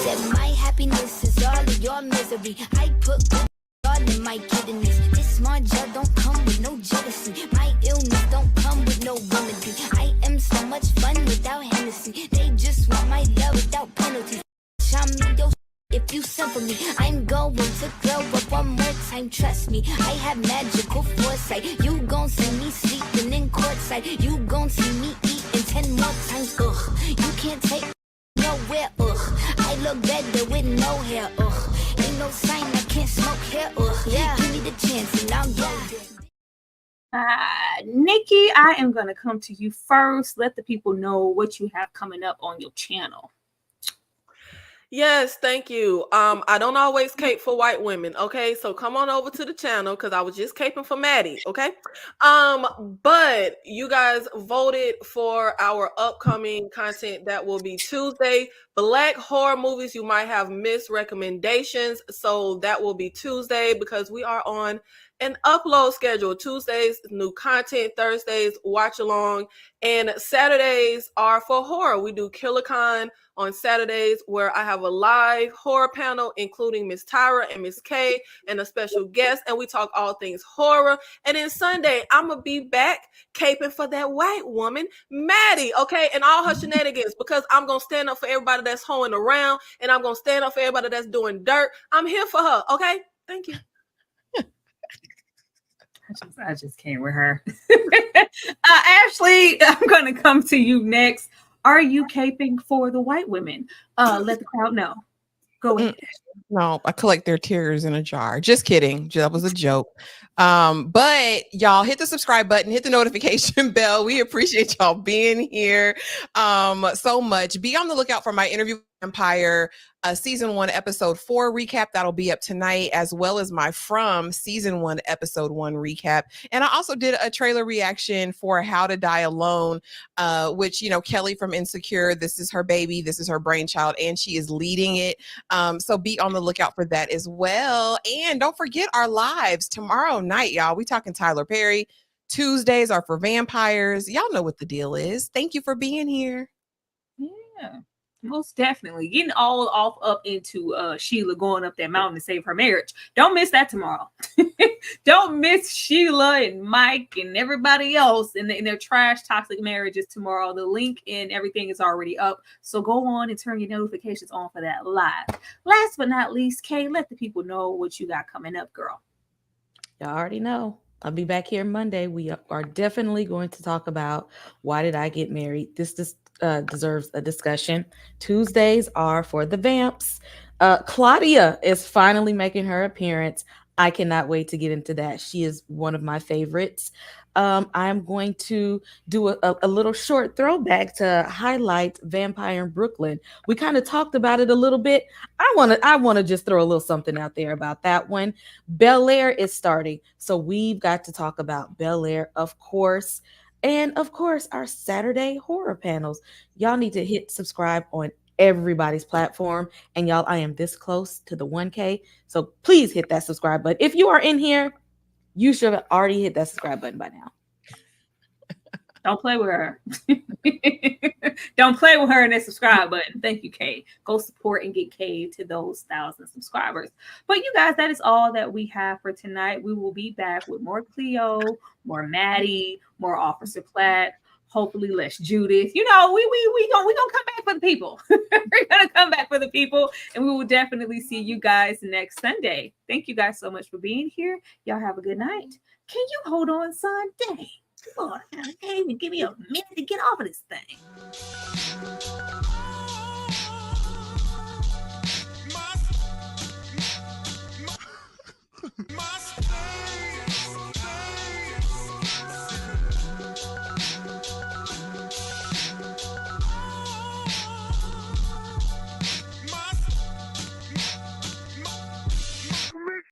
said my happiness is all of your misery. I put good all in my kidneys. This smart gel don't come with no jealousy. My illness don't come with no remedy. I am so much fun without Hennessy. They just want my love without penalty. Show me your if you simple me. I'm going to glow up one more time, trust me. I have magical foresight. You gon' see me sleeping in courtside. You gon' see me eating 10 more times. Ugh, you can't take nowhere. Ugh, I look better with no hair. Ugh, ain't no sign I can't smoke here. Ugh, yeah, give me the chance and I'll go.
Nikki, I am going to come to you first. Let the people know what you have coming up on your channel.
Yes, thank you. I don't always cape for white women, okay? So come on over to the channel because I was just caping for Maddie, okay? But you guys voted for our upcoming content that will be Tuesday. Black horror movies you might have missed recommendations. So that will be Tuesday because we are on an upload schedule. Tuesdays, new content. Thursdays, watch along. And Saturdays are for horror. We do KillerCon on Saturdays where I have a live horror panel, including Miss Tyra and Miss K and a special guest. And we talk all things horror. And then Sunday, I'm going to be back caping for that white woman, Maddie, okay? And all her shenanigans because I'm going to stand up for everybody that's hoeing around and I'm going to stand up for everybody that's doing dirt. I'm here for her, okay? Thank you.
I just can't with her. Ashley, I'm going to come to you next. Are you caping for the white women? Let the crowd know. Go ahead.
No, I collect their tears in a jar. Just kidding. That was a joke. But y'all hit the subscribe button, hit the notification bell. We appreciate y'all being here so much. Be on the lookout for my interview with Empire season 1 episode 4 recap. That'll be up tonight, as well as my From season 1 episode 1 recap. And I also did a trailer reaction for How to Die Alone, which, you know, Kelly from Insecure, this is her baby, this is her brainchild, and she is leading it. So be on the lookout for that as well. And don't forget our lives tomorrow night, y'all. We talking Tyler Perry. Tuesdays are for vampires. Y'all know what the deal is. Thank you for being here.
Yeah. Most definitely. Getting all off up into Sheila going up that mountain to save her marriage. Don't miss that tomorrow. Don't miss Sheila and Mike and everybody else in their trash, toxic marriages tomorrow. The link and everything is already up. So go on and turn your notifications on for that live. Last but not least, Kay, let the people know what you got coming up, girl.
Y'all already know. I'll be back here Monday. We are definitely going to talk about Why Did I Get Married? This deserves a discussion. Tuesdays are for the vamps. Claudia is finally making her appearance. I cannot wait to get into that. She is one of my favorites. I'm going to do a little short throwback to highlight Vampire in Brooklyn. We kind of talked about it a little bit. I want to just throw a little something out there about that one. Bel Air is starting, so we've got to talk about Bel Air, of course. And of course, our Saturday horror panels. Y'all need to hit subscribe on everybody's platform. And y'all, I am this close to the 1K. So please hit that subscribe button. If you are in here, you should have already hit that subscribe button by now.
Don't play with her. Don't play with her in that subscribe button. Thank you, Kay. Go support and get Kay to those 1,000 subscribers. But you guys, that is all that we have for tonight. We will be back with more Cleo, more Maddie, more Officer Platt. hopefully less Judith. You know, we gonna come back for the people. We're gonna come back for the people, and we will definitely see you guys next Sunday. Thank you guys so much for being here. Y'all have a good night. Can you hold on, son? Dang. Lord, hey, give me a minute to get off of this thing.